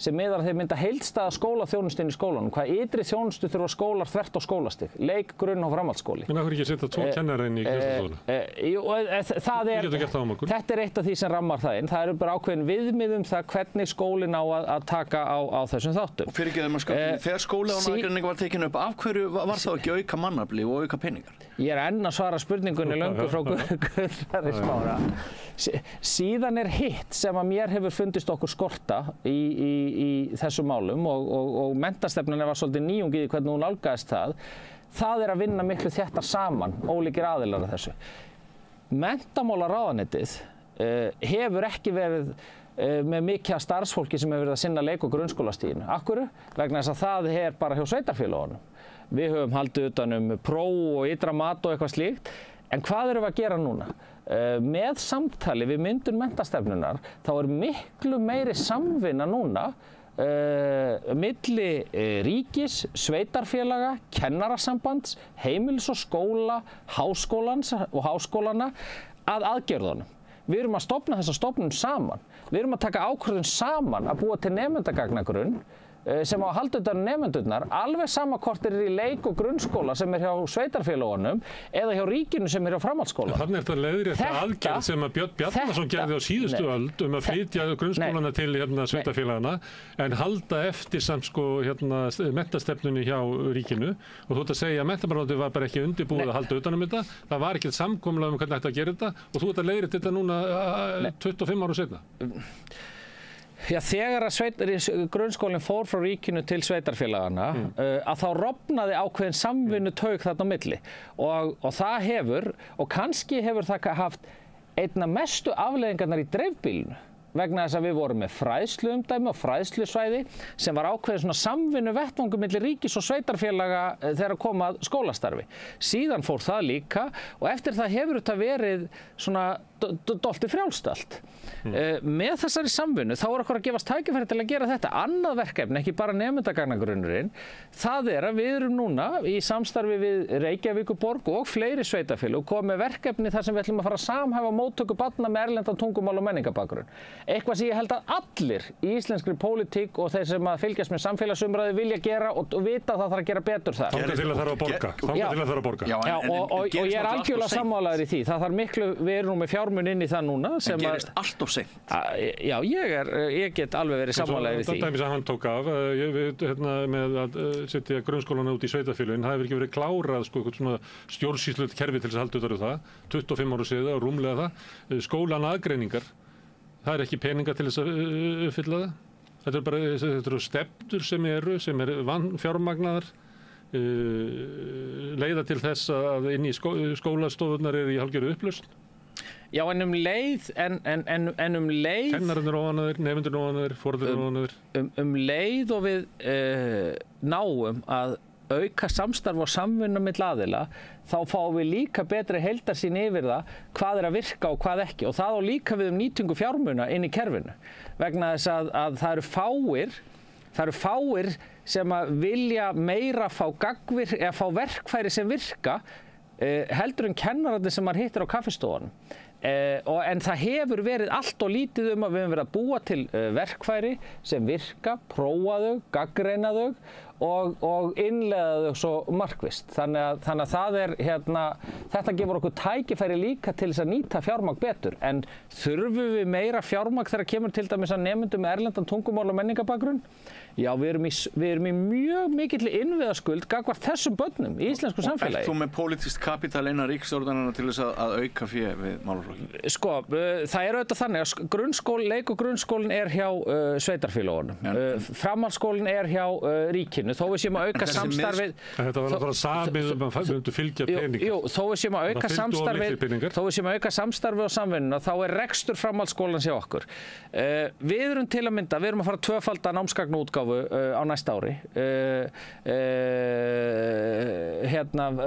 sem miðar að þeir mynda heildstæða skólaþjónustu inn í skólanum. Hvað ytri þjónustu þurfa skólar þvert á skólastig, leik, grunn og framhaldsskóli. En af hverju ekki setja 2 kennara inn í kennslustofuna? Þetta er eitt af því sem rammar það inn. Það eru bara ákveðin viðmið það hvernig skólinn á að taka á þessum þáttum. Og fyrirgeðu maður þegar skólaánaðargreining var tekin upp, af hverju var þá ekki auka mannafli og auka peningar? Ég er enn að svara spurningunni löngu frá Gunnari Smára. Síðan er hitt sem að mér hefur fundist okkur skorta í þessum málum og menntastefnan var svolítið nýjung í hvernig hún nálgaðist það. Það er að vinna miklu þéttar saman, ólíkir aðilar af þessu. Menntamálaráðuneytið hefur ekki verið með mikið af starfsfólki sem hefur verið að sinna leik- og grunnskólastiginu. Af hverju? Vegna þess að það er bara hjá sveitarfélögunum. Við höfum haldið utan um próf og ytra mat og eitthvað slíkt. En hvað erum við að gera núna? Með samtali við myndun menntastefnunar þá er miklu meiri samvinna núna milli ríkis, sveitarfélaga, kennarasambands, heimilis og skóla, háskólans og háskólana að aðgerðunum. Við erum að stofna þessa stofnun saman. Við erum að taka ákvörðun saman að búa til nemendagagnagrunn sem á að halda utan nemendurnar, alveg sama hvort er í leik- og grunnskóla sem hjá sveitarfélögunum eða hjá ríkinu sem hjá framhaldsskóla. Þannig er þetta leiðrétta aðgerð sem að Björn Bjarnason gerði á síðustu öld að flytja grunnskólana til sveitarfélagana en halda eftir samt menntastefnunni hjá ríkinu og þú ert að segja að menntamálaráðuneytið var bara ekki undirbúið að halda utan um þetta. Það var ekki samkomulag um hvernig ætti að gera þetta og þú ert að leiðrétta þetta núna 25 árum seinna. Já, þegar að grunnskólinn fór frá ríkinu til sveitarfélagana að þá rofnaði ákveðin samvinnutög þarna á milli og það hefur, og kannski hefur það haft einna mestu afleiðingarnar í dreifbýlinu vegna þess að við vorum með fræðsluumdæmi og fræðslusvæði sem var ákveðin svona samvinnu vettvangur milli ríkis og sveitarfélaga þegar kom að skólastarfi. Síðan fór það líka og eftir það hefur þetta verið svona dolti frjálst. Með þessari samvinnu þá er okkur að gefast tækifæri til að gera þetta. Annað verkefni, ekki bara nemendagagnagrunnurinn, það er að við erum núna í samstarfi við Reykjavíkurborg og fleiri sveitarfélög komið með verkefni þar sem við ætlum að fara að samhæfa móttöku barna með erlendan tungumál og menningabakgrunn. Eitthvað sem ég held að allir í íslenskri pólitík og þeir sem að fylgjast með samfélagsumræðu vilja gera og vita að það þarf að gera betur þar. Þangað til að það þarf að borga. Já, og ég er algjörlega sammálaður í því. Það þarf miklu, við erum nú með fjármun inn í það núna. En gerist allt of seint. Já, ég get alveg verið sammálaður í því. Það dæmis að hann tók af, með að setja grunnskólana út í sveitarfélögin, það hefur ekki verið klárað eitthvað svona stjórnsýslulegt kerfi til þess að halda utan um það, 25 ára síðan og rúmlega það. Skólan aðgreiningar, það er ekki peninga til þess að uppfylla það. Þetta eru stefnur sem eru fjármagnaðar, leiða til þess að inn í skólastofunar eru í hálfgerðu upplausn. Já, en leið kennararnir óánægðir, nemendurnir óánægðir, foreldrarnir óánægðir. Leið og við náum að auka samstarf og samvinnu milli aðila, þá fáum við líka betri heildarsýn yfir það hvað að virka og hvað ekki. Og það á líka við nýtingu fjármuna inn í kerfinu. Vegna þess að það eru fáir sem að vilja meira fá verkfæri sem virka heldur en kennararnir sem maður hittir á kaffistofunum. En það hefur verið allt og lítið að við höfum verið að búa til verkfæri sem virka, prófa þau, gagnreyna þau og innleiða þau svo markvisst. Þannig að það þetta gefur okkur tækifæri líka til þess að nýta fjármagn betur. En þurfum við meira fjármagn þegar kemur til dæmis að nemendum með erlendan tungumál og menningabakgrunn? Já, við erum í mjög mikill innviðaskuld gagnvart þessum börnum í íslensku samfélagi. Ert þú með pólitískt kapital innan ríkisstjórnarinnar til þess að auka fé við málaflokkinn? Sko, það er auðvitað þannig að leik- og grunnskólinn er hjá sveitarfélögunum. Framhaldsskólinn er hjá ríkinu. Þó við séum að auka samstarfið... Þetta var bara samið að myndu fylgja peningar. Jú, þó við séum að auka samstarfið og samvinnuna, þá er rekstur framhaldsskólans hjá okkur. Við erum til að mynda, við erum að fara að tvöfalda námsgagnaútgáfu á næsta ári.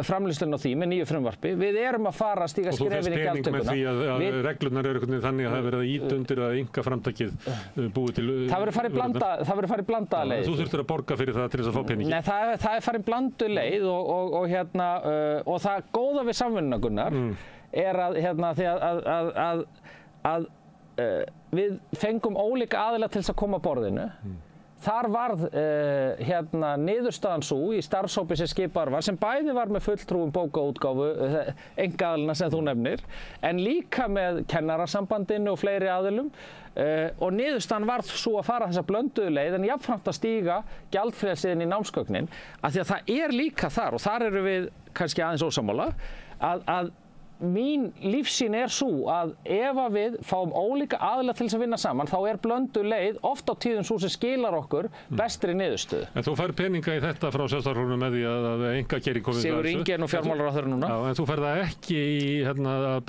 Framleiðslun á því með nýju frumvarpi. Við erum að fara að stíga skrefin í gjaldtökuna. Og þú fyrst pening með því að reglurnar eru þannig að það verið að íta undir að einkaframtakið búið til... Það verið farið blandaða leið. Þú þurftir að borga fyrir það til þess að fá peningi. Nei, það er farið blandu leið og það góða við samvinnuna, Gunnar, er að við fengum ólíka aðila til þess að koma að borðinu. Þar varð niðurstaðan sú í starfshópi sem skipaður var, sem bæði var með fulltrúum bókaútgáfu, einkaaðilina sem þú nefnir, en líka með kennarasambandinu og fleiri aðilum. Og niðurstaðan varð svo að fara þessa blönduðu leið, en jafnframt að stíga gjaldfrelsiðin í námsgögnin, af því að það er líka þar, og þar eru við kannski aðeins ósammála, að mín lífsýn er sú að ef að við fáum ólíka aðila til þess að vinna saman, þá er blöndu leið oft á tíðum svo sem skilar okkur bestri niðurstöðu. En þú fær peninga í þetta frá Sjálfstæðisflokknum með því að einkageirin komið Sigur Ingi er nú fjármálaráðherra núna. Já, en þú fær það ekki í að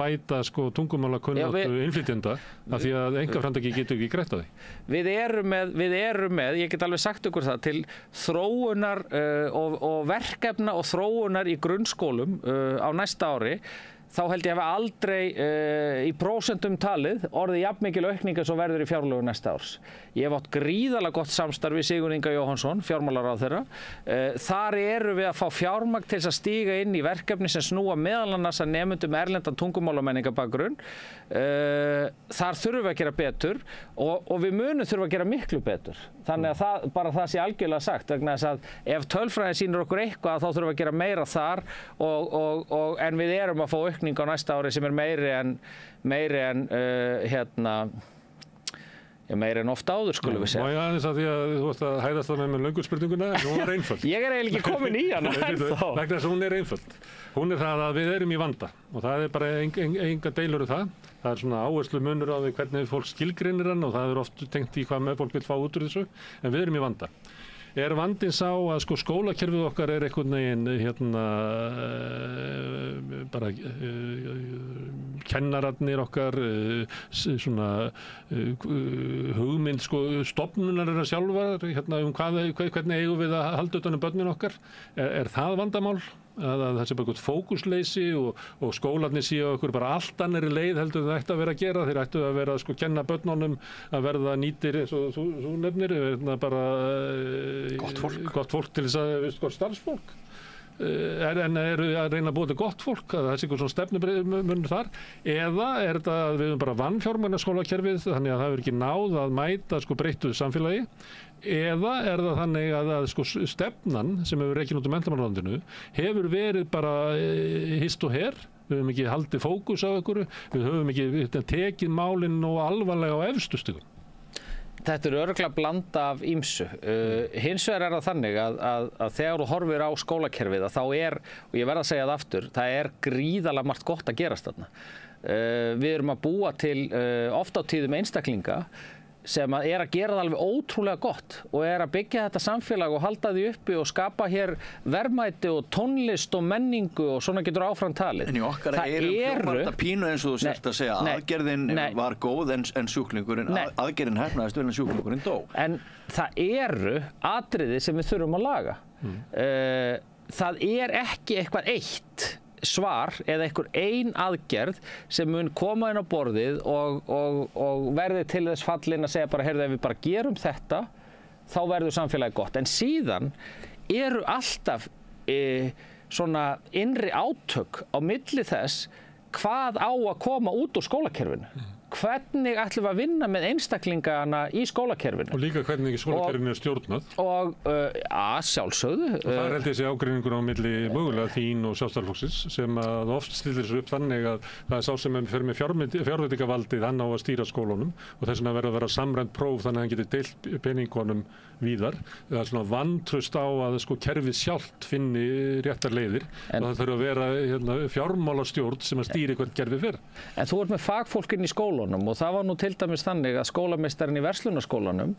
bæta tungumálakunnáttu innflytjenda, af því að einkaframtaki getur ekki greitt á því. Við erum með, ég get alveg sagt ykkur það, til þróunar og verkefna og þróunar í grunnskólum á næsta ári. Þá held ég að hafa aldrei í prósentum talið orðið jafnmikil aukning eins og verður í fjárlögum næsta árs. Ég hef átt gríðarlega gott samstarf við Sigurð Inga Jóhannsson, fjármálaráðherra. Þar eru við að fá fjármagn til þess að stíga inn í verkefni sem snúa meðal annars að nemendum erlendan tungumál og menningabakgrunn. Þar þurfum við að gera betur og við munum þurfum að gera miklu betur. Þannig að það sé algjörlega sagt, vegna þess að ef tölfræðin sýnir okkur eitthvað þá þurfum við að gera meira þar en við erum að fá aukning á næsta ári sem er meiri en ofta áður, skulum við segja. Má ég aðeins að því að þú varst að hæðast það með löngu spurninguna, en hún var einföld. Ég er eiginlega ekki komin í hana ennþá. Vegna þess að hún er einföld. Hún er það að við erum í vanda og það er bara enga deilur um það. Það er svona áherslu munur á því hvernig fólk skilgreinir hann og það er oft tengt í hvað með fólk vil fá út úr þessu, en við erum í vanda. Er vandinn sá að skólakerfið okkar er einhvern veginn bara kennararnir okkar svona hugmynd stofnunar er að sjálfa hvernig eigum við að halda utan um börnin okkar. Er það vandamál? Að það sé bara eitthvað fókusleysi og skólarnir séu okkur bara allt annari leið heldur það ætti að vera að gera. Þeir ættu að vera að kenna börnunum að verða nýtir eins og þú nefnir, bara gott fólk til þess að gott starfsfólk. En eru að reyna að búa til gott fólk, að það sé eitthvað svona stefnumunur þar, eða er þetta að við höfum bara vannfjármagna skólakerfið þannig að það hefur ekki náð að mæta breyttuðu samfélagi, eða er það þannig að stefnan sem hefur rekin út á menntamálaráðuneytinu hefur verið bara hist og her, við höfum ekki haldið fókus á ykkur, við höfum ekki tekið málinn og alvarlega á efstu stigum. Þetta er örugglega blanda af ýmsu. Hins vegar er það þannig að þegar þú horfir á skólakerfið þá er, og ég verð að segja það aftur, það er gríðarlega margt gott að gerast þarna. Við erum að búa til oft á tíðum einstaklinga sem að gera það alveg ótrúlega gott og að byggja þetta samfélag og halda því uppi og skapa hér verðmæti og tónlist og menningu og svona getur áfram talið. En í okkar hljómar þetta pínu eins og þú sért að segja aðgerðin var góð en sjúklingurinn, aðgerðin hefnaðist vel en sjúklingurinn dó. En það eru atriði sem við þurfum að laga. Það ekki eitthvað eitt svar eða einhver ein aðgerð sem mun koma inn á borðið og verði til þess fallin að segja bara, heyrðu, ef við bara gerum þetta, þá verður samfélagið gott. En síðan eru alltaf svona innri átök á milli þess hvað á að koma út úr skólakerfinu. Hvernig ætlum við að vinna með einstaklingana í skólakerfinu. Og líka hvernig skólakerfinu stjórnað. Og að sjálfsögðu. Og það held ég sé ágreiningur á milli mögulega þín og Sjálfstæðisflokksins sem að oft stillir þessu upp þannig að það sá sem fer með fjárveitingavaldið hann á að stýra skólunum og þess vegna verður að vera samræmt próf þannig að hann geti deilt peningunum víðar. Það svona vantraust á að kerfið sjálft finni réttar leiðir og það þarf að vera fjármálastjórn sem að stýri hvert kerfið fer. En þú ert með fagfólkinn í skólunum og það var nú til dæmis þannig að skólameistarinn í verslunarskólanum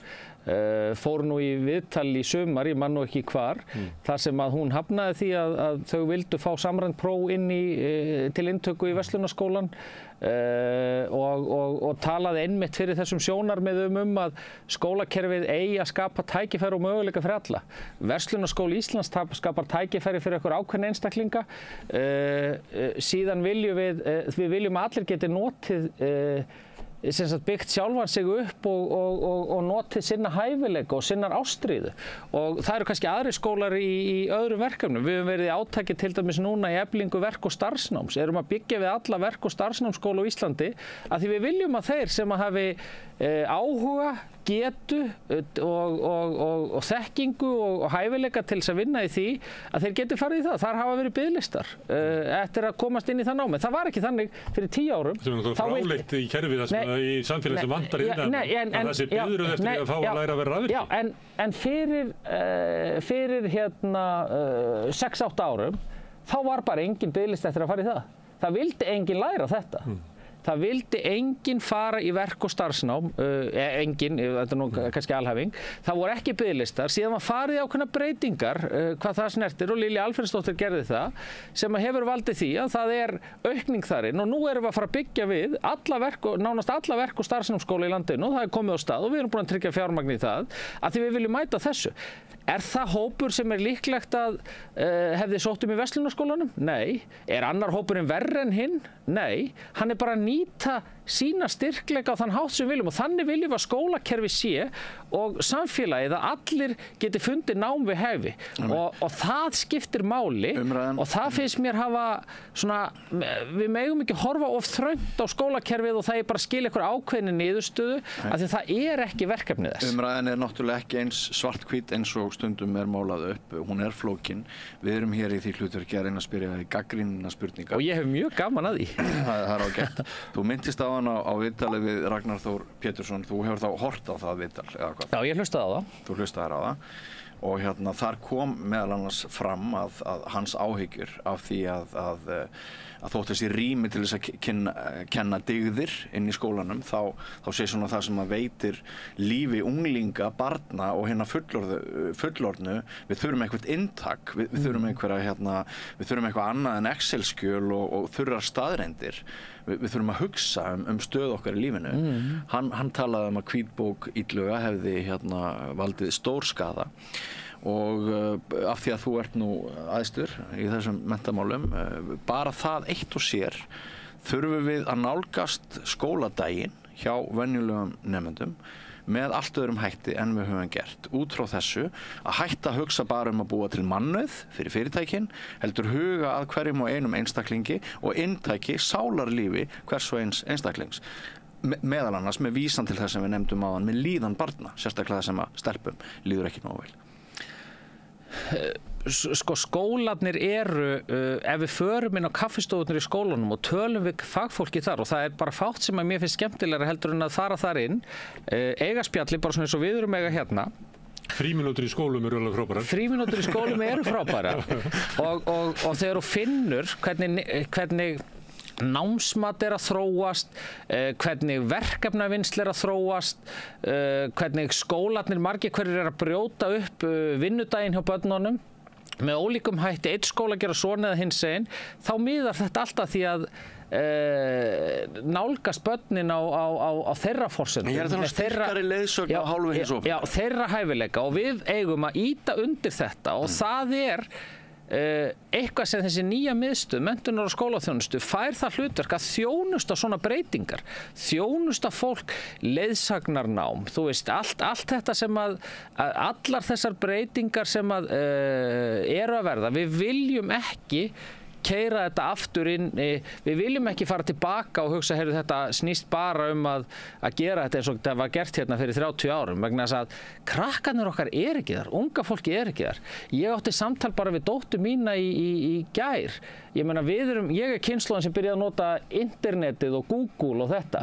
fór nú í viðtal í sumar, ég man nú ekki hvar, þar sem að hún hafnaði því að þau vildu fá samræmt próf inn til inntöku í verslunarskólan og talaði einmitt fyrir þessum sjónarmiðum að skólakerfið eigi að skapa tækifæri og möguleika fyrir alla. Verslunarskóli Íslands skapar tækifæri fyrir einhver ákveðna einstaklinga. Síðan viljum við viljum að allir geti notið byggt sjálfan sig upp og notið sinna hæfileika og sinnar ástríðu. Og það eru kannski aðri skólar í öðrum verkefnum. Við höfum verið í átaki til dæmis núna í eflingu verk- og starfsnáms. Erum að byggja við alla verk- og starfsnámsskóla á Íslandi að því við viljum að þeir sem að hafi áhuga, getu og þekkingu og hæfileika til þess að vinna í því að þeir geti farið í það. Þar hafa verið biðlistar eftir að komast inn í það námi. Það var ekki þannig fyrir 10 árum. Það er fráleitt í kerfið þess að í samfélagi sem vantar innan að það sé biðröð eftir að fá að læra að vera rafvirki. Já, en fyrir 6-8 árum þá var bara engin biðlist eftir að fara í það. Það vildi engin læra þetta. Það vildi enginn fara í verk- og starfsnám, enginn, þetta nú kannski alhæfing, það voru ekki biðlistar, síðan var farið í ákveðnar breytingar hvað það snertir og Lilja Alfreðsdóttir gerði það sem hefur valdið því að það aukning þarinn og nú erum við að fara að byggja við nánast alla verk- og starfsnámsskóla í landinu og það komið á stað og við erum búin að tryggja fjármagn í það að því við viljum mæta þessu. Er það hópur sem líklegt að hefði sótt í verslunarskólanum? Nei. Er annar hópurinn verri en hinn? Nei. Hann bara að nýta sína styrkleika á þann hátt sem við viljum og þannig viljum við að skólakerfi sé og samfélagið að allir geti fundið nám við hæfi og það skiptir máli og það finnst mér hafa svona, við megum ekki horfa of þröngt á skólakerfið og það bara skilja ykkur ákveðni niðurstöðu af því það ekki verkefnið þess. Umræðan náttúrulega ekki eins svarthvít eins og stundum málað upp, hún flókin. Við erum hér í því hlutverki að reyna að spyrja gagnrýnina spurninga. Og ég hef mjög gaman að því. Það ágætt. Þú minntist á viðtalið við Ragnar Þór Pétursson, þú hefur þá hort á það viðtal eða hvað? Já, ég hlustaði á það. Þú hlustaðir á það og þar kom meðal annars fram að hans áhyggjur af því að þótt þessi rými til þess að kenna dygðir inn í skólanum þá sé svona það sem að veitir lífi unglinga, barna og fullorðnu, við þurfum eitthvað inntak, við þurfum eitthvað annað en Excel-skjöl og þurrar staðreyndir. Við þurfum að hugsa stöð okkar í lífinu. Hann talaði að hvítbók Illuga hefði valdið stórskaða og af því að þú ert nú æðstur í þessum menntamálum, bara það eitt og sér þurfum við að nálgast skóladaginn hjá venjulegum nemendum með allt öðrum hætti en við höfum gert. Út frá þessu að hætta að hugsa bara að búa til mannauð fyrir fyrirtækin, heldur huga að hverjum og einum einstaklingi og inntæki sálarlífi hvers og eins einstaklings. Meðal annars með vísan til þess sem við nefndum áðan með líðan barna, sérstaklega sem að stelpum líður ekki nógu vel. Skólarnir ef við förum inn á kaffistofunir í skólanum og tölum við fagfólki þar og það bara fátt sem að mér finnst skemmtilegra heldur en að fara þar inn, eiga spjalli bara svona eins og við erum eiga hérna. Frímínútur í skólum eru alveg frábærar. Frímínútur í skólum eru frábærar og þegar þú finnur hvernig námsmat að þróast, hvernig verkefnavinnsla að þróast, hvernig skólarnir margir hverjir að brjóta upp vinnudaginn hjá börnunum með ólíkum hætti, einn skóla gera svona eða hinsegin, þá miðar þetta alltaf því að nálgast börnin á þeirra forsendum. Ég þannig styrkari leiðsögn á hálfu hins opinbera. Já, þeirra hæfileika og við eigum að ýta undir þetta og það eitthvað sem þessi nýja miðstöð, menntunar og skólaþjónustu, fær það hlutverk að þjónusta svona breytingar, þjónusta fólk, leiðsagnarnám, þú veist, allt þetta sem allar þessar breytingar sem eru að verða, við viljum ekki keyra þetta aftur inn, við viljum ekki fara tilbaka og hugsa, heyrðu, þetta snýst bara að gera þetta eins og þetta var gert hérna fyrir 30 árum, vegna þess að krakkarnir okkar ekki þar, unga fólki ekki þar. Ég átti samtal bara við dóttur mína í gær. Ég meina, ég kynslóðin sem byrjaði að nota internetið og Google og þetta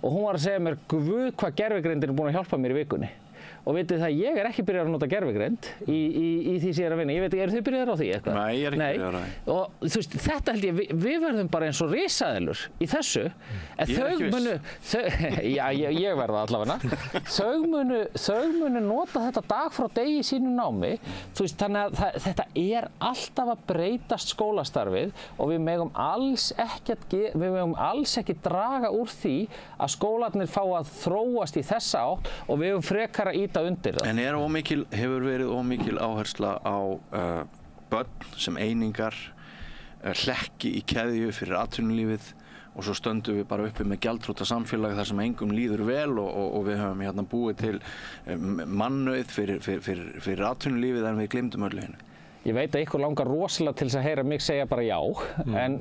og hún var að segja mér, guð, hvað gervigreindin búin að hjálpa mér í vikunni. Og vitið það, ég ekki byrjað að nota gervigreind í því sem ég að vinna. Ég veit ekki, eru þið byrjaðir á því eitthvað? Nei, ég ekki byrjaðir á því. Og þú veist, þetta held ég, við verðum bara eins og risaeðlur í þessu. En ég ekki viss. Já, ég verða allavega. Þau munu nota þetta dag frá degi í sínu námi. Þú veist, þannig að þetta alltaf að breytast skólastarfið og við megum alls ekki draga úr því að skólarnir fá að þróast í þessa átt og við frekar að ýta undir það. En hefur verið ómikil áhersla á börn sem einingar, hlekki í keðju fyrir atvinnulífið og svo stöndum við bara uppi með gjaldþrota samfélag þar sem engum líður vel og við höfum hérna búið til mannauð fyrir atvinnulífið en við gleymdum öllu henni. Ég veit að ykkur langar rosalega til þess að heyra mig segja bara já, en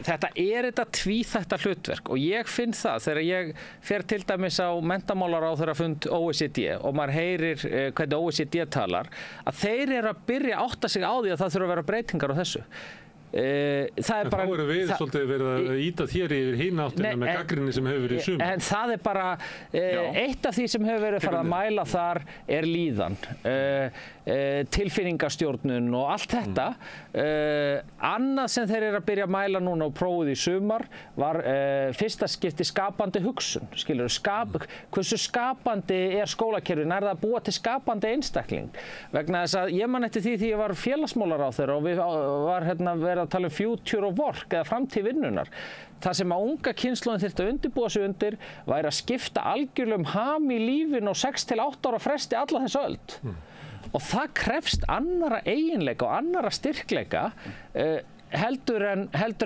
þetta þetta tvíþætta hlutverk og ég finn það þegar ég fer til dæmis á menntamálaráðherrafund OECD og maður heyrir hvernig OECD talar, að þeir eru að byrja að átta sig á því að það þurfa að vera breytingar á þessu. Þá erum við svolítið verið að ýta þér yfir hina áttina með gagnrýni sem hefur verið sum. En það bara, eitt af því sem hefur verið farið að mæla þar líðan, tilfinningastjórnun og allt þetta. Annað sem þeir eru að byrja að mæla núna og prófið í sumar var fyrsta skipti skapandi hugsun. Hversu skapandi skólakerfin? Það að búa til skapandi einstakling? Vegna þess að ég man eftir því ég var félagsmálaráðherra og við var verið að tala future of work eða framtíð vinnunar. Það sem að unga kynslóðin þyrfti að undirbúa sig undir væri að skipta algjörlegum ham í lífinu og 6 til 8 ára fresti alla þessa öld. Og það krefst annarra eiginleika og annarra styrkleika heldur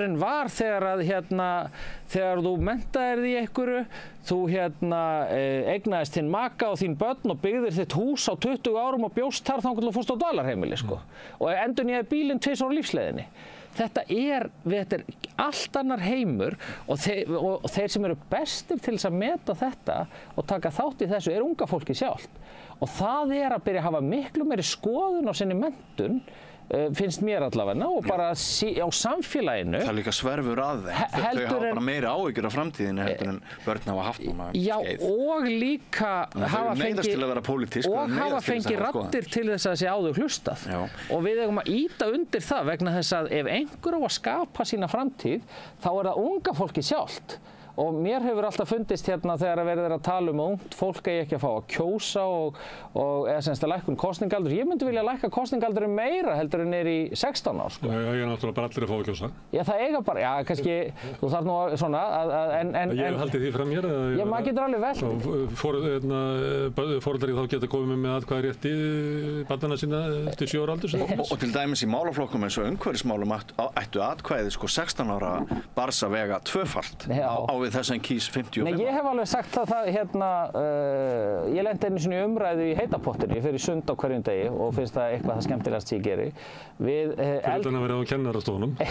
en var þegar þú menntaðir því einhverju, þú eignaðist þinn maka og þín börn og byggðir þitt hús á 20 árum og bjóst þar þangað til þú fórst á dvalarheimili og endurnýjaði bílinn 2 ára á lífsleiðinni. Þetta er allt annar heimur og þeir sem eru bestir til þess að meta þetta og taka þátt í þessu unga fólki sjálft. Og það að byrja að hafa miklu meiri skoðun á sinni menntun, finnst mér allavega, og bara á samfélaginu. Það líka sverfur að þeim. Þau hafa bara meiri áhyggjur af framtíðinu heldur en börn hafa haft núna. Já, og líka hafa fengið raddir til þess að þessi áður hlustað. Og við eigum að ýta undir það vegna þess að ef einhver á að skapa sína framtíð, þá það unga fólki sjálft. Og mér hefur alltaf fundist þegar verið að tala að ungt fólk ekki að fá að kjósa eða semst að lækkun kosningaldur. Ég myndi vilja lækka kosningaldur meira heldur en í 16 ár. Það eiga náttúrulega bara allir að fá að kjósa. Já, það eiga bara, já, kannski, þú þarf nú svona Ég hef haldið því fram hér. Já, maður getur alveg velt. Foreldrar þá geta komið með atkvæði rétt í barnana sína eftir 7 ára aldurs. Og til dæmis í málaflokkum eins og umhverfismálum ættu atkvæði 16 ára barns að vega tvöfalt á við þess að kýs 55. Nei, ég hef alveg sagt það ég lendi einu sinni umræðu í heitapottinu, ég fer í sund á hverjum degi og finnst það eitthvað það skemmtilegast ég geri. Fyrir utan að vera á kennarastofunum. Já,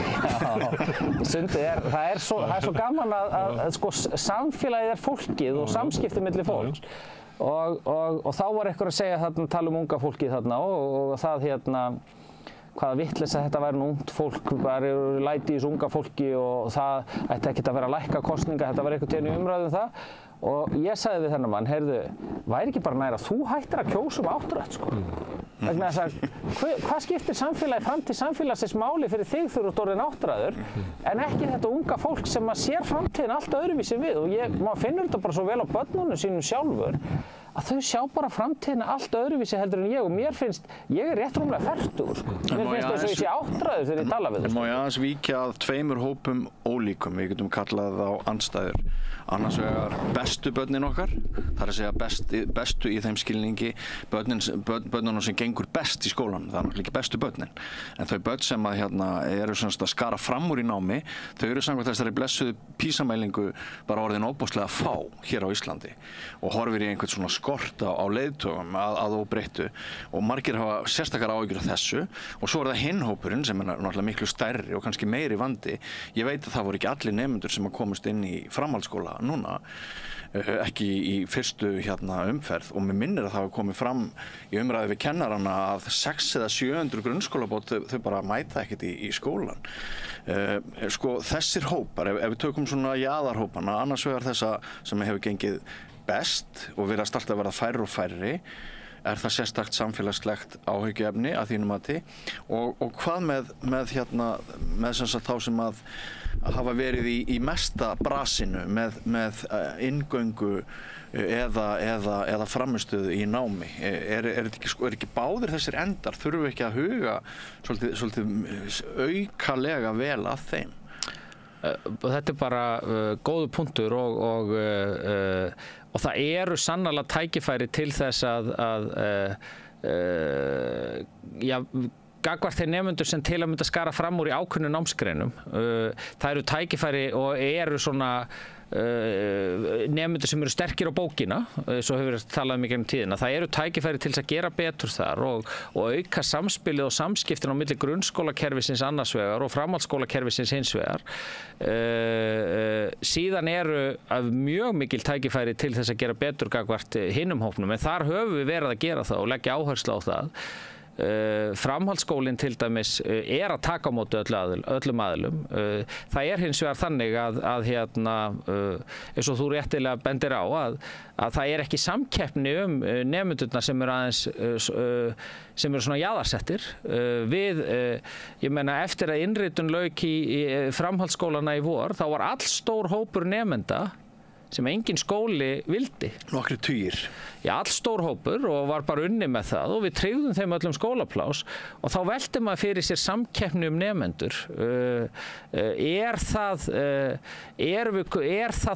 sundið það er svo gaman að samfélagið fólkið og samskipti milli fólks. Og þá var einhver að segja tala unga fólkið þarna og það hvaða vitleysa þetta væri ungt fólk, bara læti í þessu unga fólki og það ætti ekkert að vera að lækka kosninga, þetta var einhvern tíðan í umræðum það. Og ég sagði við þennan mann, heyrðu, væri ekki bara nær að þú hættir að kjósa átturætt, Vegna þess að hvað skiptir framtíð samfélagsins máli fyrir þig þegar þú ert orðinn áttræður en ekki þetta unga fólk sem að sér framtíðin allt öðruvísi við og maður finnur þetta bara svo vel á börnunum sínum sjálfur að þau sjá bara framtíðina allt öðruvísi heldur en ég og mér finnst, ég rétt rúmlega fertugur, mér finnst þess að ég sé áttræður þegar ég tala við þau. Má ég aðeins víkja að 2 hópum ólíkum, við getum kallað þá andstæður. Annars vegar bestu börnin okkar, það er að segja bestu í þeim skilningi börnunum sem gengur best í skólanum, það er náttúrulega ekki bestu börnin. En þau börn sem að eru að skara fram úr í námi, þau eru samkvæmt þessari blessuðu PISA-mælingu bara orðin óbúslega fá hér á Íslandi og horfir í einhvern svona skort á leiðtogum að óbreyttu og margir hafa sérstakar áhyggjur af þessu og svo er það hinn hópurinn sem er náttúrulega miklu stærri og kannski meiri vandi. Ég veit að það voru ekki allir nemendur sem að komast inn í framhaldsskóla núna, ekki í fyrstu umferð og mér minnir að það hafi komið fram í umræðu við kennarana að 600 eða 700 grunnskólabörn þau bara mæta ekkert í skólan. Sko þessir hópar, ef við tökum svona jaðarhópana, annars vegar þessa sem hefur gengið best og virðast alltaf að verða færri og færri, er það sérstakt samfélagslegt áhyggjuefni að þínu mati og hvað með sem sagt þá sem að hafa verið í mesta brasinu með inngöngu eða framistöðu í námi. Er ekki báðir þessir endar, þurfum við ekki að huga svolítið aukalega vel að þeim? Þetta er bara góður punktur og það eru sannarlega tækifæri til þess að gagnvart þeir nemendur sem til að mynda skara fram úr í ákveðnum námsgreinum. Það eru tækifæri og eru svona nemendur sem eru sterkir á bókina, svo hefur við talað mikið tíðina. Það eru tækifæri til þess að gera betur þar og auka samspilið og samskiptin á milli grunnskólakerfisins annars vegar og framhaldsskólakerfisins hins vegar. Síðan eru mjög mikil tækifæri til þess að gera betur gagnvart hinum hópnum, en þar höfum við verið að gera það og leggja áherslu á það. Framhaldsskólinn til dæmis er að taka á móti öllum aðilum. Það er hins vegar þannig að eins og þú réttilega bendir á að það er ekki samkeppni nemendurna sem eru aðeins sem eru svona jaðarsettir. Ég meina eftir að innritun lauk í framhaldsskólana í vor, þá var allstór hópur nemenda sem engin skóli vildi. Nokkrir tugir. Já, allstór hópur og var bara unnið með það og við tryggðum þeim öllum skólaplás og þá velti maður fyrir sér samkeppni nemendur. Er það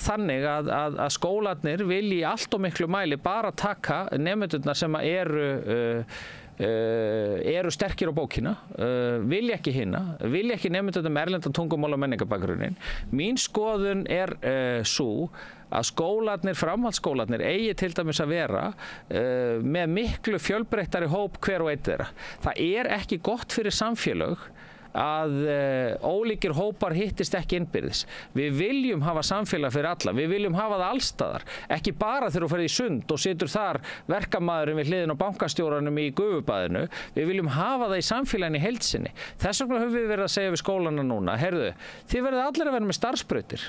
þannig að skólarnir vilji í allt og miklu mæli bara taka nemendurna sem eru sterkir á bókina, vilja ekki hina, vilja ekki nemendurna með erlendan tungumál og menningabakgrunnin. Mín skoðun er sú að skólarnir, framhaldsskólarnir eigi til dæmis að vera með miklu fjölbreyttari hóp hver og einn þeirra. Það er ekki gott fyrir samfélög að ólíkir hópar hittist ekki innbyrðis. Við viljum hafa samfélag fyrir alla, við viljum hafa það allstaðar, ekki bara þegar þú ferð í sund og situr þar verkamaðurinn við hliðin á bankastjóranum í gufubaðinu, við viljum hafa það í samfélaginu í heild sinni. Þess vegna höfum við verið að segja við skólana núna, heyrðu, þið verðið allir að vera með starfsbrautir.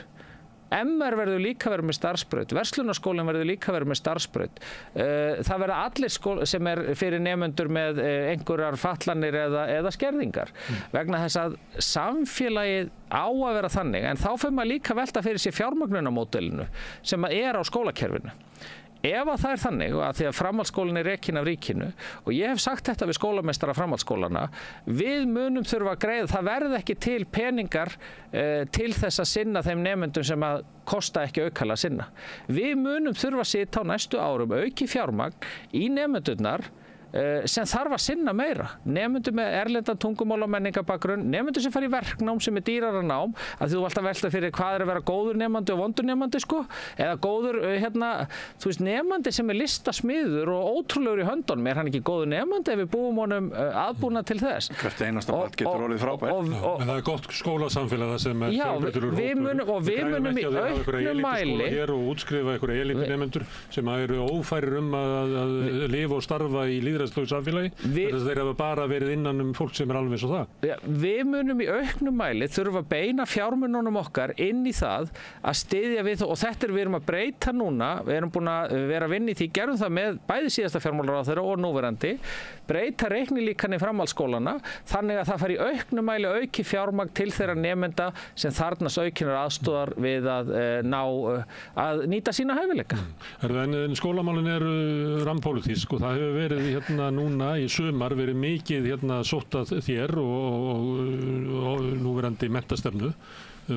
MR verður líka verið með starfsbraut, verslunarskólinn verður líka verið með starfsbraut. Það verða allir sem er fyrir nemendur með einhverjar fatlanir eða skerðingar. Vegna þess að samfélagið á að vera þannig, en þá fyrir maður líka velta fyrir sér fjármögnunarmódelinu sem er á skólakerfinu. Ef að það er þannig, og að því að framhaldsskólinn er rekinn af ríkinu, og ég hef sagt þetta við skólameistara framhaldsskólana, við munum þurfa að greiða, það verði ekki til peningar til þess að sinna þeim nemendum sem að kosta ekki aukalega að sinna. Við munum þurfa að sitja á næstu árum auki fjármagn í nemendurnar sem þarf að sinna meira. Nemendur með erlendan tungumál og menningabakgrunn, nemendur sem fara í verknám sem er dýrara nám, að því þú vallt að velta fyrir hvað er að vera góður nemandi og vondur nemandi sko, eða góður, þú veist, nemandi sem er listasmiður og ótrúlegur í höndunum, er hann ekki góður nemandi ef við búum honum aðbúna til þess? Hvert einasta barn getur orðið frábært. En það er gott skólasamfélag það sem er fjölbreyttur hópur. Og við munum í auknum mæli og útskrifa einhverja elítunemendur sem eru ófærir að lifa og starfa í lýðræðislegum lýðræðislegu samfélagi, þess að þeir hafa bara verið innan fólk sem alveg eins og það. Ja, við munum í auknum mæli þurfa að beina fjármununum okkar inn í það að styðja við, og þetta við erum að breyta núna, við erum búin að vera að vinna í því, gerum það með bæði síðasta fjármálaráðherra og núverandi, breyta reiknilíkani framhaldsskólana, þannig að það fær í auknum mæli auki fjármagn til þeirra nemenda sem þarnast aukinar aðstoðar við að nýta sína hæfileika. En skólamálin eru rampólitísk og það hefur verið núna í sumar verið mikið sótt að þér og núverandi menntastefnu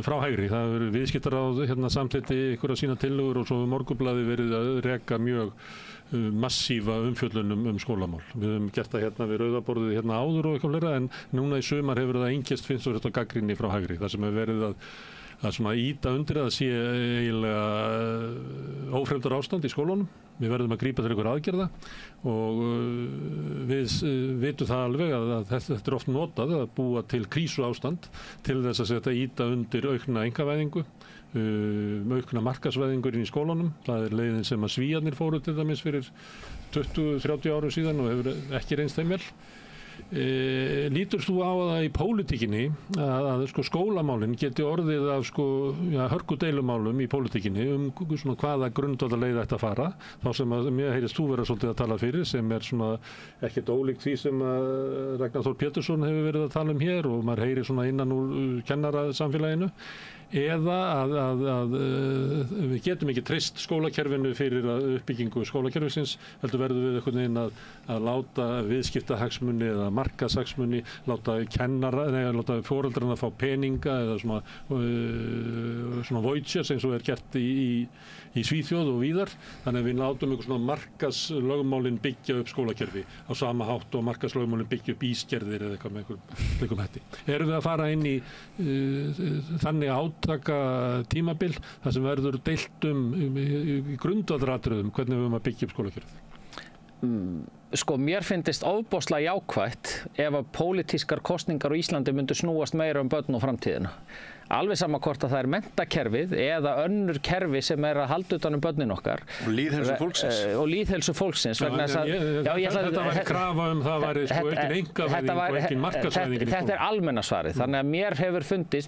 frá hægri. Það hefur verið viðskiptaráð samþykkti ykkur að sína tillögur og svo Morgunblaðið verið að reka mjög massífa umfjöllun skólamál. Við höfum gert það við Rauðaborðið áður og eitthvað fleira, en núna í sumar hefur það einkenst finnst og þetta gagnrýni frá hægri. Það sem hefur verið að ýta undir að sé eiginlega ófremdar ástand í skólunum. Við verðum að grípa til einhver aðgerða og við vitum það alveg að þetta oft notað að búa til krísuástand til þess að setja ýta undir aukna einkavæðingu, aukna markaðsvæðingur inn í skólunum. Það leiðin sem að Svíarnir fóru til dæmis fyrir 20-30 árum síðan og hefur ekki reynst þeim vel. Lítur þú á það í pólitíkinni að skólamálin geti orðið af hörkudeilumálum í pólitíkinni hvaða grundvallarleið ætti að fara, þá sem að mér heyrist þú vera svolítið að tala fyrir, sem ekkert ólíkt því sem að Ragnar Þór Pétursson hefur verið að tala hér og maður heyrir innan úr kennarasamfélaginu, eða að við getum ekki treyst skólakerfinu fyrir uppbyggingu skólakerfisins, heldur verðum við einhvern veginn að láta viðskiptahagsmuni eða markaðshagsmuni, láta foreldrarna fá peninga eða svona vouchers eins og gert í Svíþjóð og víðar, þannig að við látum einhver svona markaðslögmálin byggja upp skólakerfi á sama hátt og markaðslögmálin byggja upp ísgerðir eða eitthvað með einhverjum hætti. Erum við að fara inn í þannig átaka tímabil þar sem verður deilt í grundvallaratriðum hvernig við höfum að byggja upp skólakerfið? Mér finnst ofboðslega jákvætt ef að pólitískar kosningar á Íslandi myndu snúast meira börn og framtíðina. Alveg sama hvort að það menntakerfið eða önnur kerfi sem að halda utan börnin okkar. Og lýðheilsu fólksins. Þetta var krafa það væri aukin einkavæðing og aukin markaðsvæðing. Þetta almenna svarið. Þannig að mér hefur fundist,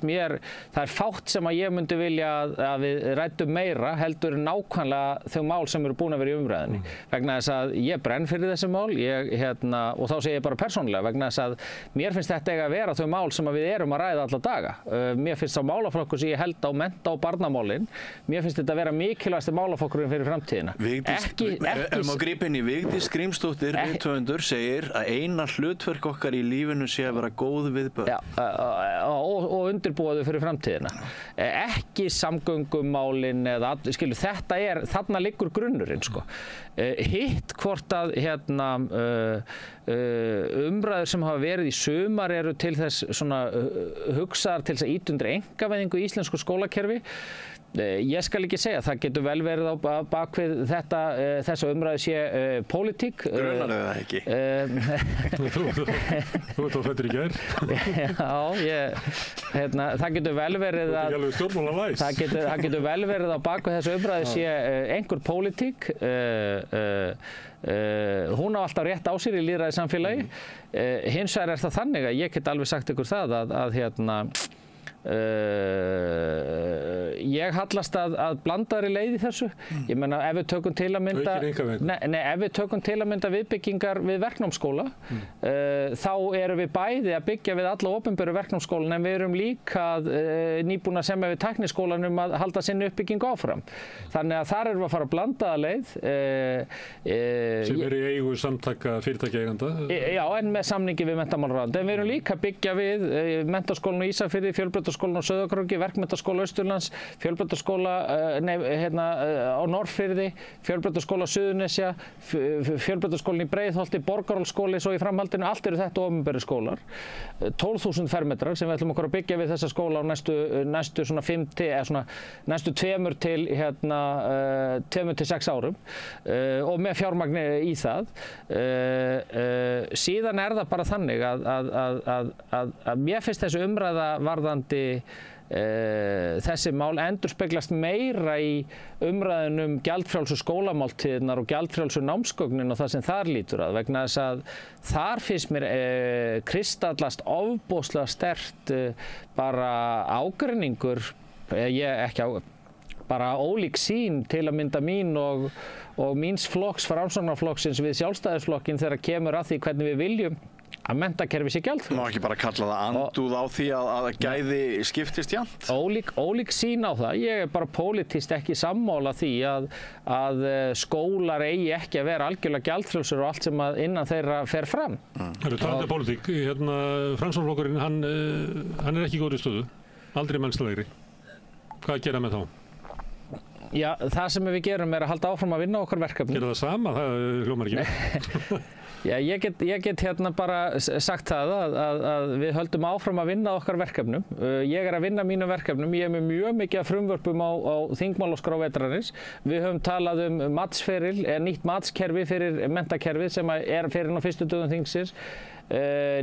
það fátt sem að ég myndi vilja að við ræddum meira heldur nákvæmlega þau mál sem eru búin að vera í umræðinni. Vegna þess að ég brenn fyrir þessi mál, og þá segi ég bara persónulega, vegna þess að mér finnst þetta eiga að vera þau mál sem að við erum að ræða alla daga. Mér finnst sá málaflokkur sem ég held á mennta- og barnamálin, mér finnst þetta að vera mikilvægasti málaflokkurinn fyrir framtíðina. Má grípa inn í Vigdís Grímsdóttir, rithöfundur, segir að eina hlutverk okkar í lífinu sé að vera góð við börn. Og undirbúa þau fyrir framtíðina. Ekki samgöngumálin eða þarna liggur grunnurinn. Hitt hvort að umræður sem hafa verið í sumar eru til þess hugsaðar til þess að ýta undir einkavæðingu í íslensku skólakerfi. Ég skal ekki segja, það getur vel verið á bakvið þessa umræðu sé pólitík. Grunar þau það ekki? Þú ert á fættir í gær. Það getur vel verið það getur vel verið á bakvið þessa umræðu sé einhver pólitík. Hún á alltaf rétt á sér í lýðræðissamfélagi. Hins vegar það þannig að ég get alveg sagt ykkur það að ég hallast að blandaðri leið í þessu. Ég meina ef við tökum til að mynda viðbyggingar við verknámsskóla, þá erum við bæði að byggja við alla opinberu verknámsskólan, en við erum líka nýbúin að semja við tækniskólan að halda sinni uppbyggingu áfram. Þannig að þar erum við að fara blandaða leið. Sem er í eigu samtaka fyrirtækjaeiganda? Já, en með samningi við menntamálaráðuneytið. En við erum líka að byggja við Menntaskólann á Ísafirði, Fjölbrautaskólann á Sauðárkróki, Verkmenntaskóla Austurlands, Fjölbrautaskóla á Norðfirði, Fjölbrautaskóla Suðurnesja, Fjölbrautaskólann í Breiðholti, Borgarholtsskóli, svo í framhaldinu. Allt eru þetta opinberu skólar. 12.000 fermetrar sem við ætlum okkur að byggja við þessa skóla á næstu 2 til 6 árum og með fjármagni í það. Síðan það bara þannig að mér finnst þessu umræða varðandi þessi mál endurspeglast meira í umræðunum gjaldfrjálsu skólamáltíðirnar og gjaldfrjálsu námsgögnin og það sem þar lítur að, vegna þess að þar finnst mér kristallast ofboðslega sterkt bara ágreiningur, bara ólík sýn til að mynda mín og míns flokks, Framsóknarflokksins við Sjálfstæðisflokkinn þegar kemur að því hvernig við viljum að menntakerfi sé gjaldfrjálst. Má ekki bara kalla það andúð á því að gæði skiptist jafnt? Ólík sýn á það. Ég bara pólitískt ekki sammála því að skólar eigi ekki að vera algjörlega gjaldfrjálsir og allt sem innan þeirra fer fram. Það eru talandi pólitík. Framsóknarflokkurinn, hann er ekki í góðri stöðu. Aldrei mennstalegri. Hvað gera með þá? Já, það sem við gerum er að halda áfram að vinna okkar verkefni. Gera það sama? Það hljómar ekki. Já, ég get bara sagt það að við höldum áfram að vinna okkar verkefnum. Ég er að vinna mínum verkefnum. Ég er með mjög mikið af frumvörpum á þingmálaskrá vetrarins. Við höfum talað matsferil, nýtt matskerfi fyrir menntakerfið sem er fyrir á fyrstu dögum þingsins.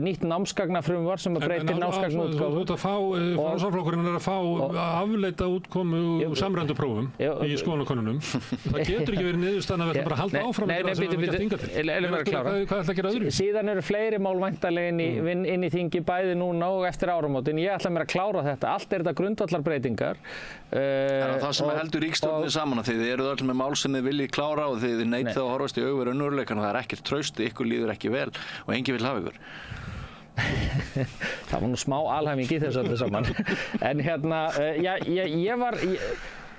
Nýtt námsgagnafrumvarp sem breytir námsgagnaútgáfu. Framsóknarflokkurinn er að fá afleita útkomu úr samræmdu prófum í skoðanakönnunum. Það getur ekki verið niðurstaðan að við ætlum bara að halda áfram með það sem við gert hingað til. Hvað ætla að gera öðru? Síðan eru fleiri mál væntanlega inn í þingi bæði núna og eftir áramótin. Ég ætla mér að klára þetta. Allt er þetta grundvallarbreytingar. Er það sem heldur ríkisstjórninni saman að þið eruð öll með mál sem þið viljið klára og þið neitið að horfast í augu við raunveruleikann og það er ekkert traust, ykkur líður ekki vel og enginn vill hafa ykkur. Það var nú smá alhæfing í þessu öllu saman. En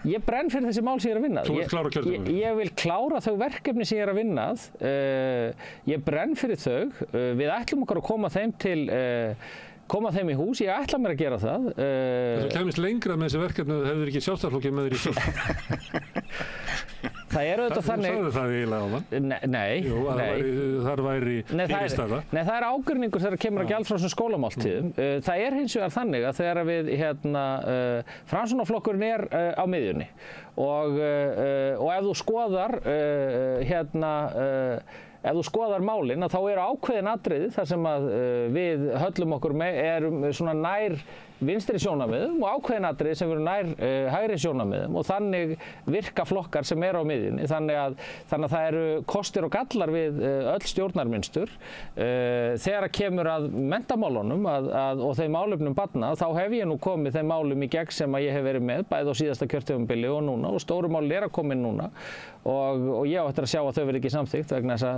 ég brenn fyrir þessi mál sem ég er að vinna. Þú vilt klára kjörtímabilið? Ég vil klára þau verkefni sem ég er að vinna. Ég brenn fyrir þau. Við ætlum okkar að koma þeim í hús. Ég ætla mér að gera það. Þú kemist lengra með þessi verkefni að hefur ekki Sjálfstæðisflokkinn með þér í stjórn. Það er auðvitað þannig... Þú sagði það eiginlega áðan. Nei. Jú, þar væri fyrirstaða. Nei, það er ágreiningur þegar kemur að gjaldfrjálsum skólamáltíðum. Það er hins vegar þannig að þegar við, Framsóknarflokkurinn er á miðjunni og ef þú skoðar, ef þú skoðar málin, þá eru ákveðin atriði þar sem að við höllum okkur með, erum svona nær vinstri sjónarmiðum og ákveðin atriði sem eru nær hægri sjónarmiðum og þannig virka flokkar sem eru á miðjunni. Þannig að það eru kostir og gallar við öll stjórnarmynstur. Þegar kemur að menntamálunum og þeim málefnum barna, þá hef ég nú komið þeim málum í gegn sem að ég hef verið með, bæði á síðasta kjörtímabili og núna, og stóru mál er að koma inn núna og ég á eftir að sjá að þau verði ekki samþykkt vegna þess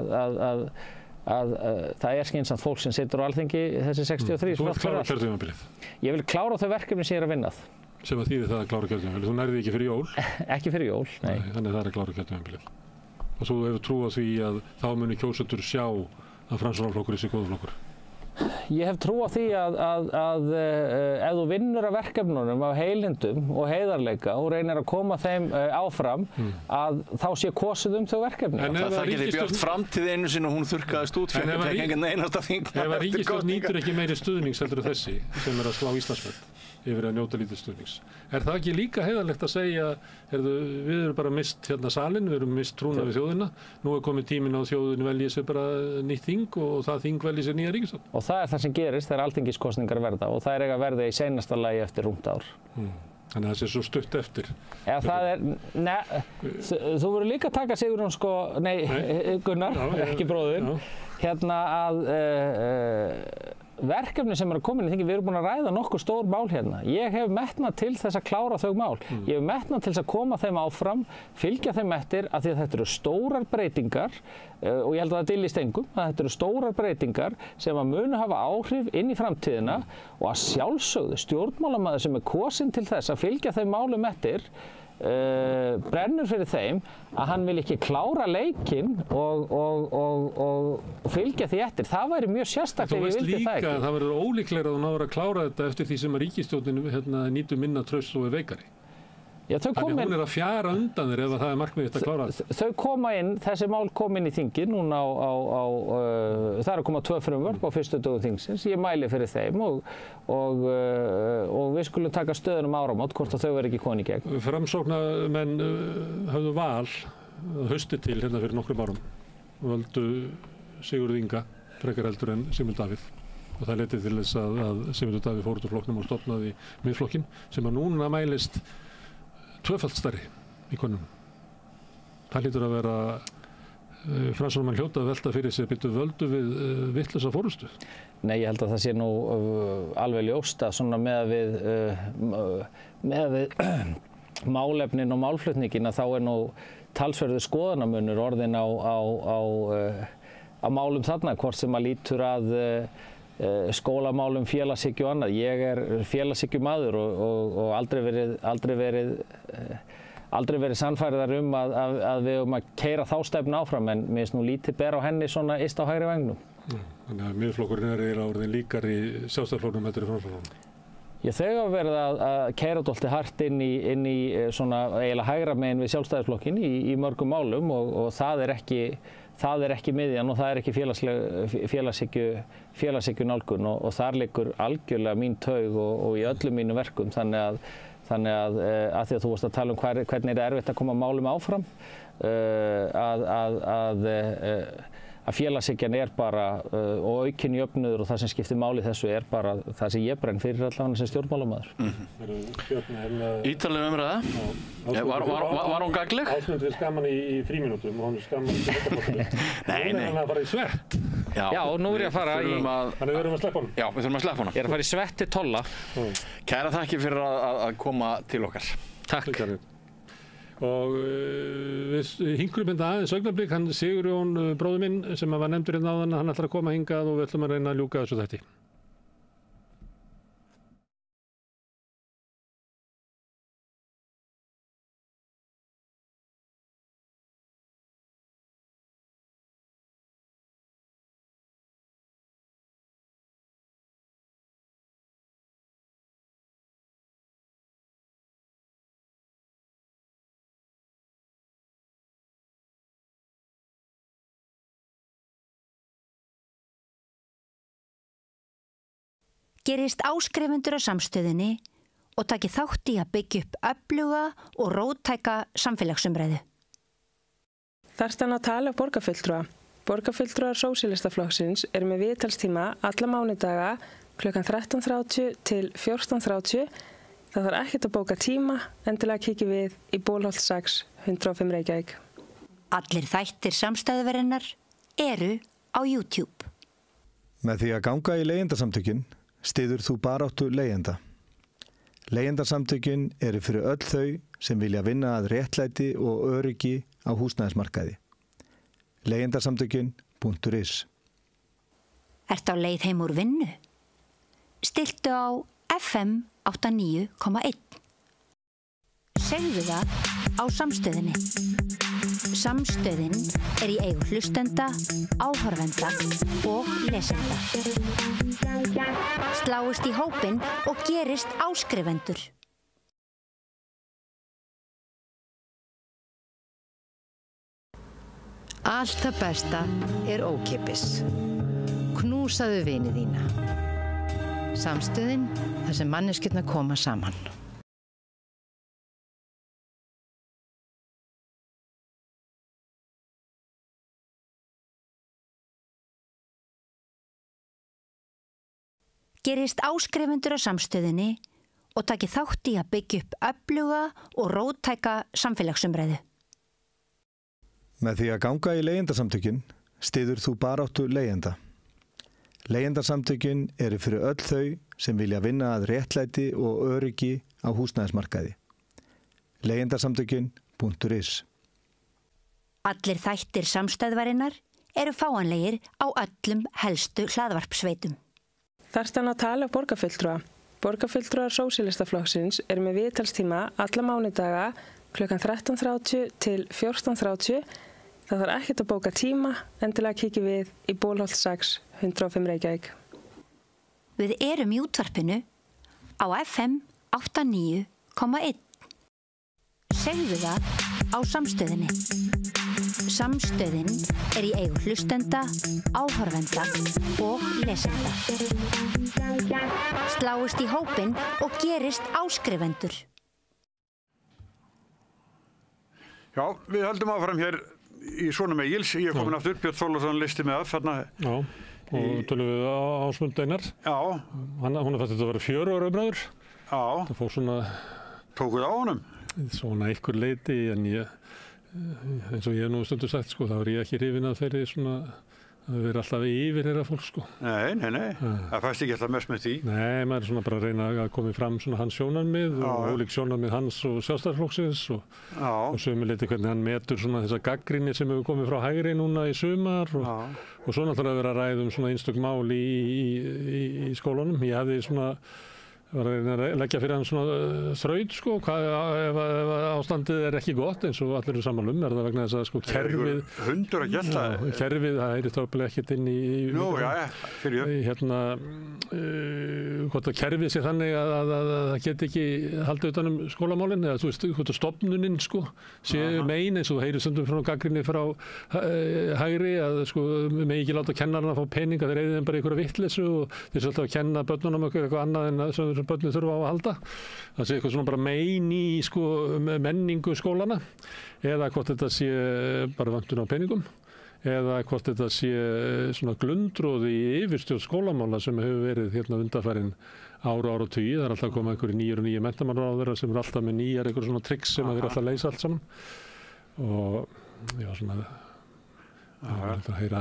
að það er skynsamt fólk sem situr á Alþingi þessi 63. Þú vilt klára kjörtímabilið? Ég vil klára þau verkefni sem ég er að vinnað. Sem að þýðir það að klára kjörtímabilið? Þú nærði ekki fyrir jól? Ekki fyrir jól, nei. Þannig það er að klára kjörtímabilið. Og þú hefur trú á því að þá muni kjósendur sjá að Framsóknarflokkur sé góður flokkur? Ég hef trú á því að ef þú vinnur að verkefnunum af heilindum og heiðarleika og reynir að koma þeim áfram, að þá sé kosið þau verkefni. Það geti Björt framtíð einu sinni og hún þurrkaðist út fyrir að tekja enginn einasta þingmann. Ef að ríkisstjórn nýtur ekki meiri stuðnings heldur þessi sem er að slá Íslandsmet yfir að njóta lítið stuðnings. Er það ekki líka heiðarlegt að segja, við erum bara mist salin, við erum mist trúna við þjóðina, nú er komið tíminn á þjóðinu veljið sér bara nýtt þing og það þing veljið sér nýja ríkisstjórn? Og það er það sem gerist þegar alþingiskosningar verða og það er eiga að verða í seinasta lagi eftir rúmt ár. Þannig að það sé svo stutt eftir. Þú verður líka að taka Sigurjón, Gunnar, ekki bróðir, verkefni sem eru komin í þingi, við erum búin að ræða nokkuð stór mál hérna. Ég hef metnað til þess að klára þau mál. Ég hef metnað til þess að koma þeim áfram, fylgja þeim eftir, af því að þetta eru stórar breytingar og ég held að það dylist engum, að þetta eru stórar breytingar sem að munu hafa áhrif inn í framtíðina og að sjálfsögðu stjórnmálamaður sem er kosinn til þess að fylgja þeim málum eftir brennur fyrir þeim að hann vil ekki klára leikinn og fylgja því eftir. Það væri mjög sérstaklega ef ég vildi það ekki. Þú veist líka að það verður ólíklegra að þú náður að klára þetta eftir því sem að ríkisstjórnin nýtur minna traust og er veikari. Þannig að hún er að fjara undan þér ef það er markmiðið að klára þetta. Þau koma inn, þessi mál kom inn í þingið núna það er að koma 2 frumvörp á fyrstu dögum þingsins. Ég mæli fyrir þeim og við skulum taka stöðunum áramót hvort að þau verði ekki komin í gegn. Framsóknarmenn höfðu val haustið til hérna fyrir nokkrum árum og völdu Sigurð Inga frekar heldur en Sigmund Davíð. og það leiddi til þess að Sigmundur Davíð fór út úr flokknum og stofnaði Miðflokkinn sem að núna mælist tvöfalt stærri í könnunum. Það hlýtur að vera Framsóknarmenn hljóta að velta fyrir sig byrju völdu við vitlausa forystu. Nei, ég held að það sé nú alveg ljóst að svona með við málefnin og málflutningin að þá nú talsverður skoðanamunur orðin á málum þarna, hvort sem að lítur að skólamálum, félagshyggju og annað. Ég félagshyggjumaður og aldrei verið sannfærðar að við að keyra þá stefnu áfram, en mér finnst nú lítið ber á henni svona yst á hægri vængnum. Þannig að Miðflokkurinn eiginlega orðinn líkari Sjálfstæðisflokknum heldur í Framsóknarflokknum. Þau hafa verið að keyra dálítið hart inn í svona eiginlega hægra megin við Sjálfstæðisflokkinn í mörgum málum og það er ekki miðjan og það er ekki félagshyggju nálgun og þar liggur algjörlega mín taug og í öllum mínum verkum. Þannig að því að þú varst að tala um hvernig er erfitt að koma málum áfram, að félagshyggjan er bara og aukinn jöfnuður og það sem skiptir máli þessu er bara það sem ég brenn fyrir allavega sem stjórnmálamaður. Ítarleg umræða. Var hún gagleg? Ásmundur er skaman í frímínútum og hann er skaman í lokaborðinu. Nei. Nú er hann að fara í svett. Já, nú er ég að fara í... Þannig við þurfum að sleppa honum. Já, við þurfum að sleppa honum. Ég er að fara í svett til Tolla. Kæra þakkir fyrir að koma til okkar. Takk. Og við hingurum aðeins augnablik, hann Sigurjón bróðir minn sem var nefndur hérna áðan, hann ætlar að koma hingað og við ætlum að reyna að ljúka þessu þætti. Gerist áskrifendur á Samstöðinni og taki þátt í að byggja upp öfluga og róttæka samfélagsumræðu. Þar stanna að tala borgarfulltrúa. Borgarfulltrúar Sósíalistaflokksins með viðtalstíma alla mánudaga klukkan 13:30 til 14:30. Það þarf ekkert að bóka tíma, endilega kíkjum við í Bólholt 6, 105 Reykjavík. Allir þættir Samstæðuverinnar eru á YouTube. Með því að ganga í leigjendasamtökin styður þú baráttu leigjenda. Leigjendasamtökin eru fyrir öll þau sem vilja vinna að réttlæti og öryggi á húsnæðismarkaði. Leigjendasamtökin.is. Ertu á leið heim úr vinnu? Stilltu á FM 89,1. Segðu það á Samstöðinni. Samstöðin í eigu hlustenda, áhorfenda og lesenda. Sláist í hópinn og gerist áskrifendur. Allt það besta ókeypis. Knúsaðu vini þína. Samstöðin, þar sem manneskjurnar koma saman. Gerist áskrifendur á Samstöðinni og taki þátt í að byggja upp öfluga og róttæka samfélagsumræðu. Með því að ganga í leigjendasamtökin styður þú baráttu leigjenda. Leigjendasamtökin eru fyrir öll þau sem vilja vinna að réttlæti og öryggi á húsnæðismarkaði. Leigjendasamtökin.is. Allir þættir Samstæðuverinnar eru fáanlegir á öllum helstu hlaðvarpsveitum. Þar stanna að tala borgarfulltrúa. Borgarfulltrúar Sósíalistaflokksins með viðtalstíma alla mánudaga klukkan 13:30 til 14:30. Það þarf ekkert að bóka tíma, endilega kíkjum við í Bólholt 6, 105 Reykjavík. Við erum í útvarpinu á FM 89,1. Segðu það á Samstöðinni. Samstöðin í eigu hlustenda, áhorfenda og lesenda. Sláist í hópinn og gerist áskrifendur. Já, við höldum áfram hér í svona með Egils. Ég er komin aftur, Björn Þorláksson listi með af þarna og tölum við Ásmund Einar. Já. Hún fannst þetta að vera 4 ára umræður. Já. Það fór svona... Tókuð á honum? Svona einhver leiti, en eins og ég hef nú stundu sagt, sko, þá ég ekki hrifinn að þeirri svona... Það verður alltaf yfir þeirra fólk, sko. Nei. Það fæst ekki alltaf mest með því. Nei, maður er svona bara að reyna að koma fram svona hans sjónarmið og ólík sjónarmið hans og Sjálfstæðisflokksins og sömuleyti hvernig hann metur svona þessa gagnrýni sem hefur komið frá hægri núna í sumar og svo náttúrulega verið að ræða svona einstök mál í skólanum. Ég hefði svona var að reyna að leggja fyrir hann svona þraut, sko, ef ástandið er ekki gott eins og allir eru sammála það vegna þess að sko kerfið hundur að gæsta kerfið, það heyrist ábyggilega ekkert inn í hérna hvort að kerfið sé þannig að það get ekki haldið utan skólamálin eða þú veist, hvort að stofnunin sko sé megin eins og það heyrist stundum frá gagnrýni frá hægri að sko megi ekki láta kennarana að fá peninga, þeir eyði þeim bara einhverja vitleysu og þeir sé alltaf að kenna börnunum eitthvað annað en sem börnum þurfa á að halda. Það sé eitthvað svona bara megin í sko menningu skólana eða hvort þetta sé bara vöntun á peningum eða hvort þetta sé svona glundroði í yfirstjórn skólamála sem hefur verið hérna undanfarin ára og tugi. Það er alltaf komið einhverju nýjir menntamálaráðherra sem eru alltaf með nýjar einhverjum svona tricks sem þeir alltaf leysa allt saman og já svona það er alltaf að heyra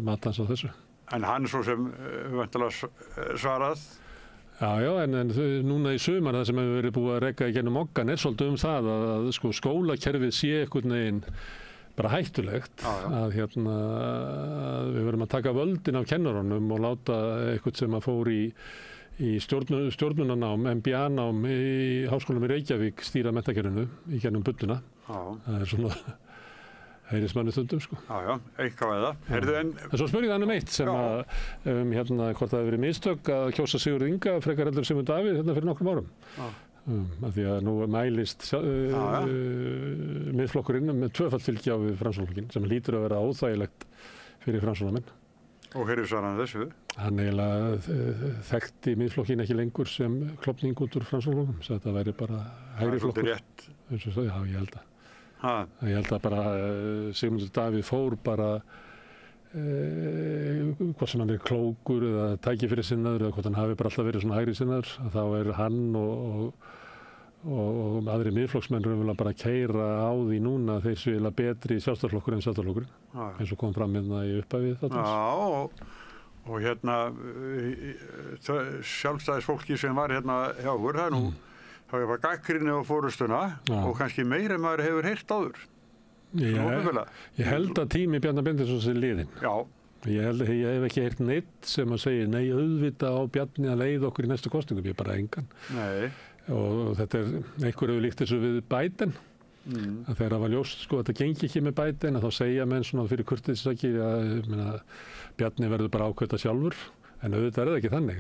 matans á þessu. En hann svo sem væntanlega svarað? Já, en núna í sumar það sem hefur verið búið að reka í gennum okkan svolítið það að sko skólakerfið sé einhvern veginn bara hættulegt að hérna að við verðum að taka völdin af kennarunum og láta eitthvað sem að fór í stjórnunarnám, MBA-nám í Háskólanum í Reykjavík stýra menntakerfinu í gennum budduna. Það er svona heyrist manni stundum, sko. Já, eitthvað eða. En svo spurði hann eitt sem að hérna hvort það hefur verið mistök að kjósa Sigurð Inga frekar heldur Sigmund Davíð hérna fyrir nokkrum árum. Af því að nú mælist miðflokkurinn með tvöfalt fylgi á við Framsóknarflokkinn sem lítur að vera óþægilegt fyrir Framsóknarmenn. Og hverju svarar hann þessu? Hann eiginlega þekkti miðflokkinn ekki lengur sem klofning út úr Framsóknarflokknum, svo þetta væri bara hægri flokkur. Já, ég held að. Ég held að bara Sigmundur Davíð fór bara hvort sem hann er klókur eða tækifæri sinnaður eða hvort hann hafi bara alltaf verið svona hægri sinnaður að þá er hann og aðri miðflokksmenn raunverulega bara að keyra á því núna þeir séu eiginlega betri Sjálfstæðisflokkur en Sjálfstæðisflokkurinn eins og kom fram hérna í upphafið þarna. Já, og hérna Sjálfstæðisfólki sem var hérna hjá okkur, það er nú þá var gagnrýni á fórustuna og kannski meira en maður hefur heyrt áður. Ég held að tími Bjarna Benediktsson sé liðinn. Já. Ég hef ekki heyrt neitt sem að segja nei auðvitað á Bjarni að leiða okkur í næstu kosningum, ég bara engan. Nei. Og þetta er einhver hefur líkt þessu við Biden. Að þegar það var ljóst sko að þetta gengi ekki með Biden að þá segja menn svona fyrir kurteisissakir að Bjarni verður bara ákveðta sjálfur. En auðvitað er það ekki þannig,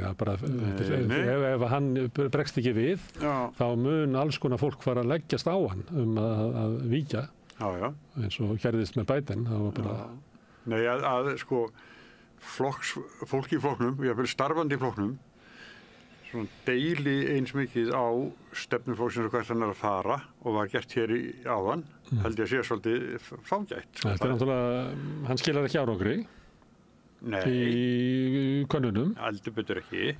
ef hann bregst ekki við, þá mun alls konar fólk fara að leggjast á hann að víkja, eins og gerðist með Biden. Það var bara... Nei, að sko, fólk í flokknum, jafnvel starfandi í flokknum, svona deili eins mikið á stefnuflokksins og hvert hann er að fara og var gert hér í áðan, held ég að sé svolítið fágætt. Þetta er náttúrulega, hann skilar ekki árangri. Í könnunum. Heldur betur ekki.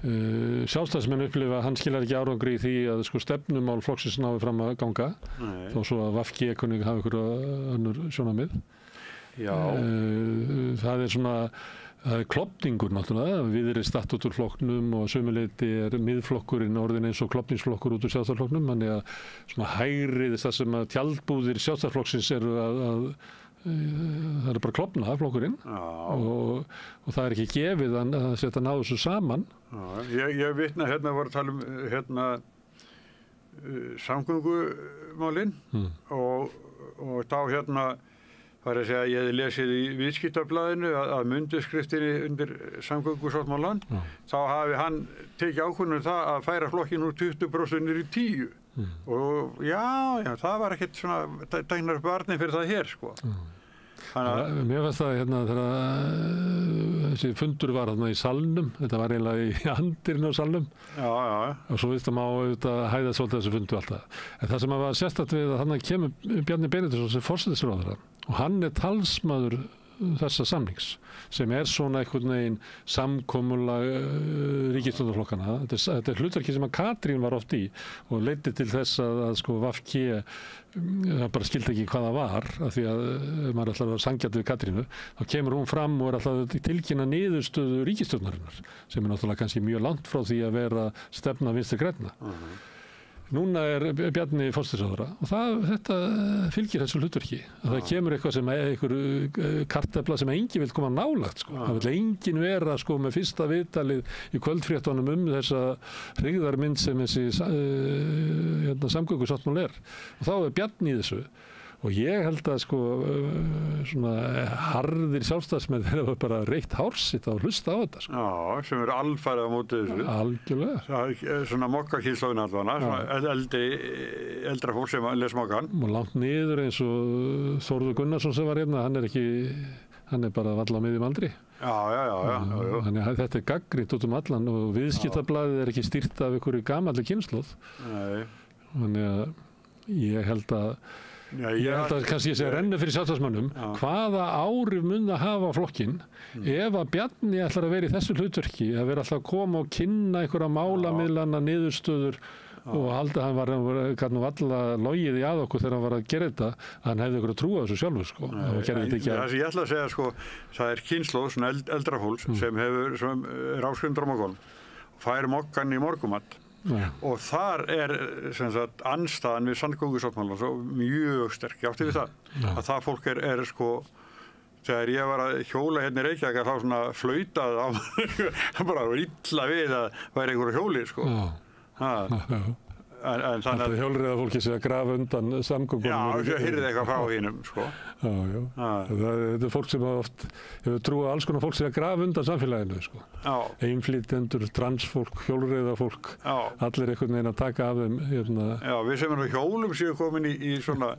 Sjálfstæðismenn upplifa að hann skilar ekki árangri í því að sko stefnumál flokksins náði fram að ganga. Þó svo að VG kunni hafa ykkur önnur sjónarmið. Já. Það er svona klofningur náttúrulega. Viðreist út úr flokknum og sömuleyti er miðflokkurinn orðin eins og klofningsflokkur út úr Sjálfstæðisflokknum. Þannig að svona hægrið það sem að tjaldbúðir Sjálfstæðisflokksins eru að það er bara klofna flokkurinn og það er ekki gefið að setja náðu þessu saman. Ég vitna hérna var að tala um hérna samgöngumálin og þá hérna var að segja að ég hefði lesið í Viðskiptablaðinu að undirskriftinni undir samgöngusáttmálann þá hafi hann tekið ákvörðun það að færa flokkinn úr 20% niður í 10%. Og já, það var ekkert svona dægnar barni fyrir það hér, sko. Mér finnst það hérna þegar þessi fundur var hérna í salnum, þetta var eiginlega í andirinn á salnum. Og svo vistum á auðvitað hæða svolítið þessu fundu alltaf. En það sem var sérstakt við að hann kemur Bjarni Benediktsson sem forsætisráðherra og hann er talsmaður þessa samnings sem svona einhvern veginn samkomulag ríkisstjórnarflokkana. Þetta hlutverki sem að Katrín var oft í og leiddi til þess að sko VG það bara skildi ekki hvað það var af því að maður ætlar að vera sanngjarn við Katrínu, þá kemur hún fram og alltaf að tilkynna niðurstöðu ríkisstjórnarinnar sem náttúrulega kannski mjög langt frá því að vera stefna Vinstri grænna. Núna Bjarni forsætisráðherra og þetta fylgir þessu hlutverki. Að það kemur eitthvað sem einhver kartefla sem enginn vil koma nálægt. Sko. Það vil enginn vera sko, með fyrsta viðtalið í kvöldfréttunum þessa hryggðarmynd sem þessi samgöngusáttmáli og þá Bjarni í þessu. Og ég held að sko svona harðir sjálfstæðismenn þeir bara reitt hársitt á að hlusta á þetta. Sko. Já, sem eru alfarið á móti þessu. Algjörlega. Það svona mokkakynslóðin allavega, eldra fólk sem les mokkan. Og langt niður eins og Þórður Gunnarsson sem var hérna, hann bara valla á miðjum aldri. Já. Þannig að þetta gagnrýnt út allan og viðskiptablaðið ekki stýrt af einhverju gamalli kynslóð. Nei. Þannig að ég held að kannski ég sé að renna fyrir sjálfstæðismönnum hvaða áhrif mun það hafa á flokkinn ef að Bjarni ætlar að vera í þessu hlutverki að vera alltaf að koma og kynna einhverja málamiðlana niðurstöður og halda hann var alla logið í að okkur þegar hann var að gera þetta að hann hefði ykkur að trúa þessu sjálfur sko. Það sem ég ætla að segja sko það kynslóð, svona eldra fólks sem er áskrifendur á mokkan og fær mokkan í morgumat. Og þar sem sagt andstaðan við samgöngusáttmálann svo mjög sterk, ég átti við það að það fólk er sko þegar ég var að hjóla hérna í Reykjavík þá svona flautað á það bara var illa við að væri einhverju hjóli sko en þannig að hjólreiða fólki sé að grafa undan samgöngunum. Já, það hyrði eitthvað frá hínum sko. Já. Þetta fólk sem oft hefur trúið að alls konar fólk sé að grafa undan samfélaginu sko. Einflytjendur, transfólk, hjólreiða fólk, allir einhvern veginn að taka af þeim hérna. Já, við sem erum hjólum séu komin í svona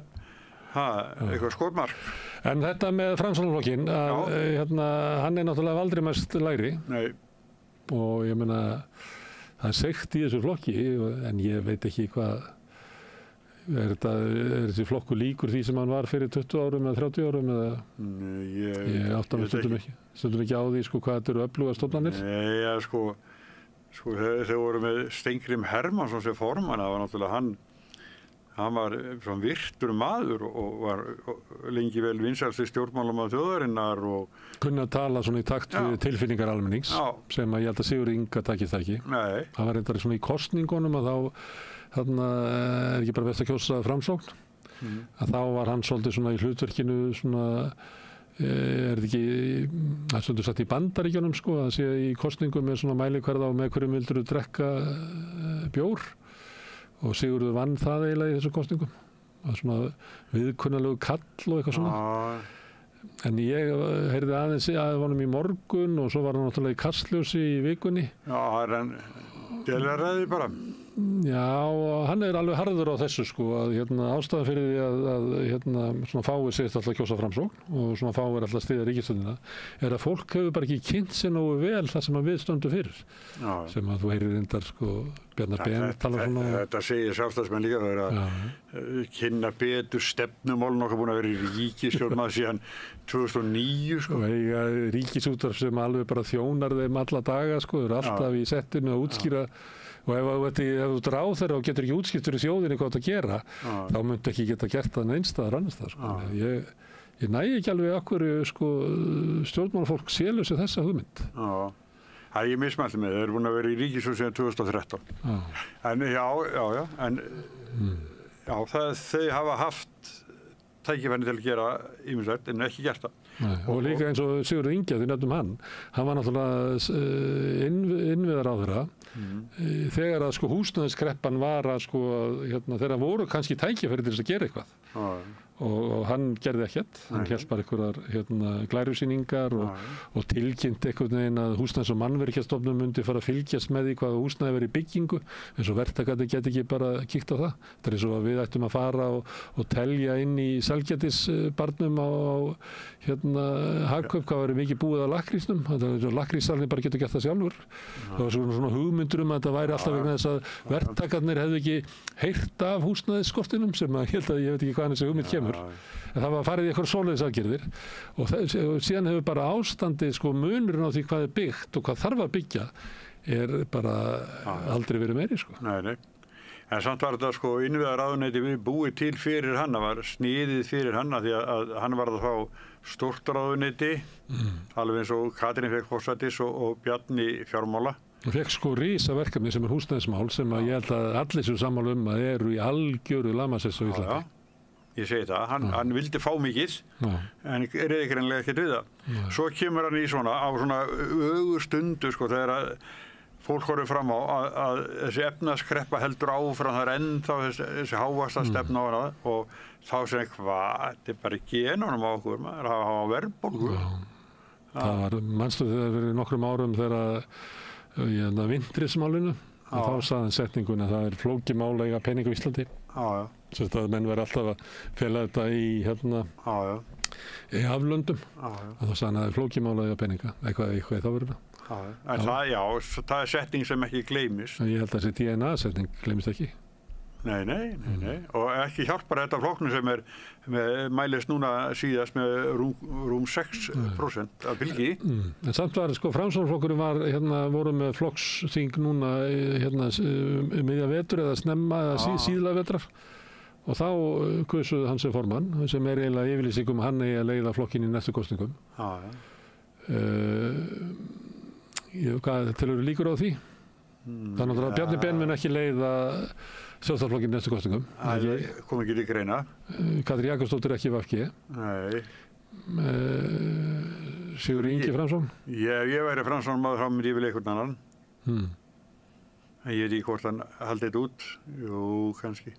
eitthvað skotmark. En þetta með Framsóknarflokkinn hann náttúrulega aldrei mest lægri. Nei. Og ég meina það segt í þessu flokki en ég veit ekki hvað þessi flokku líkur því sem hann var fyrir 20 árum eða 30 árum eða ég átta mig stundum ekki á því sko hvað þetta eru öfluga stofnanir. Nei, sko þeir voru með Steingrim Hermannsson sem formann, það var náttúrulega hann var svona virtur maður og var lengi vel vinsælsti stjórnmálamaður þjóðarinnar og kunni að tala svona í takt við tilfinningar almennings sem að ég held að Sigurður Inga takir það ekki. Nei. Það var reyndar svona í kosningunum að þarna ekki bara best að kjósa Framsókn að þá var hann svolítið svona í hlutverkinu svona þetta ekki það stundur satt í Bandaríkjunum sko að sé í kosningum með svona mælikvarða og með hverjum vildur drekka bjór og Sigurður vann það eiginlega í þessum kosningum. Það var svona viðkunnalegu kall og eitthvað svona. En ég heyrði aðeins að honum í morgun og svo var hann náttúrulega í Kastljósi í vikunni. Já, það er hann delaraði bara. Já, og hann alveg harður á þessu sko að ástæðan fyrir því að svona fáir segist alltaf kjósa Framsókn og svona fáir alltaf styðja ríkisstjórnina að fólk hefur bara ekki kynnt sér nógu vel það sem við stöndum fyrir. Já. Sem að þú heyrir reyndar sko Bjarnar Ben tala svona. Þetta segir sjálfstæðismenn líka það að kynna betur stefnumálinn okkar búin að vera í ríkisstjórn maður síðan 2009 sko. Og eiga ríkisútvarp sem alveg bara þjónar þeim alla daga sko, eru alltaf í settinu að útskýra og ef þú ráð þeirra og getur ekki útskýrt fyrir þjóðinni hvað þetta gera þá myndu ekki geta gert það einstaðar annars það sko. Ég nægi ekki alveg okkur sko, stjórnmálafólk selur sér þessa hugmynd. Það ég mismælti með, þeir eru búin að vera í ríkisstjórn síðan 2013. En þau hafa haft tækifæri til að gera ýmislegt en ekki gert það. Og líka eins og Sigurður Ingi, því nefnum hann var náttúrulega innviðaráðherra þegar að sko húsnæðiskreppan var að sko þegar voru kannski tækifæri til þess að gera eitthvað. Og hann gerði ekkert, hann hélt bara einhverjar glærusýningar og tilkynnt einhvern veginn að húsnæðis- og mannvirkjastofnun myndi fara að fylgjast með því hvað húsnæði verið í byggingu eins og verktakar geti ekki bara kíkt á það. Það er eins og að við ættum að fara og telja inn í Selgætisbarnum á Hagkaup hvað verið mikið búið á lakrísnum. Lakríssalni bara getur gert það sjálfur. Það var svona hugmyndur að þetta væri alltaf vegna þess að verktakarnir hefðu ekki heyrt af húsnæðisskortinum sem að ég veit ekki hvaðan þessi hugmynd kemur. kemur. En það var farið í eitthvað svoleiðisaðgerðir og síðan hefur bara ástandið, sko, munurinn á því hvað er byggt og hvað þarf að byggja er bara aldrei verið meiri, sko. Nei. En samt var þetta, sko, innviðaráðuneyti búið til fyrir hann, það var sniðið fyrir hann því að hann var það þá stórt ráðuneyti, alveg eins og Katrín fekk forsætis og Bjarni fjármála. Hún fekk sko risaverkefni sem er húsnæðismál sem að ég held að allir séu sammála að eru í algjöru lamasessu á Íslandi. Já, ég segi það. Hann vildi fá mikið, en reyði greinlega ekkert við það. Svo kemur hann í svona, á svona ögurstundu, sko, þegar að fólk horfir fram á að þessi efnaðskreppa heldur áfram, það er ennþá þessi hávasta stefna á hana og þá segir hvað, þetta er bara genunum á okkur, maður hafa verðbólgu. Það var, manstu þegar það verið nokkrum árum þegar vindrismálinu og þá sagði hann setningun að það er flókið mál að eiga pening á Íslandi. Svo að menn verið alltaf að fela þetta í aflöndum og þá sagði hann að það er flókið mál að eiga peninga, eitthvað þá verið það. En það er setning sem ekki gleymis. Ég held að þessi DNA-setning gleymist ekki. Nei. Og ekki hjálpar þetta flokknu sem mælist núna síðast með rúm 6% af fylgi. En samt var, sko, Framsóknarflokkurinn voru með flokksþing núna miðja vetur eða snemma eða síðla vetrar og þá kusuðu hann sem formann sem er eiginlega yfirlýsing hann eigi að leiða flokkinn í næstu kosningum. Hvað telur líkur á því? Þannig að Bjarni Ben mun ekki leiða Sjálfstæðisflokkinn í næstu kosningum. Það kom ekki til greina. Katrín Jakobsdóttir ekki VG. Nei. Sigurður Ingi Framsókn? Ég væri Framsóknarmaður, þá myndi ég vilja einhvern annan. En ég veit ekki hvort hann haldi þetta út. Jú, kannski.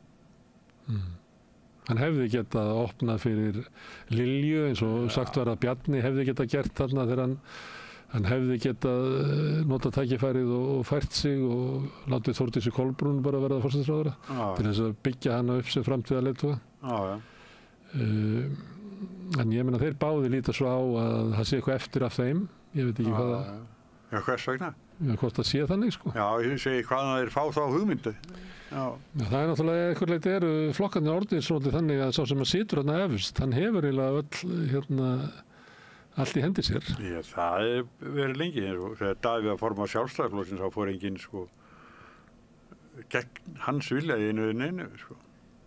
Hann hefði getað opnað fyrir Lilju eins og sagt var að Bjarni hefði getað gert þarna þegar hann hefði getað notað tækifærið og fært sig og látið Þórdísi Kolbrún bara verða forsætisráðherra til þess að byggja hana upp sem framtíðarleiðtoga. En ég meina þeir báði líta svo á að það sé eitthvað eftir af þeim. Ég veit ekki hvað það... Já, hvers vegna? Hvort það sé þannig, sko. Já, ég segi hvaðan þeir fá þá hugmyndu. Það er náttúrulega eitthvað leiti flokkarnir orðið svolítið þannig að sá sem að situr þarna efst, hann hefur eiginlega allt í hendi sér. Já, það er verið lengi. Þegar Davíð var formaður Sjálfstæðisflokksins þá fór enginn, sko, gegn hans vilja í einu, sko.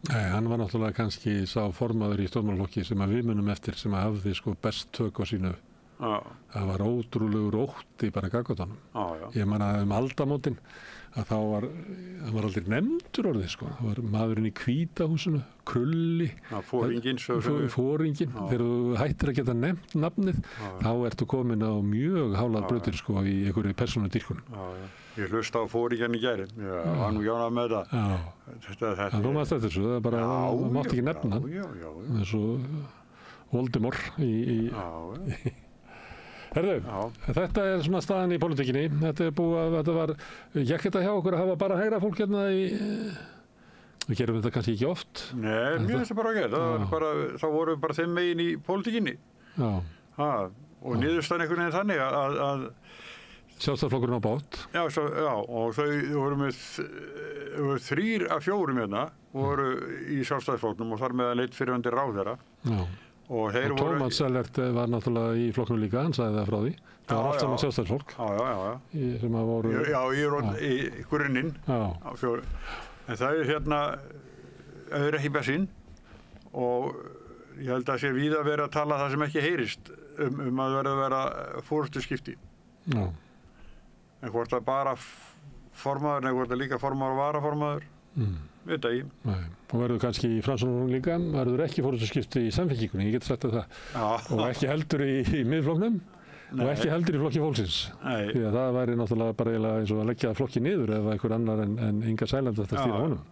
Nei, hann var náttúrulega kannski sá formaður í stjórnmálaflokki sem að við munum eftir sem að hafði, sko, best tök á sínu. Það var ótrúlegur ótti bara gagnvart honum. Ég man að aldamótin að þá var aldrei nefndur orðið, sko. Það var maðurinn í Hvítahúsinu, Krulli, Foringinn. Þegar þú hættir að geta nefnt nafnið, þá ertu komin á mjög hálað brautir, sko, í einhverju persónudýrkun. Ég hlusta á Foringinn í gær. Já, hann gjánað með það. Þú maður þetta þessu, það er bara, það mátt ekki nefna hann. Eins og Voldemort Herðu, þetta er svona staðan í pólitíkinni. Þetta var, gekk þetta hjá okkur að hafa bara hægra fólk hérna við gerum þetta kannski ekki oft. Nei, mér finnst það bara að gera. Þá vorum við bara þeim megin í pólitíkinni. Og niðurstaðan einhvern veginn þannig að Sjálfstæðisflokkurinn á bát. Já, og þau voru með 3 af 4 hérna voru í Sjálfstæðisflokknum og þar með að leitt fyrrverandi ráðherra. Og Tómas Sellert var náttúrulega í flokknum líka, hann sagði það frá því. Það var allt saman Sjálfstæðisfólk. Sem að voru... Já, í grunninn. En það er hérna öðru ekki bensín og ég held að sé víða verið að tala það sem ekki heyrist að vera forystuskipti. En hvort það bara formaður eða hvort það líka formaður og varaformaður, veit það ekki. Og verður kannski í Framsóknarflokknum líka, verður ekki forystuskipti í Samfylkingunni, ég get sagt það. Og ekki heldur í Miðflokknum og ekki heldur í Flokki fólksins. Því að það væri náttúrulega bara eins og að leggja flokki niður ef einhver annar en Inga Sæland ætti að stýra honum.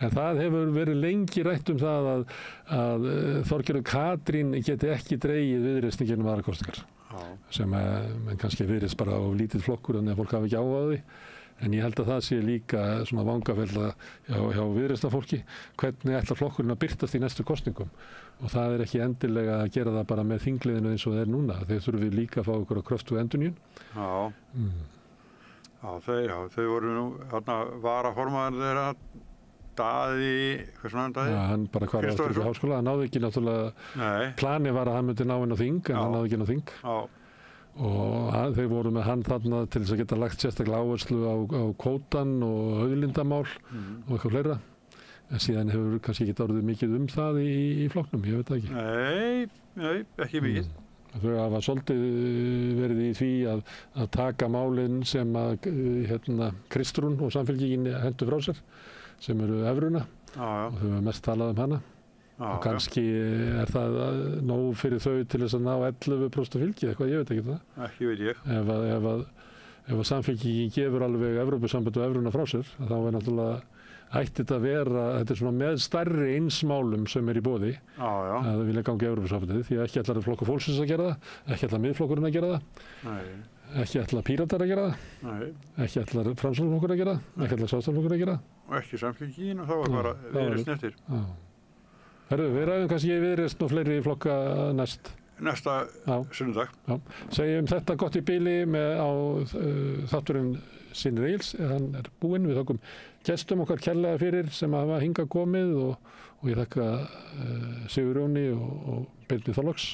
En það hefur verið lengi rætt um það að Þorgerður Katrín geti ekki dregið Viðreisn í gegnum aðrar sem kannski Viðreisn bara á lítið flokkur þannig að fólk hafi ekki áhuga á því. En ég held að það sé líka svona vangavelda hjá Viðreisnarfólki hvernig ætlar flokkurinn að birtast í næstu kosningum og það er ekki endilega að gera það bara með þingliðinu eins og það er núna. Þeir þurfum líka að fá ykkur á kröftu endurnýjun. Þau voru nú varaformaður þeirra Daði, hvað svona hann Daði? Já, hann bara hvar aftur í háskóla, hann náði ekki náttúrulega, planið var að hann myndi ná inn á þing, en hann náði ekki inn á þing. Og þeir voru með hann þarna til þess að geta lagt sérstaklega áherslu á kvótann og auðlindamál og eitthvað fleira. En síðan hefur kannski ekki orðið mikið það í flokknum, ég veit það ekki. Nei, ekki mikið. Þau hafa svolítið verið í því að taka málin sem að Kristrún og Samfylkingin hentu frá sér, sem eru evruna, og þau hafa mest talað hana. Og kannski það nóg fyrir þau til þess að ná 11% fylgi, eitthvað, ég veit ekki það. Ekki veit ég. Ef að Samfylkingin gefur alveg Evrópusamband og evruna frá sér, þá náttúrulega ætti þetta að vera, þetta svona með stærri einsmálum sem í boði, að vilja ganga Evrópusambandið, því ekki ætlar Flokkur fólksins að gera það, ekki ætlar Miðflokkurinn að gera það, ekki ætlar Píratar að gera það, ekki ætlar Framsóknarflokkur að gera það, ekki ætlar Sjálfstæðisflokkur að gera það. Og ekki Samfylkingin og þá var bara Viðreisn eftir. Herðu, við ræðum kannski Viðreisn og fleiri flokka Næsta sunnudag. Segjum þetta gott í bili á þátturinn Sýnir Egils, hann búinn, við þakkum gestum okkar kærlega fyrir sem hafa hingað komið og ég þakka Sigurjóni og Birni Þorláks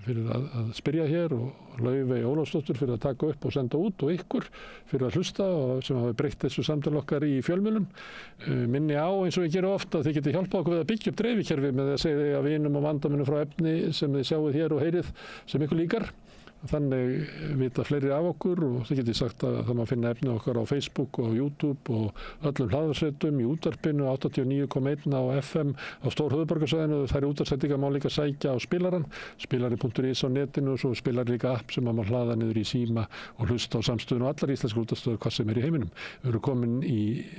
fyrir að spyrja hér og Laufey Ólafsdóttur fyrir að taka upp og senda út og ykkur fyrir að hlusta og sem hafa breytt þessu samtal okkar í fjölmiðlum. Minni á eins og ég gerum ofta að þið getið hjálpað okkur við að byggja upp dreifikerfi með að segja vinum og vandamönnum frá efni sem þið sjáuð hér og heyrið sem ykkur líkar. Þannig vita fleiri af okkur og það getið sagt að það má finna efni okkar á Facebook og YouTube og öllum hlaðarsveitum í útvarpinu 89,1 á FM á stór höfuðborgarsvæðinu. Þær útvarpsendingar má líka sækja á spilarann, spilari.is á netinu og svo spilar líka app sem má hlaða niður í síma og hlusta á samstöðun og allar íslenskar útvarpsstöðvar hvað sem í heiminum. Við erum komin í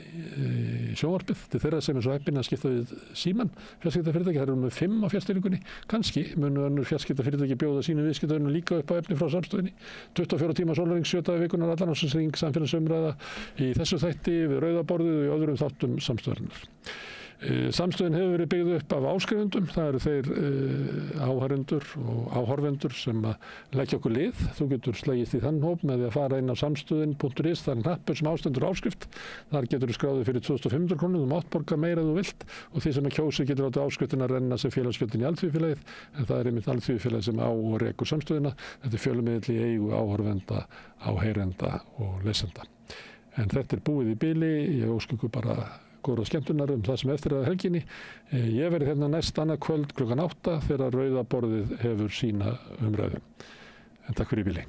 sjónvarpið til þeirra sem svo heppin að skipta við síman fjarskiptafyrirtæki. Það eru með 5 á fjarstýringunni. Kannski munu önnur fjarskiptafyrirtæki bjóða sínum viðskiptavinum líka upp á efni frá samstöðinni. 24 tíma sólarhring 7 daga í vikunnar allan ársins samfélagsumræða í þessu þætti við Rauðaborðið og í öðrum þáttum samstöðarinnar. Samstöðin hefur verið byggð upp af áskrifendum. Það eru þeir áhærendur og áhorfendur sem leggja okkur lið. Þú getur slegist í þann hóp með því að fara inn á samstöðin.is. Það er hnappur sem ástendur áskrift. Þar getur þú skráðið fyrir 2.500 krónur. Þú mátt borga meira ef þú vilt og því sem kjósi getur látið áskriftina renna sem félagsgjöldin í Alþýðufélagið. En það er einmitt Alþýðufélagið sem á og rekur samstöðina. Þetta er fjölmiðill í eigu áhorfenda, áheyrenda og lesenda. En þetta búið í bili. Ég óska ykkur bara góðar skemmtunar það sem eftir að helginni. Ég verið hérna næst annað kvöld klukkan 8 þegar Rauðaborðið hefur sína umræðu. En takk fyrir í bili.